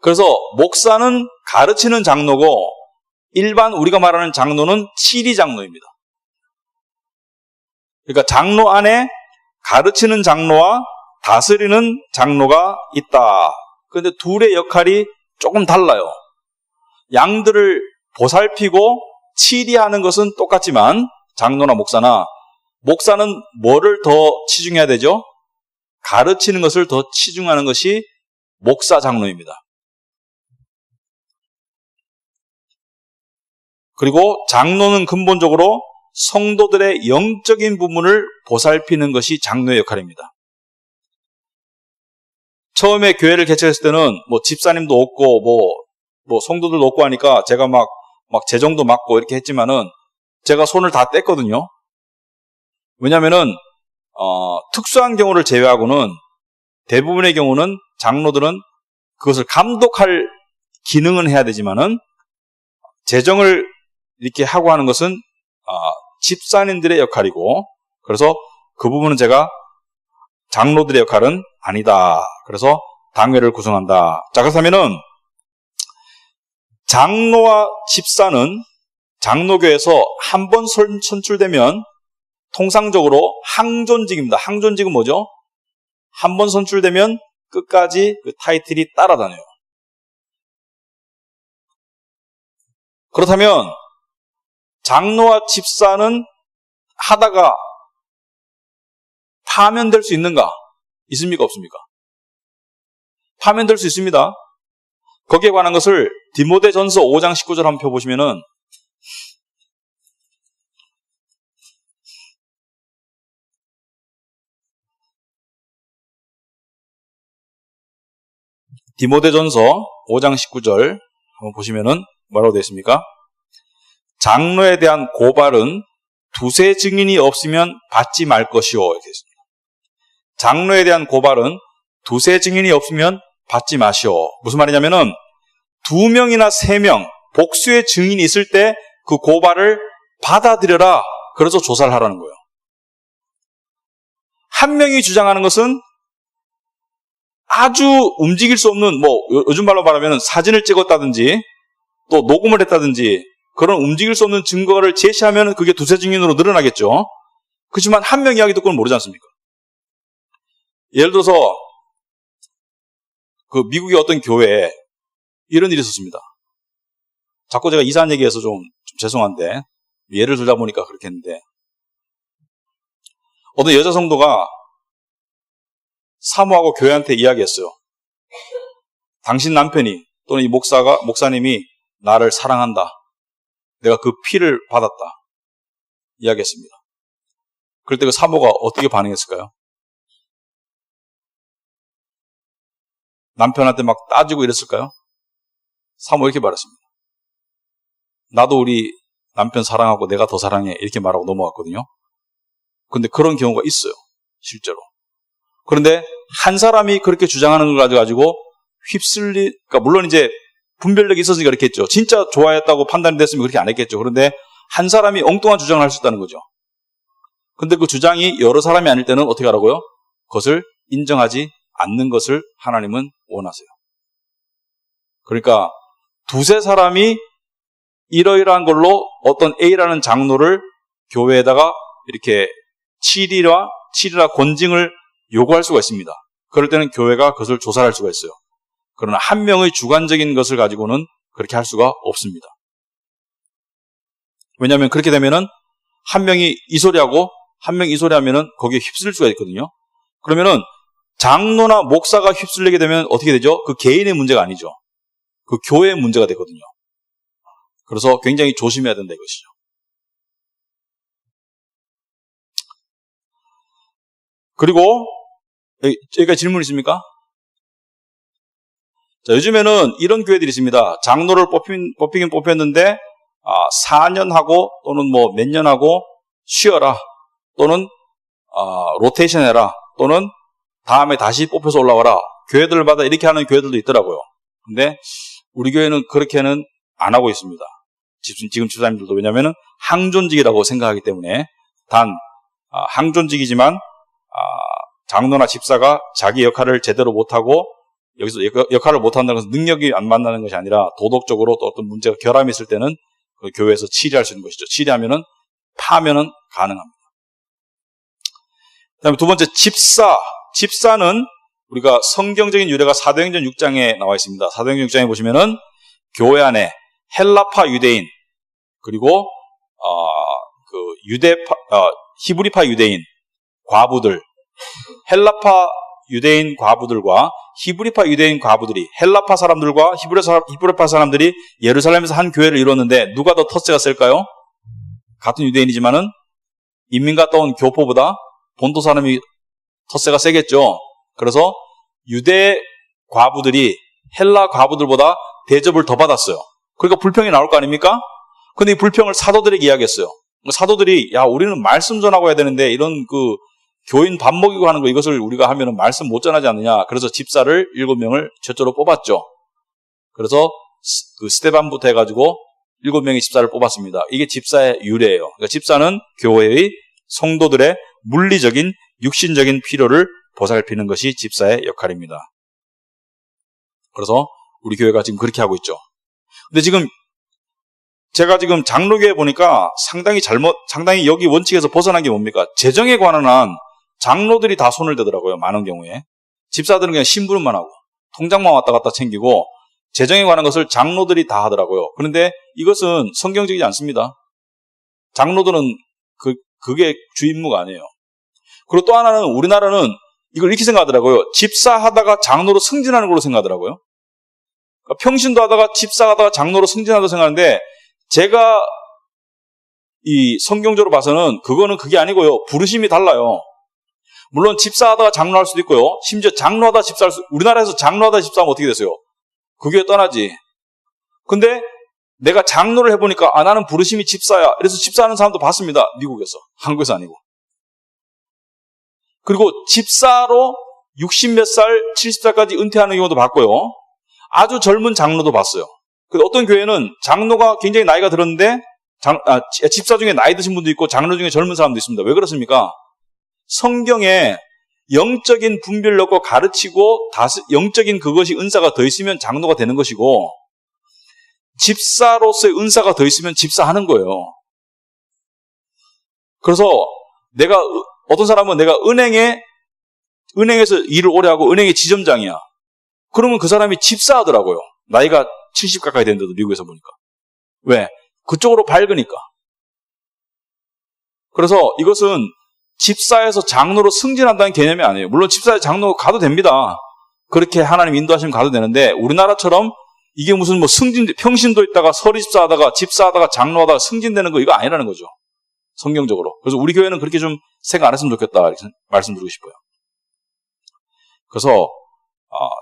그래서 목사는 가르치는 장로고 일반 우리가 말하는 장로는 치리 장로입니다. 그러니까 장로 안에 가르치는 장로와 다스리는 장로가 있다. 그런데 둘의 역할이 조금 달라요. 양들을 보살피고 치리하는 것은 똑같지만 장로나 목사는 뭐를 더 치중해야 되죠? 가르치는 것을 더 치중하는 것이 목사 장로입니다. 그리고 장로는 근본적으로 성도들의 영적인 부분을 보살피는 것이 장로의 역할입니다. 처음에 교회를 개척했을 때는 뭐 집사님도 없고 뭐 성도들도 없고 하니까 제가 막 재정도 맡고 이렇게 했지만은 제가 손을 다 뗐거든요. 왜냐면은 특수한 경우를 제외하고는 대부분의 경우는 장로들은 그것을 감독할 기능은 해야 되지만은 재정을 이렇게 하고 하는 것은 집사님들의 역할이고, 그래서 그 부분은 제가 장로들의 역할은 아니다. 그래서 당회를 구성한다. 자, 그렇다면은 장로와 집사는 장로교에서 한 번 선출되면 통상적으로 항존직입니다. 항존직은 뭐죠? 한 번 선출되면 끝까지 그 타이틀이 따라다녀요. 그렇다면 장로와 집사는 하다가 파면될 수 있는가? 있습니까? 없습니까? 파면될 수 있습니다. 거기에 관한 것을 디모데전서 5장 19절 한번 펴보시면은 디모데전서 5장 19절 한번 보시면은 뭐라고 되어 있습니까? 장로에 대한 고발은 두세 증인이 없으면 받지 말 것이요. 이렇게 되어 있습니다. 장로에 대한 고발은 두세 증인이 없으면 받지 마시오. 무슨 말이냐면은 2명이나 3명 복수의 증인이 있을 때 그 고발을 받아들여라. 그래서 조사를 하라는 거예요. 한 명이 주장하는 것은 아주 움직일 수 없는, 뭐 요즘 말로 말하면 사진을 찍었다든지 또 녹음을 했다든지 그런 움직일 수 없는 증거를 제시하면 그게 두세 증인으로 늘어나겠죠. 그렇지만 한 명 이야기 듣고는 모르지 않습니까? 예를 들어서 그 미국의 어떤 교회에 이런 일이 있었습니다. 자꾸 제가 이상한 얘기해서 좀 죄송한데 예를 들다 보니까 그렇게 했는데, 어떤 여자 성도가 사모하고 교회한테 이야기했어요. 당신 남편이 또는 이 목사님이 나를 사랑한다. 내가 그 피를 받았다. 이야기했습니다. 그럴 때 그 사모가 어떻게 반응했을까요? 남편한테 막 따지고 이랬을까요? 사모 이렇게 말했습니다. 나도 우리 남편 사랑하고 내가 더 사랑해. 이렇게 말하고 넘어갔거든요. 근데 그런 경우가 있어요. 실제로. 그런데 한 사람이 그렇게 주장하는 걸 가지고 그러니까 물론 이제 분별력이 있었으니까 그렇게 했죠. 진짜 좋아했다고 판단이 됐으면 그렇게 안 했겠죠. 그런데 한 사람이 엉뚱한 주장을 할 수 있다는 거죠. 근데 그 주장이 여러 사람이 아닐 때는 어떻게 하라고요? 그것을 인정하지 않는 것을 하나님은 원하세요. 그러니까 두세 사람이 이러이러한 걸로 어떤 A라는 장로를 교회에다가 이렇게 치리라 권징을 요구할 수가 있습니다. 그럴 때는 교회가 그것을 조사할 수가 있어요. 그러나 한 명의 주관적인 것을 가지고는 그렇게 할 수가 없습니다. 왜냐하면 그렇게 되면은 한 명이 이 소리하고 한 명이 이 소리하면은 거기에 휩쓸릴 수가 있거든요. 그러면은 장로나 목사가 휩쓸리게 되면 어떻게 되죠? 그 개인의 문제가 아니죠. 그 교회의 문제가 되거든요. 그래서 굉장히 조심해야 된다 이것이죠. 그리고 여기가 질문 있습니까? 자, 요즘에는 이런 교회들이 있습니다. 장로를 뽑히긴 뽑혔는데 4년 하고 또는 뭐 몇 년 하고 쉬어라, 또는 로테이션 해라, 또는 다음에 다시 뽑혀서 올라와라. 교회들마다 이렇게 하는 교회들도 있더라고요. 근데 우리 교회는 그렇게는 안 하고 있습니다. 지금 집사님들도. 왜냐하면 항존직이라고 생각하기 때문에. 단 항존직이지만 장로나 집사가 자기 역할을 제대로 못하고 여기서 역할을 못한다는 것은 능력이 안 만나는 것이 아니라 도덕적으로 또 어떤 문제가 결함이 있을 때는 그 교회에서 치리할 수 있는 것이죠. 치리하면은 파면은 가능합니다. 그다음에 두 번째 집사. 집사는 우리가 성경적인 유래가 사도행전 6장에 나와 있습니다. 사도행전 6장에 보시면은 교회 안에 헬라파 유대인 그리고 히브리파 유대인 과부들, 헬라파 유대인 과부들과 히브리파 유대인 과부들이 헬라파 사람들과 히브리파 사람들이 예루살렘에서 한 교회를 이뤘는데 누가 더 텃세가 셀까요? 같은 유대인이지만은 인민 갔다 온 교포보다 본토 사람이 텃세가 세겠죠. 그래서 유대 과부들이 헬라 과부들보다 대접을 더 받았어요. 그러니까 불평이 나올 거 아닙니까? 근데 이 불평을 사도들에게 이야기했어요. 사도들이 야 우리는 말씀 전하고 해야 되는데 이런 그 교인 밥 먹이고 하는 거 이것을 우리가 하면은 말씀 못 전하지 않느냐. 그래서 집사를 7명을 최초로 뽑았죠. 그래서 그 스데반부터 해가지고 7명의 집사를 뽑았습니다. 이게 집사의 유래예요. 그러니까 집사는 교회의 성도들의 물리적인 육신적인 필요를 보살피는 것이 집사의 역할입니다. 그래서 우리 교회가 지금 그렇게 하고 있죠. 근데 지금 제가 지금 장로교회 보니까 상당히 여기 원칙에서 벗어난 게 뭡니까? 재정에 관한 한 장로들이 다 손을 대더라고요. 많은 경우에. 집사들은 그냥 심부름만 하고 통장만 왔다 갔다 챙기고 재정에 관한 것을 장로들이 다 하더라고요. 그런데 이것은 성경적이지 않습니다. 장로들은 그게 주 임무가 아니에요. 그리고 또 하나는 우리나라는 이걸 이렇게 생각하더라고요. 집사하다가 장로로 승진하는 걸로 생각하더라고요. 그러니까 평신도 하다가 집사하다가 장로로 승진하다고 생각하는데 제가 이 성경적으로 봐서는 그거는 그게 아니고요. 부르심이 달라요. 물론 집사하다가 장로할 수도 있고요. 심지어 장로하다 집사할 수, 우리나라에서 장로하다 집사하면 어떻게 되세요? 그 교회 떠나지. 근데 내가 장로를 해보니까 나는 부르심이 집사야. 그래서 집사하는 사람도 봤습니다. 미국에서. 한국에서 아니고. 그리고 집사로 60몇 살, 70살까지 은퇴하는 경우도 봤고요. 아주 젊은 장로도 봤어요. 근데 어떤 교회는 장로가 굉장히 나이가 들었는데 집사 중에 나이 드신 분도 있고 장로 중에 젊은 사람도 있습니다. 왜 그렇습니까? 성경에 영적인 분별을 얻고 가르치고 영적인 그것이 은사가 더 있으면 장로가 되는 것이고 집사로서의 은사가 더 있으면 집사하는 거예요. 그래서 어떤 사람은 내가 은행에서 일을 오래 하고 은행의 지점장이야. 그러면 그 사람이 집사하더라고요. 나이가 70 가까이 된데도 미국에서 보니까. 왜? 그쪽으로 밝으니까. 그래서 이것은 집사에서 장로로 승진한다는 개념이 아니에요. 물론 집사에 장로 가도 됩니다. 그렇게 하나님 인도하시면 가도 되는데 우리나라처럼 이게 무슨 평신도 있다가 서리 집사하다가 집사하다가 장로하다가 승진되는 거 이거 아니라는 거죠. 성경적으로. 그래서 우리 교회는 그렇게 좀 생각 안 했으면 좋겠다 이렇게 말씀드리고 싶어요. 그래서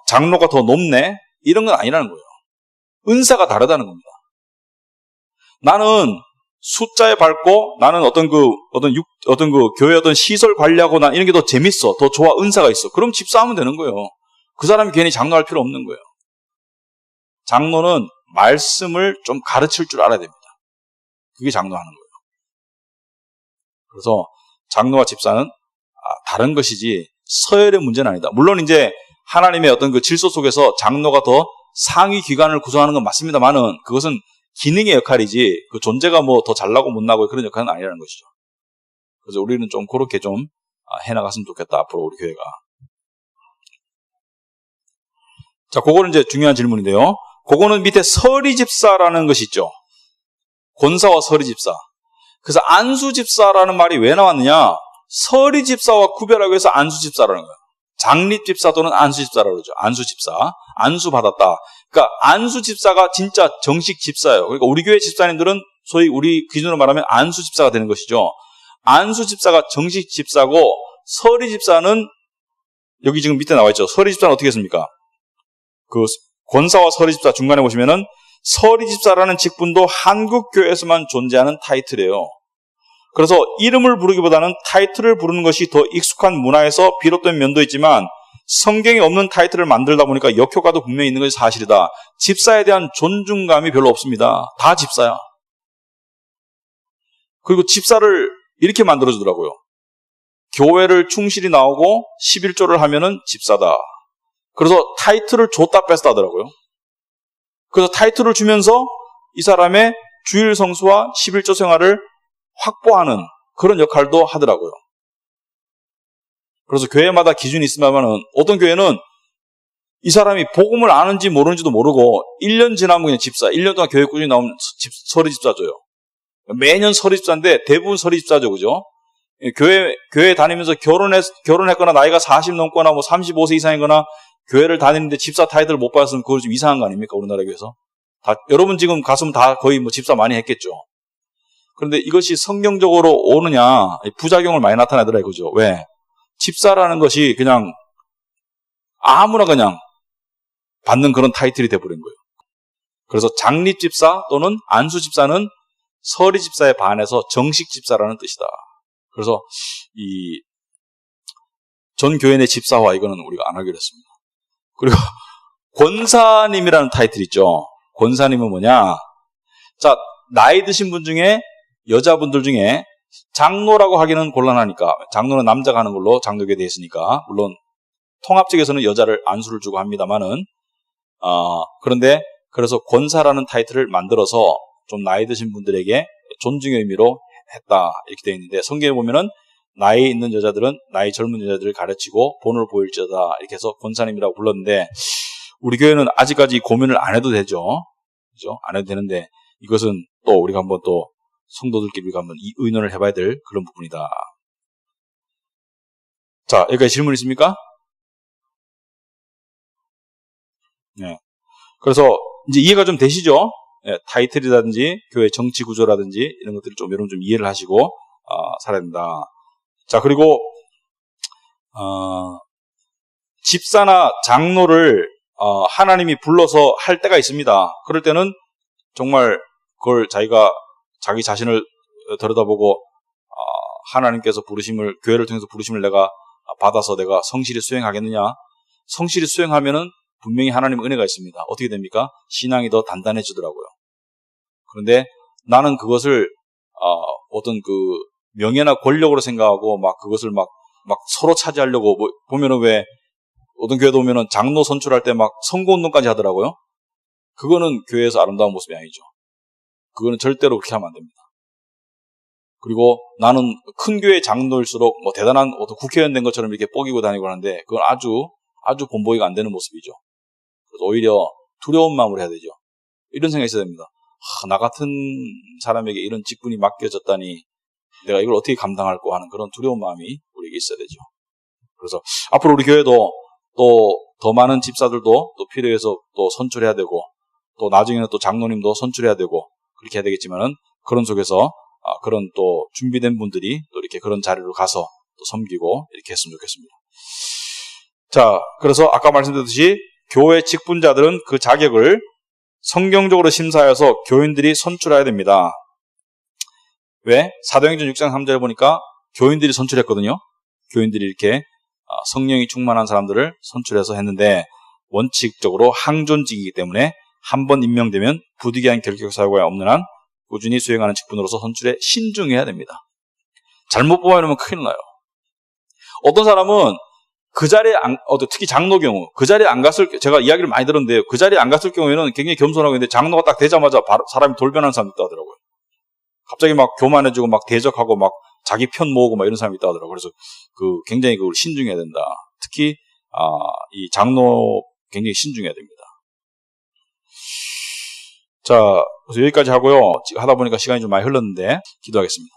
장로가 더 높네 이런 건 아니라는 거예요. 은사가 다르다는 겁니다. 나는 숫자에 밟고 나는 어떤 교회 어떤 시설 관리하고 난 이런 게 더 재밌어. 더 좋아. 은사가 있어. 그럼 집사하면 되는 거예요. 그 사람이 괜히 장로할 필요 없는 거예요. 장로는 말씀을 좀 가르칠 줄 알아야 됩니다. 그게 장로하는 거예요. 그래서 장로와 집사는 다른 것이지 서열의 문제는 아니다. 물론 이제 하나님의 어떤 그 질서 속에서 장로가 더 상위 기관을 구성하는 건 맞습니다만은 그것은 기능의 역할이지 그 존재가 뭐 더 잘나고 못나고 그런 역할은 아니라는 것이죠. 그래서 우리는 좀 그렇게 좀 해나갔으면 좋겠다. 앞으로 우리 교회가. 자, 그거는 이제 중요한 질문인데요. 그거는 밑에 서리집사라는 것이 있죠. 권사와 서리집사. 그래서 안수집사라는 말이 왜 나왔느냐? 서리집사와 구별하기 위해서 안수집사라는 거예요. 장립집사 또는 안수집사라고 그러죠. 안수집사. 안수받았다. 그러니까 안수집사가 진짜 정식 집사예요. 그러니까 우리 교회 집사님들은 소위 우리 기준으로 말하면 안수집사가 되는 것이죠. 안수집사가 정식 집사고 서리집사는 여기 지금 밑에 나와 있죠. 서리집사는 어떻게 했습니까? 그 권사와 서리집사 중간에 보시면은 서리집사라는 직분도 한국 교회에서만 존재하는 타이틀이에요. 그래서 이름을 부르기보다는 타이틀을 부르는 것이 더 익숙한 문화에서 비롯된 면도 있지만 성경에 없는 타이틀을 만들다 보니까 역효과도 분명히 있는 것이 사실이다. 집사에 대한 존중감이 별로 없습니다. 다 집사야. 그리고 집사를 이렇게 만들어주더라고요. 교회를 충실히 나오고 11조를 하면은 집사다. 그래서 타이틀을 줬다 뺐다 하더라고요. 그래서 타이틀을 주면서 이 사람의 주일 성수와 11조 생활을 확보하는 그런 역할도 하더라고요. 그래서 교회마다 기준이 있으면은 어떤 교회는 이 사람이 복음을 아는지 모르는지도 모르고 1년 지나면 그냥 집사, 1년 동안 교회 꾸준히 나오면 서리 집사 줘요. 매년 서리 집사인데 대부분 서리 집사죠, 그죠? 교회 다니면서 결혼했거나 나이가 40 넘거나 뭐 35세 이상이거나 교회를 다니는데 집사 타이틀을 못 받았으면 그거 좀 이상한 거 아닙니까? 우리나라 교회에서. 여러분 지금 갔으면 다 거의 뭐 집사 많이 했겠죠. 그런데 이것이 성경적으로 오느냐, 부작용을 많이 나타내더라 이거죠. 왜? 집사라는 것이 그냥 아무나 그냥 받는 그런 타이틀이 돼버린 거예요. 그래서 장립 집사 또는 안수 집사는 서리 집사에 반해서 정식 집사라는 뜻이다. 그래서 이 전 교회 내 집사화 이거는 우리가 안 하기로 했습니다. 그리고 권사님이라는 타이틀 있죠. 권사님은 뭐냐? 자, 나이 드신 분 중에 여자분들 중에 장로라고 하기는 곤란하니까 장로는 남자가 하는 걸로 장로교에 되어 있으니까 물론 통합적에서는 여자를 안수를 주고 합니다만은 그런데 그래서 권사라는 타이틀을 만들어서 좀 나이 드신 분들에게 존중의 의미로 했다 이렇게 되어 있는데 성경에 보면은 나이 있는 여자들은 나이 젊은 여자들을 가르치고 본을 보일지어다 이렇게 해서 권사님이라고 불렀는데 우리 교회는 아직까지 고민을 안 해도 되죠. 그죠? 안 해도 되는데 이것은 또 우리가 한번 또 성도들끼리 한번 의논을 해봐야 될 그런 부분이다. 자, 여기까지 질문 있습니까? 네. 그래서 이제 이해가 좀 되시죠? 네, 타이틀이라든지 교회 정치 구조라든지 이런 것들을 좀 여러분 좀 이해를 하시고 살아야 된다. 자, 그리고 집사나 장로를 하나님이 불러서 할 때가 있습니다. 그럴 때는 정말 그걸 자기 자신을 들여다보고 하나님께서 교회를 통해서 부르심을 내가 받아서 내가 성실히 수행하겠느냐? 성실히 수행하면은 분명히 하나님의 은혜가 있습니다. 어떻게 됩니까? 신앙이 더 단단해지더라고요. 그런데 나는 그것을 어떤 그 명예나 권력으로 생각하고 막 그것을 막 서로 차지하려고 보면은 왜 어떤 교회도 보면은 장로 선출할 때 막 선거운동까지 하더라고요. 그거는 교회에서 아름다운 모습이 아니죠. 그거는 절대로 그렇게 하면 안 됩니다. 그리고 나는 큰 교회 장로일수록 뭐 대단한 어떤 국회의원 된 것처럼 이렇게 뽀기고 다니고 하는데 그건 아주 본보기가 안 되는 모습이죠. 그래서 오히려 두려운 마음으로 해야 되죠. 이런 생각이 있어야 됩니다. 나 같은 사람에게 이런 직분이 맡겨졌다니 내가 이걸 어떻게 감당할까 하는 그런 두려운 마음이 우리에게 있어야 되죠. 그래서 앞으로 우리 교회도 또 더 많은 집사들도 또 필요해서 또 선출해야 되고 또 나중에는 또 장로님도 선출해야 되고 그렇게 해야 되겠지만은 그런 속에서 그런 또 준비된 분들이 또 이렇게 그런 자리로 가서 또 섬기고 이렇게 했으면 좋겠습니다. 자, 그래서 아까 말씀드렸듯이 교회 직분자들은 그 자격을 성경적으로 심사해서 교인들이 선출해야 됩니다. 왜? 사도행전 6장 3절에 보니까 교인들이 선출했거든요. 교인들이 이렇게 성령이 충만한 사람들을 선출해서 했는데 원칙적으로 항존직이기 때문에 한 번 임명되면 부득이한 결격 사유가 없는 한 꾸준히 수행하는 직분으로서 선출에 신중해야 됩니다. 잘못 뽑아놓으면 큰일 나요. 어떤 사람은 그 자리에 특히 장로 경우 그 자리에 안 갔을 제가 이야기를 많이 들었는데요. 그 자리에 안 갔을 경우에는 굉장히 겸손하고 있는데 장로가 딱 되자마자 바로 사람이 돌변하는 사람이 있다 하더라고요. 갑자기 막 교만해지고 막 대적하고 막 자기 편 모으고 막 이런 사람이 있다 하더라고요. 그래서 굉장히 그걸 신중해야 된다. 특히 이 장로 굉장히 신중해야 됩니다. 자, 그래서 여기까지 하고요. 하다 보니까 시간이 좀 많이 흘렀는데 기도하겠습니다.